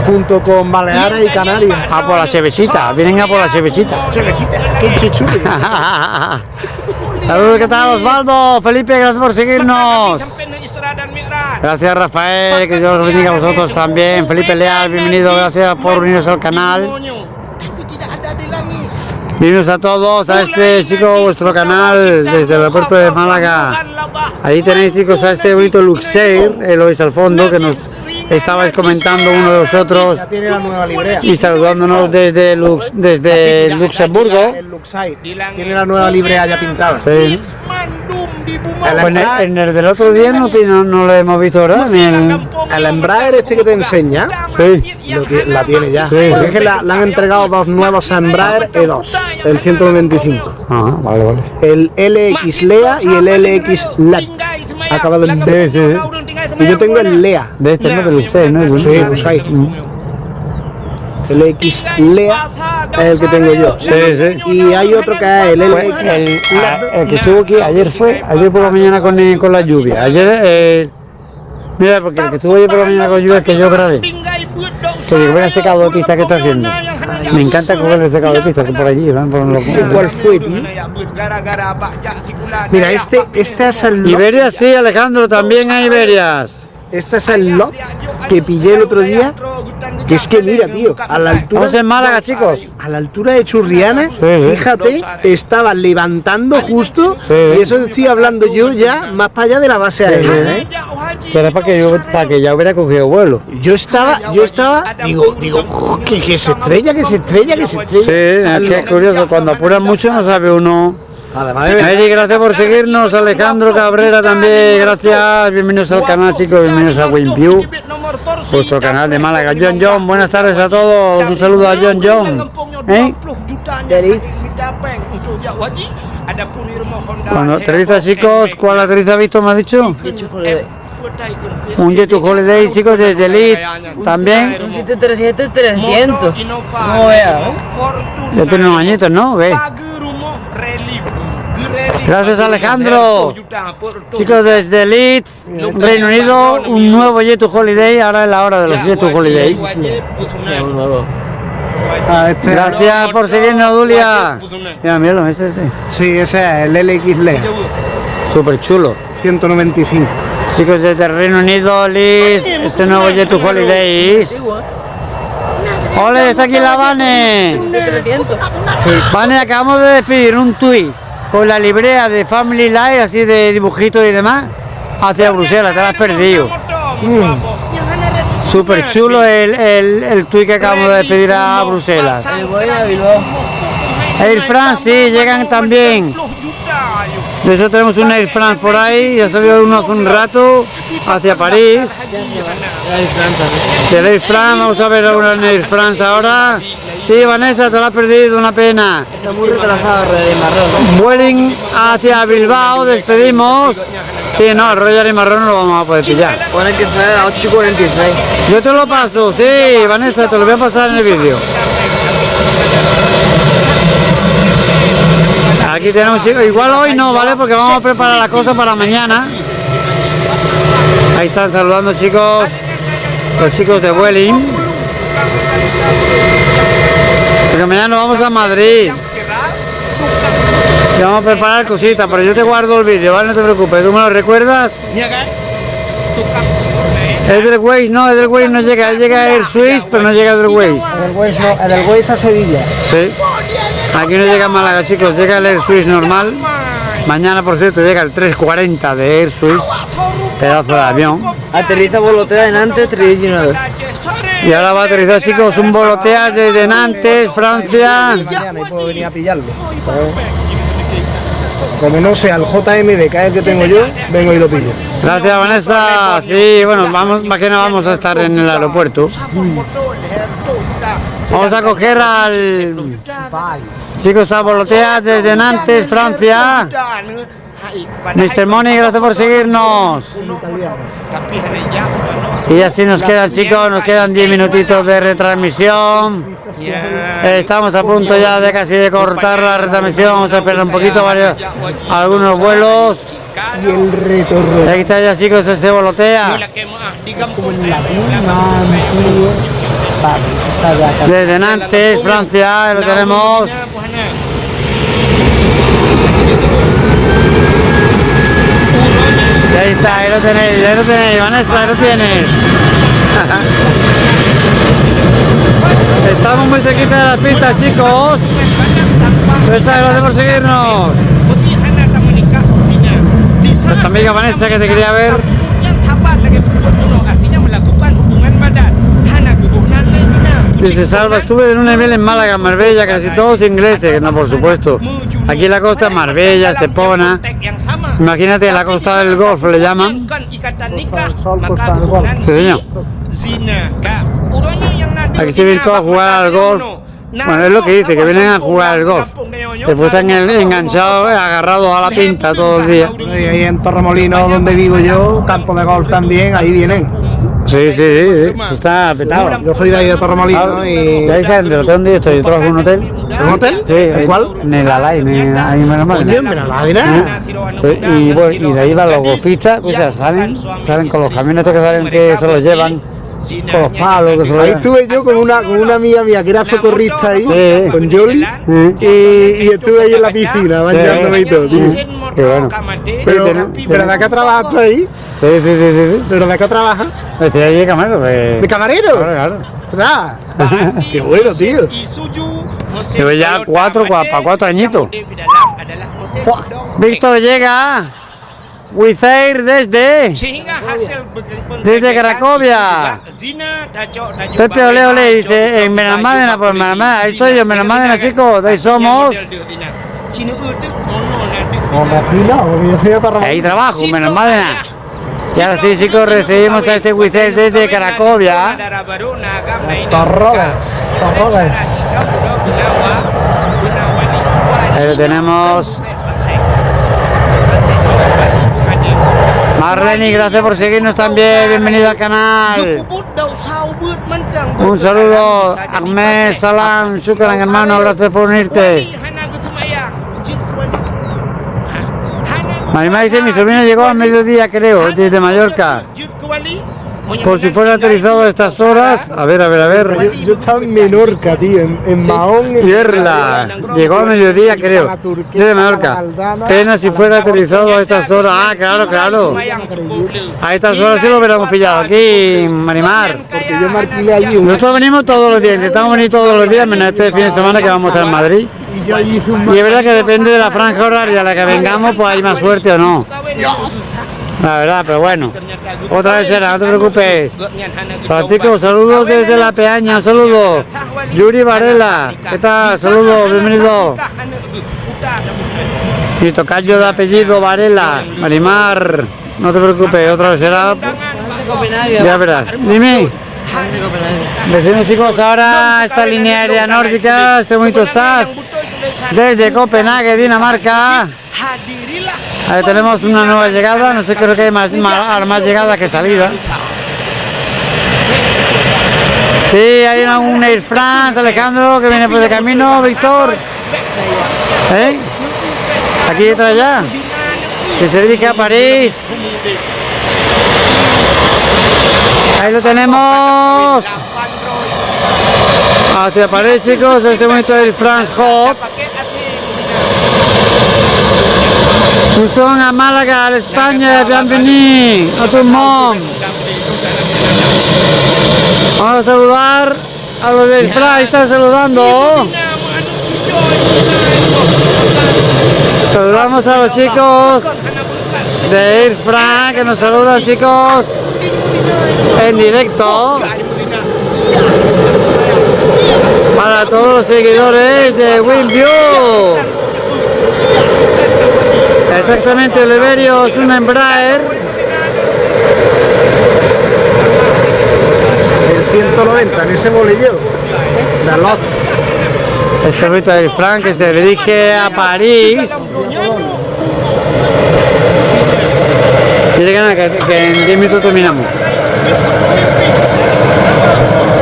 Speaker 4: junto con Baleares y Canarias.
Speaker 3: A por la chevechita, vienen a por la chevechita.
Speaker 4: ¡Qué chichuri!
Speaker 3: Saludos, ¿qué tal Osvaldo? Felipe, gracias por seguirnos. Gracias Rafael, que Dios los bendiga a vosotros también. Felipe Leal, bienvenido, gracias por unirnos al canal. Bienvenidos a todos a este, chicos, vuestro canal desde el aeropuerto de Málaga. Ahí tenéis, chicos, a este bonito Luxair, lo veis al fondo, que nos estabais comentando uno de vosotros
Speaker 4: Ya tiene la nueva librea.
Speaker 3: y saludándonos desde Luxemburgo.
Speaker 4: El Luxair. Tiene la nueva librea ya pintada.
Speaker 3: Sí. Pues en el del otro día no lo hemos visto, ¿verdad? Ni
Speaker 4: El Embraer este que te enseña,
Speaker 3: Sí.
Speaker 4: la tiene ya.
Speaker 3: Sí.
Speaker 4: Porque es que le han entregado dos nuevos Embraer E2, el 195.
Speaker 3: Ah, vale, vale.
Speaker 4: El LX Lea y el LX LAT. Acabado en D.
Speaker 3: Sí, sí.
Speaker 4: Y yo tengo el Lea.
Speaker 3: De este no, de Luxair, ¿no?
Speaker 4: Sí, Luxair. El X Lea es el que tengo yo.
Speaker 3: Sí, sí.
Speaker 4: Y hay otro que es el LX
Speaker 3: El que estuvo aquí ayer por la mañana con la lluvia. Ayer, mira, porque el que estuvo ayer por la mañana con lluvia es que yo grabé. Que digo, mira el secado de pista que está haciendo. Me encanta coger el secado de pista que por allí, ¿no? Por
Speaker 4: Sí, ¿cuál fue? Mira, este es el lot,
Speaker 3: Iberia, sí, Alejandro, también hay Iberias.
Speaker 4: este es el lot que pillé el otro día. Que es que mira, tío, a la altura,
Speaker 3: Estamos en Málaga, chicos.
Speaker 4: a la altura de Churriana,
Speaker 3: sí.
Speaker 4: fíjate, estaba levantando justo,
Speaker 3: Sí.
Speaker 4: y eso estoy hablando yo ya más para allá de la base aérea, ¿eh?
Speaker 3: Que era para que ya hubiera cogido vuelo.
Speaker 4: Yo estaba, digo, que se estrella, que se estrella, que se estrella.
Speaker 3: Sí, es que es curioso, cuando apuran mucho no sabe uno.
Speaker 4: Además
Speaker 3: Eri, gracias por seguirnos. Alejandro Cabrera también, gracias. Bienvenidos al canal, chicos. Bienvenidos a WinView, vuestro canal de Málaga. John, buenas tardes a todos. Un saludo a John. Cuando aterriza, chicos, ¿cuál aterriza, Víctor, me has dicho? Un Jet to Holiday, chicos, desde Leeds también.
Speaker 5: 737-300. No vea,
Speaker 3: Ya tiene unos añitos, ¿no? Ve. Gracias, Alejandro. Chicos, desde Leeds, Reino Unido, un nuevo Jet to Holiday. Ahora es la hora de los Jet to Holidays. Gracias por seguirnos, Dulia. Mira, míralo, ese.
Speaker 4: sí, ese es el LX Lea,
Speaker 3: Súper chulo.
Speaker 4: 195.
Speaker 3: Chicos, desde Reino Unido, Leeds, este nuevo Jet to Holidays. ¡Ole, está aquí la Vane! Vane, acabamos de despedir un tuit con la librea de Family Life, así de dibujitos y demás, hacia Bruselas, te la has perdido. Súper chulo el tuit que acabamos de despedir a Bruselas. Air France, sí, llegan también. De eso tenemos un Air France por ahí, ya salió uno hace un rato, hacia París. Del Air France, vamos a ver alguna en Air France ahora. Sí, Vanessa, te lo has perdido, una pena.
Speaker 5: Está muy retrasado de marrón.
Speaker 3: Vueling hacia Bilbao, despedimos. Sí, no, el Royal y Marrón no lo vamos a poder pillar.
Speaker 5: Pone que sale a las 8:46.
Speaker 3: Yo te lo paso, sí, Vanessa, te lo voy a pasar en el vídeo. Aquí tenemos, chicos, igual hoy no, ¿vale? Porque vamos a preparar la cosa para mañana. Ahí están saludando, chicos, los chicos de Vueling. Porque mañana nos vamos a Madrid. Y vamos a preparar cositas, pero yo te guardo el vídeo, ¿vale? No te preocupes, ¿tú me lo recuerdas? Edelweiss no llega, él llega a Air Swiss, pero no llega a Edelweiss.
Speaker 4: El del Weiss a Sevilla.
Speaker 3: Sí. Aquí no llega a Málaga, chicos, llega el Air Swiss normal. Mañana, por cierto, llega el 340 de Air Swiss, pedazo de avión.
Speaker 5: Aterriza Volotea en Nantes 319.
Speaker 3: Y ahora va a aterrizar, chicos, un Volotea desde Nantes, Francia.
Speaker 4: Mañana y puedo venir a pillarlo. como no sea el JMD, que es el que tengo yo, vengo y lo pillo.
Speaker 6: Gracias, Vanessa. Sí, bueno, vamos, más que no vamos a estar en el aeropuerto. Vamos a coger al chico Sabolotea desde Nantes, Francia. Mr. Money, gracias por seguirnos. Y así nos quedan, chicos, nos quedan 10 minutitos de retransmisión. Estamos a punto ya de casi de cortar la retransmisión. Vamos a esperar un poquito, algunos vuelos.
Speaker 4: Y el retorno.
Speaker 6: Aquí está ya, chicos, ese Volotea. Desde Nantes, Francia, lo tenemos. Y ahí está, ahí lo tenéis, Vanessa, ahí lo tienes. Estamos muy cerquita de las pistas, chicos. Gracias por seguirnos. Nuestra amiga Vanessa, que te quería ver. Dice Salva, estuve en un nivel en Málaga, Marbella, casi todos ingleses. No, por supuesto. Aquí en la costa, Marbella, Estepona. Imagínate, la costa del Golfo le llaman. Sí, señor. Aquí se vienen todos a jugar al golf. Bueno, es lo que dice, que vienen a jugar al golf. Después están enganchados, agarrados a la pinta todo el día.
Speaker 4: Y ahí en Torremolinos, donde vivo yo, campo de golf también, ahí vienen.
Speaker 6: Sí. Está petado.
Speaker 4: Yo soy de ahí de Torremolinos y...
Speaker 6: ¿Ya dices del hotel donde estoy? Yo trabajo en un hotel.
Speaker 4: ¿En un hotel?
Speaker 6: Sí.
Speaker 4: ¿En cuál?
Speaker 6: En el Alain, ahí en Benalmádena.
Speaker 4: Coño, en Benalmádena.
Speaker 6: Y bueno, y de ahí van los golfistas, o sea, salen con los camiones que salen, que se los llevan, con los palos que se los
Speaker 4: Ahí
Speaker 6: llevan.
Speaker 4: estuve yo con una amiga mía que era socorrista ahí,
Speaker 6: Sí.
Speaker 4: con Jolie, y estuve ahí en la piscina bañándome y todo, tío.
Speaker 6: Qué bueno.
Speaker 4: Pero de acá trabajas tú ahí,
Speaker 6: Sí.
Speaker 4: pero de acá trabajas,
Speaker 6: Estoy allí de camarero.
Speaker 4: de camarero.
Speaker 6: Claro.
Speaker 4: Ostras, qué bueno, tío.
Speaker 6: Llevo ya para 4 añitos. Víctor llega. Wizair desde Cracovia. Pepe Ole dice en Benalmádena, pues Benalmádena, ahí estoy yo en Benalmádena, chicos, ahí somos.
Speaker 4: Como fila, porque yo soy de Torremolinos.
Speaker 6: Ahí trabajo, en Benalmádena. Y ahora sí, chicos, recibimos a este Wizair desde Cracovia.
Speaker 4: Torrogas.
Speaker 6: Ahí lo tenemos. Marlene, gracias por seguirnos también, bienvenido al canal. Un saludo, Ahmed, Salam, Shukran, hermano, gracias por unirte. Marimar dice, mi sobrino llegó al mediodía, creo, desde Mallorca. Por si fuera aterrizado a estas horas, a ver.
Speaker 4: Yo estaba en Menorca, tío, en Mahón.
Speaker 6: Tierra, llegó al mediodía, creo, desde Mallorca. Pena si fuera aterrizado a estas horas. Ah, claro. A estas horas sí lo hubiéramos pillado aquí, Marimar.
Speaker 4: Porque yo me alquilé allí
Speaker 6: Nosotros venimos todos los días, intentamos venir todos los días, menos este fin de semana que vamos a estar en Madrid.
Speaker 4: y yo allí hice un...
Speaker 6: Y es verdad que depende de la franja horaria a la que vengamos, pues hay más suerte o no. La verdad, pero bueno. Otra vez será, no te preocupes. Francisco, saludos desde La Peña, saludos. Yuri Varela, ¿qué tal? Saludos, bienvenido. Mi tocayo de apellido Varela, Marimar, no te preocupes, otra vez será. Ya verás. Dime. Decimos, chicos, ahora esta línea aérea nórdica, este bonito SAS, desde Copenhague, Dinamarca. Ahí tenemos una nueva llegada, no sé, creo que hay más llegada que salida. Sí, hay un Air France, Alejandro, que viene por el camino, Víctor. ¿Eh? Aquí detrás ya, que se dirige a París. Ahí lo tenemos. Hacia París, chicos, este momento Air France Hop. Nous sommes à Málaga, à España, bienvenue a tout le monde. Vamos a saludar a los del Fly, están saludando. Saludamos a los chicos de Air France que nos saludan, chicos, en directo. Para todos los seguidores de WinView. Exactamente, Oliverio es un Embraer.
Speaker 4: El 190, en ese bolillo. La LOT.
Speaker 6: Este ruido del Frank que se dirige a París. Dice que nada, que en 10 minutos terminamos.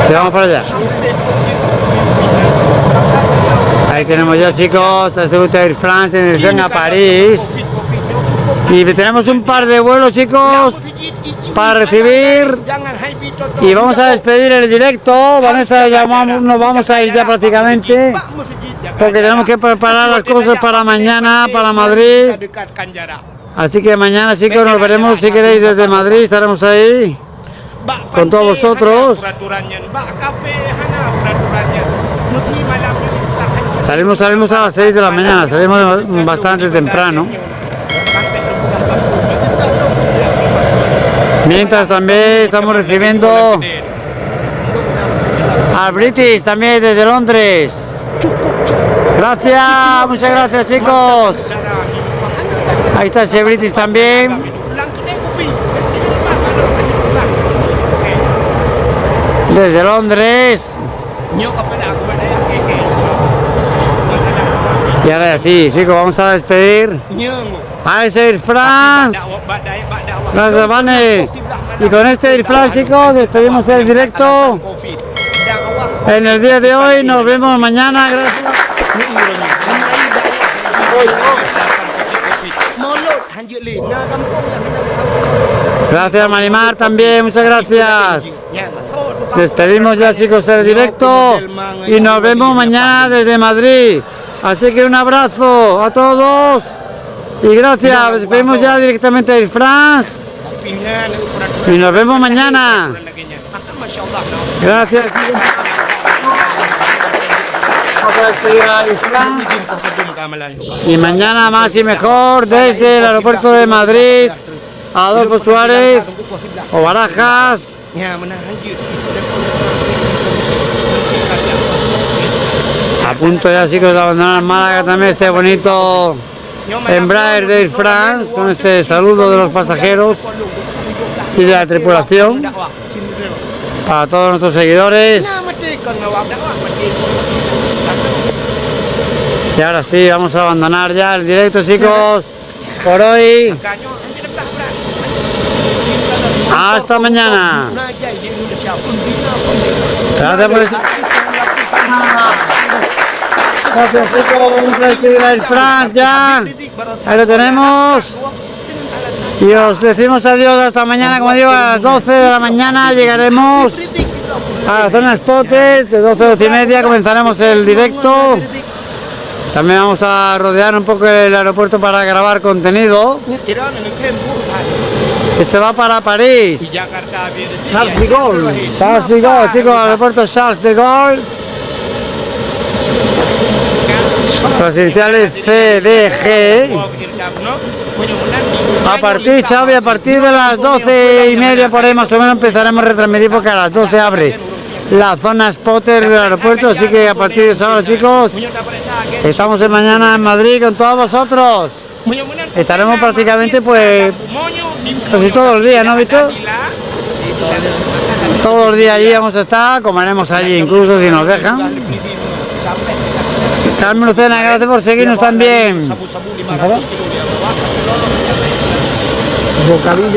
Speaker 6: Que vamos para allá. Ahí tenemos ya, chicos, este ruido del France en dirección a París. Y tenemos un par de vuelos, chicos, para recibir. Y vamos a despedir el directo. Vanessa, nos vamos a ir ya prácticamente. Porque tenemos que preparar las cosas para mañana, para Madrid. Así que mañana, chicos, nos veremos, si queréis, desde Madrid. Estaremos ahí con todos vosotros. Salimos a las 6 de la mañana, salimos bastante temprano. Mientras también estamos recibiendo al British también desde Londres. Gracias, muchas gracias, chicos. Ahí está ese British también. Desde Londres. Y ahora sí, chicos, vamos a despedir a ese Air France. Gracias, Vane. Y con este Air France, chicos, despedimos el directo en el día de hoy. Nos vemos mañana. Gracias. Gracias, Marimar, también, muchas gracias. Despedimos ya, chicos, el directo y nos vemos mañana desde Madrid. Así que un abrazo a todos y gracias. Despedimos ya directamente de France y nos vemos mañana. Gracias. Y mañana más y mejor desde el aeropuerto de Madrid, Adolfo Suárez o Barajas. A punto ya, chicos, de abandonar Málaga también este bonito Embraer de Air France con ese saludo de los pasajeros y de la tripulación para todos nuestros seguidores. Y ahora sí, vamos a abandonar ya el directo, chicos, por hoy. Hasta mañana. Gracias por estar. Gracias, chicos, vamos a despedir a Air France ya. Ahí lo tenemos. Y os decimos adiós hasta mañana, como digo, a las 12 de la mañana llegaremos a la zona Spotters, de 12 a 12 y media comenzaremos el directo. También vamos a rodear un poco el aeropuerto para grabar contenido. Este va para París. Charles de Gaulle. Charles de Gaulle, chicos, aeropuerto Charles de Gaulle. Las iniciales CDG. A partir, Xavi, a partir de las 12 y media por ahí más o menos empezaremos a retransmitir porque a las 12 abre la zona Spotter del aeropuerto, así que a partir de esa hora, chicos, estamos mañana en Madrid con todos vosotros. Estaremos prácticamente pues casi todos los días, ¿no, Víctor? Todos los días allí vamos a estar, comeremos allí incluso si nos dejan. Carmen Lucena, gracias por seguirnos también.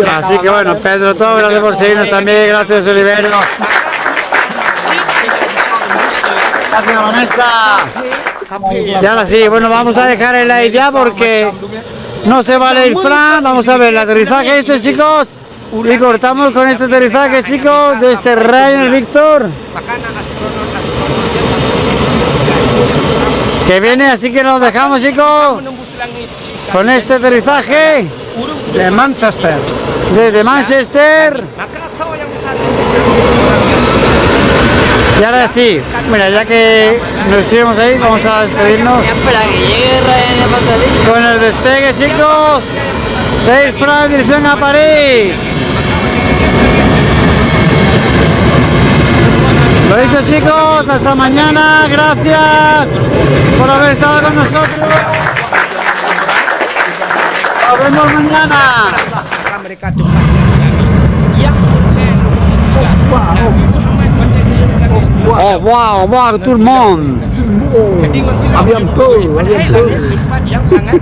Speaker 6: Así que bueno, Pedro, todo, gracias por seguirnos también, gracias Oliverio. Gracias Vanessa. Y ahora sí, bueno, vamos a dejar el live ya porque no se vale ir Fran. Vamos a ver el aterrizaje este, chicos. Y cortamos con este aterrizaje, chicos, de este Ryan Víctor. Que viene, así que nos dejamos, chicos, con este aterrizaje
Speaker 4: de Manchester.
Speaker 6: Desde Manchester. Y ahora sí, mira, ya que nos estuvimos ahí, vamos a despedirnos con el despegue, chicos, de Air France dirección a París. Lo dicho, chicos, hasta mañana, gracias por haber estado con nosotros. Nos vemos mañana.
Speaker 1: Apakah mereka tempatnya yang berpenuh Nabi Muhammad menjadi
Speaker 6: Wow, wow, tout le monde.
Speaker 1: Jadi
Speaker 4: À bientôt, à bientôt.
Speaker 1: tempat yang sangat